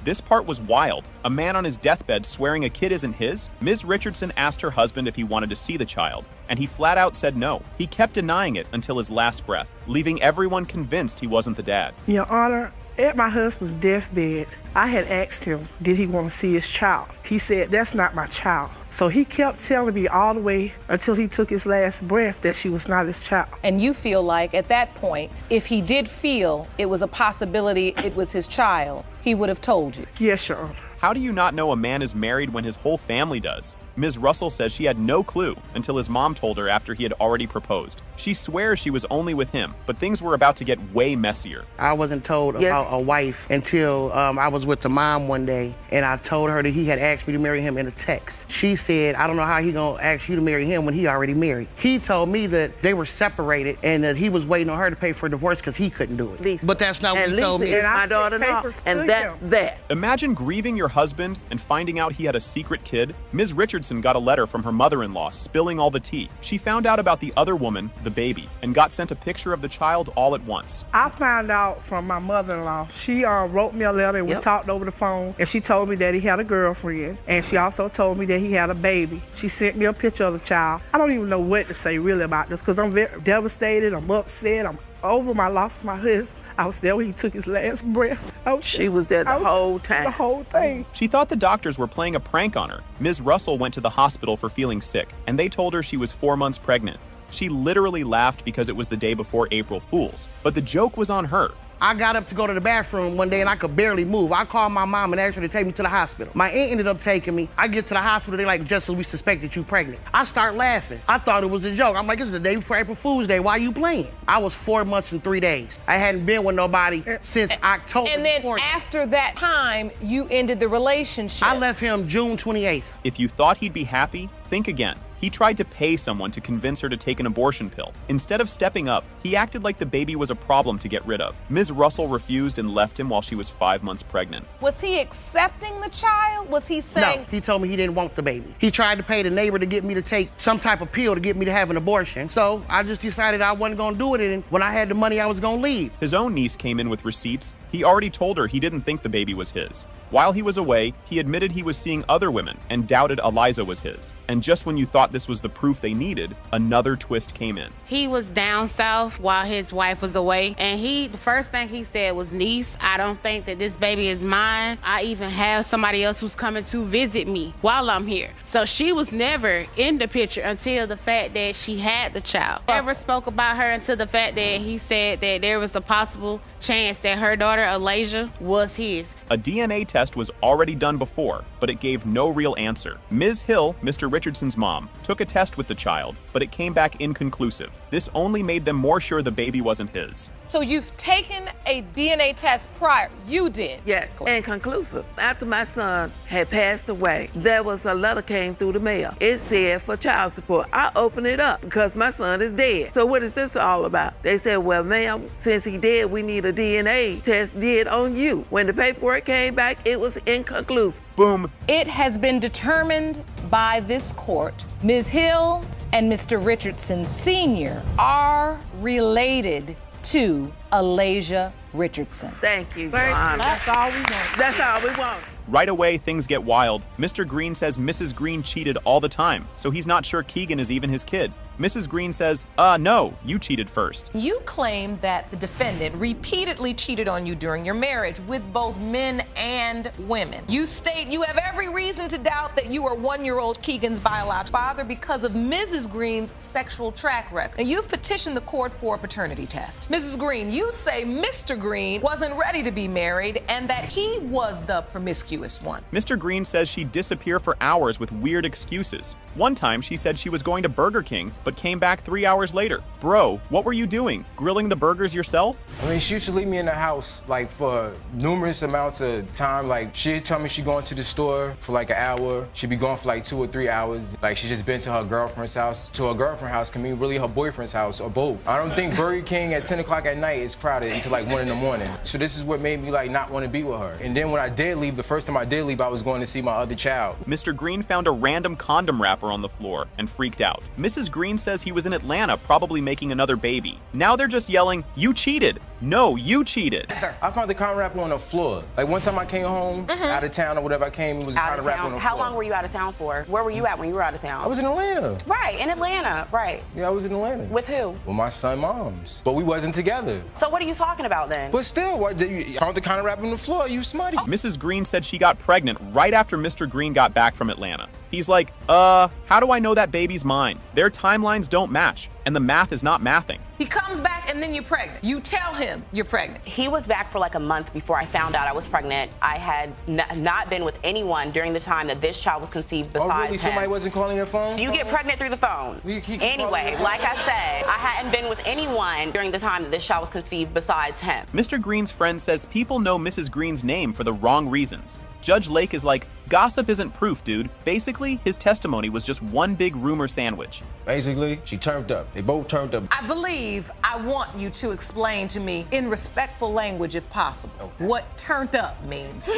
This part was wild. A man on his deathbed swearing a kid isn't his? Ms. Richardson asked her husband if he wanted to see the child, and he flat out said no. He kept denying it until his last breath, leaving everyone convinced he wasn't the dad. Your Honor, At my husband's deathbed, I had asked him, did he want to see his child? He said, that's not my child. So he kept telling me all the way until he took his last breath that she was not his child. And you feel like at that point, if he did feel it was a possibility it was his child, he would have told you? Yes, Your Honor. How do you not know a man is married when his whole family does? Ms. Russell says she had no clue until his mom told her after he had already proposed. She swears she was only with him, but things were about to get way messier. I wasn't told about a wife until I was with the mom one day, and I told her that he had asked me to marry him in a text. She said, I don't know how he gonna ask you to marry him when he already married. He told me that they were separated and that he was waiting on her to pay for a divorce because he couldn't do it. Lisa. But that's not what he told me. And my daughter-in-law, and that's that. Imagine grieving your husband and finding out he had a secret kid. Ms. Richardson got a letter from her mother-in-law spilling all the tea. She found out about the other woman, the baby, and got sent a picture of the child all at once. I found out from my mother-in-law. She wrote me a letter and we talked over the phone, and she told me that he had a girlfriend, and she also told me that he had a baby. She sent me a picture of the child. I don't even know what to say really about this because I'm very devastated, I'm upset, I'm over my loss of my husband. I was there when he took his last breath. She was there the whole time. The whole thing. She thought the doctors were playing a prank on her. Ms. Russell went to the hospital for feeling sick, and they told her she was 4 months pregnant. She literally laughed because it was the day before April Fool's, but the joke was on her. I got up to go to the bathroom one day and I could barely move. I called my mom and asked her to take me to the hospital. My aunt ended up taking me. I get to the hospital, they're like, just so we suspected you pregnant. I start laughing. I thought it was a joke. I'm like, this is the day before April Fool's Day. Why are you playing? I was 4 months and 3 days. I hadn't been with nobody since October. And then after that time, you ended the relationship. I left him June 28th. If you thought he'd be happy, think again. He tried to pay someone to convince her to take an abortion pill. Instead of stepping up, he acted like the baby was a problem to get rid of. Ms. Russell refused and left him while she was 5 months pregnant. Was he accepting the child? Was he saying? No, he told me he didn't want the baby. He tried to pay the neighbor to get me to take some type of pill to get me to have an abortion. So I just decided I wasn't gonna do it, and when I had the money, I was gonna leave. His own niece came in with receipts. He already told her he didn't think the baby was his. While he was away, he admitted he was seeing other women and doubted Eliza was his. And just when you thought this was the proof they needed, another twist came in. He was down south while his wife was away, and the first thing he said was, niece, I don't think that this baby is mine. I even have somebody else who's coming to visit me while I'm here. So she was never in the picture until the fact that she had the child. Never spoke about her until the fact that he said that there was a possible chance that her daughter, Eliza, was his. A DNA test was already done before, but it gave no real answer. Ms. Hill, Mr. Richardson's mom, took a test with the child, but it came back inconclusive. This only made them more sure the baby wasn't his. So you've taken a DNA test prior. You did. Yes, inconclusive. After my son had passed away, there was a letter came through the mail. It said for child support. I opened it up because my son is dead. So what is this all about? They said, well, ma'am, since he dead, we need a DNA test did on you. When the paperwork came back, it was inconclusive. Boom. It has been determined by this court. Ms. Hill and Mr. Richardson Sr. are related to Eliza Richardson. Thank you, That's all we want. That's all we want. Right away, things get wild. Mr. Green says Mrs. Green cheated all the time, so he's not sure Keegan is even his kid. Mrs. Green says, no, you cheated first. You claim that the defendant repeatedly cheated on you during your marriage with both men and women. You state you have every reason to doubt that you are 1-year-old Keegan's biological father because of Mrs. Green's sexual track record. And you've petitioned the court for a paternity test. Mrs. Green, you say Mr. Green wasn't ready to be married and that he was the promiscuous one. Mr. Green says she'd disappear for hours with weird excuses. One time, she said she was going to Burger King, but came back 3 hours later. Bro, what were you doing? Grilling the burgers yourself? I mean, she used to leave me in the house, like, for numerous amounts of time. Like, she'd tell me she'd going to the store for, like, an hour. She'd be gone for, like, 2 or 3 hours. Like, she just been to her girlfriend's house. To her girlfriend's house can mean really her boyfriend's house, or both. I don't think Burger King at 10 o'clock at night is crowded until, like, 1 in the morning. So this is what made me, like, not want to be with her. And then when I did leave, the first time I did leave, I was going to see my other child. Mr. Green found a random condom wrapper on the floor and freaked out. Mrs. Green Green says he was in Atlanta, probably making another baby. Now they're just yelling, "You cheated! No, you cheated!" I found the condom wrapper on the floor. Like one time I came home out of town or whatever, I came, it was a Out condom of wrapper on town. the How floor. long were you out of town for? Where were you at when you were out of town? I was in Atlanta. Right, in Atlanta, right. Yeah, I was in Atlanta. With who? With my son, moms. But we wasn't together. So what are you talking about then? But still, what, you found the condom wrapper on the floor, you smutty. Mrs. Green said she got pregnant right after Mr. Green got back from Atlanta. He's like, how do I know that baby's mine? Their timelines don't match, and the math is not mathing. He comes back and then you're pregnant. You tell him you're pregnant. He was back for like a month before I found out I was pregnant. I had not been with anyone during the time that this child was conceived besides Oh, really? him. Somebody wasn't calling your phone? So you get pregnant through the phone. Anyway, like I said, I hadn't been with anyone during the time that this child was conceived besides him. Mr. Green's friend says people know Mrs. Green's name for the wrong reasons. Judge Lake is like, gossip isn't proof, dude. Basically, his testimony was just one big rumor sandwich. Basically, she turned up. They both turned up. I want you to explain to me in respectful language, if possible, what turned up means.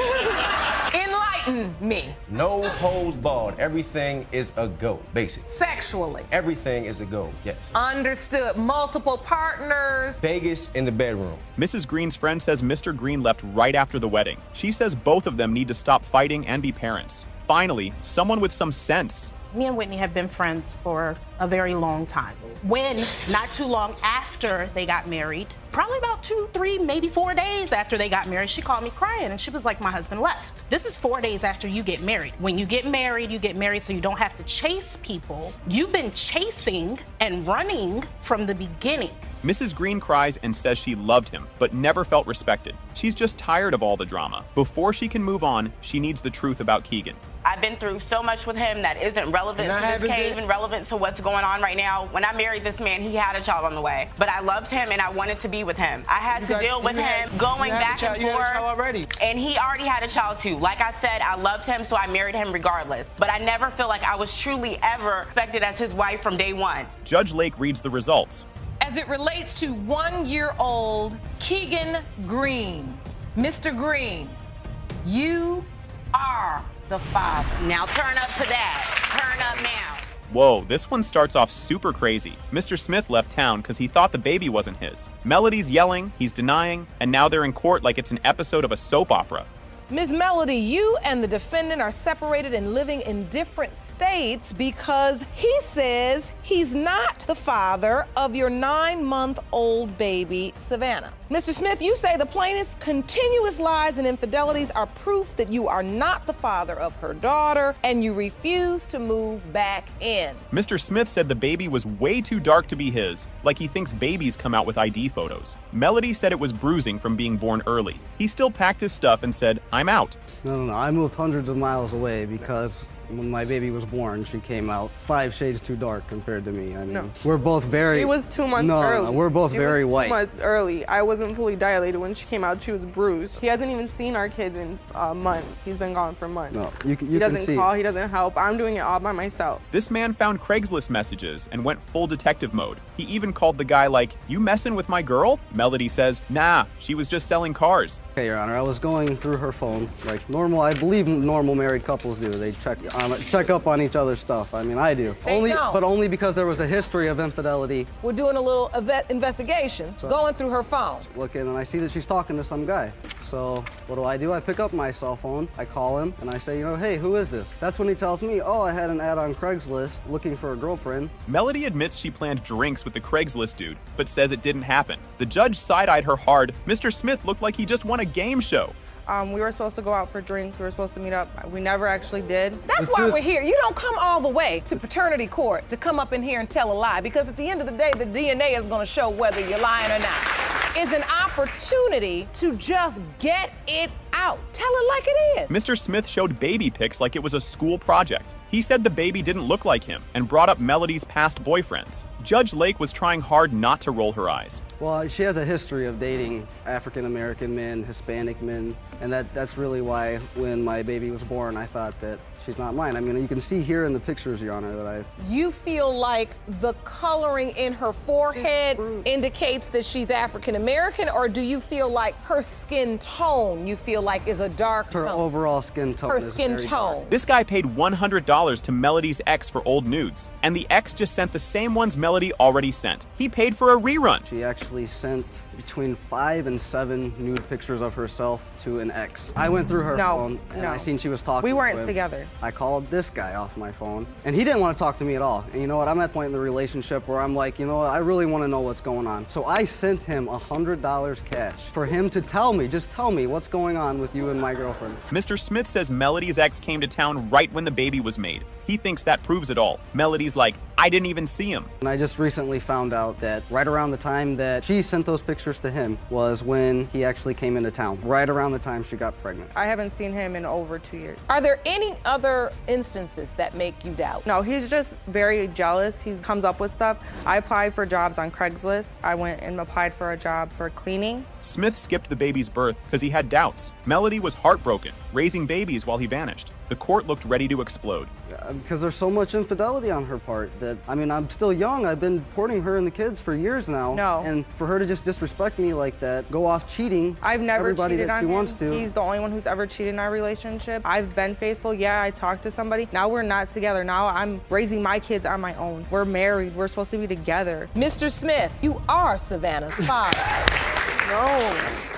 Enlighten me. No holds barred. Everything is a go, basically. Sexually. Everything is a go, yes. Understood. Multiple partners. Vegas in the bedroom. Mrs. Green's friend says Mr. Green left right after the wedding. She says both of them need to stop fighting and be parents. Finally, someone with some sense. Me and Whitney have been friends for a very long time. When, not too long after they got married, probably about 2, 3, maybe 4 days after they got married, she called me crying and she was like, my husband left. This is 4 days after you get married. When you get married so you don't have to chase people. You've been chasing and running from the beginning. Mrs. Green cries and says she loved him, but never felt respected. She's just tired of all the drama. Before she can move on, she needs the truth about Keegan. I've been through so much with him that isn't relevant to this case, even relevant to what's going on right now. When I married this man, he had a child on the way. But I loved him and I wanted to be with him. I had to deal with him going back and forth. And he already had a child too. Like I said, I loved him, so I married him regardless. But I never feel like I was truly ever respected as his wife from day one. Judge Lake reads the results. As it relates to 1-year-old Keegan Green, Mr. Green, you are the father. Now turn up to that. Turn up now. Whoa, this one starts off super crazy. Mr. Smith left town because he thought the baby wasn't his. Melody's yelling, he's denying, and now they're in court like it's an episode of a soap opera. Ms. Melody, you and the defendant are separated and living in different states because he says he's not the father of your 9-month-old baby, Savannah. Mr. Smith, you say the plaintiff's continuous lies and infidelities are proof that you are not the father of her daughter and you refuse to move back in. Mr. Smith said the baby was way too dark to be his, like he thinks babies come out with ID photos. Melody said it was bruising from being born early. He still packed his stuff and said, I'm out. No. I moved hundreds of miles away because when my baby was born, she came out 5 shades too dark compared to me. I mean, we're both very... She was 2 months early. No, we're both very white. 2 months early. I wasn't fully dilated when she came out. She was bruised. He hasn't even seen our kids in a month. He's been gone for months. No, you he doesn't call. He doesn't help. I'm doing it all by myself. This man found Craigslist messages and went full detective mode. He even called the guy like, you messing with my girl? Melody says, nah, she was just selling cars. Okay, Your Honor, I was going through her phone like normal. I believe normal married couples do. They check up on each other's stuff. I mean, I do. But only because there was a history of infidelity. We're doing a little investigation, going through her phone. Looking, and I see that she's talking to some guy. So what do? I pick up my cell phone, I call him, and I say, hey, who is this? That's when he tells me, oh, I had an ad on Craigslist looking for a girlfriend. Melody admits she planned drinks with the Craigslist dude, but says it didn't happen. The judge side-eyed her hard. Mr. Smith looked like he just won a game show. We were supposed to go out for drinks. We were supposed to meet up. We never actually did. That's why we're here. You don't come all the way to paternity court to come up in here and tell a lie, because at the end of the day, the DNA is going to show whether you're lying or not. It's an opportunity to just get it out. Tell it like it is. Mr. Smith showed baby pics like it was a school project. He said the baby didn't look like him and brought up Melody's past boyfriends. Judge Lake was trying hard not to roll her eyes. Well, she has a history of dating African-American men, Hispanic men, and that's really why when my baby was born, I thought that she's not mine. I mean, you can see here in the pictures, Your Honor, that You feel like the coloring in her forehead indicates that she's African-American, or do you feel like her skin tone you feel like is a dark tone? Her overall skin tone Her is skin very tone. dark. This guy paid $100 to Melody's ex for old nudes, and the ex just sent the same ones Melody already sent. He paid for a rerun. She actually sent between 5 and 7 nude pictures of herself to an ex. I went through her phone and I seen she was talking We weren't with. together. I called this guy off my phone and he didn't want to talk to me at all. And you know what, I'm at a point in the relationship where I'm like, you know what, I really want to know what's going on. So I sent him $100 cash for him to tell me, just tell me what's going on with you and my girlfriend. Mr. Smith says Melody's ex came to town right when the baby was made. He thinks that proves it all. Melody's like, I didn't even see him. And I just recently found out that right around the time that she sent those pictures to him was when he actually came into town, right around the time she got pregnant. I haven't seen him in over 2 years. Are there any other instances that make you doubt? No, he's just very jealous. He comes up with stuff. I applied for jobs on Craigslist. I went and applied for a job for cleaning. Smith skipped the baby's birth because he had doubts. Melody was heartbroken, raising babies while he vanished. The court looked ready to explode. Because there's so much infidelity on her part that, I mean, I'm still young. I've been courting her and the kids for years now. No. And for her to just disrespect me like that, go off cheating I've never everybody cheated that on she him. wants to. He's the only one who's ever cheated in our relationship. I've been faithful. Yeah, I talked to somebody. Now we're not together. Now I'm raising my kids on my own. We're married. We're supposed to be together. Mr. Smith, you are Savannah's father. No.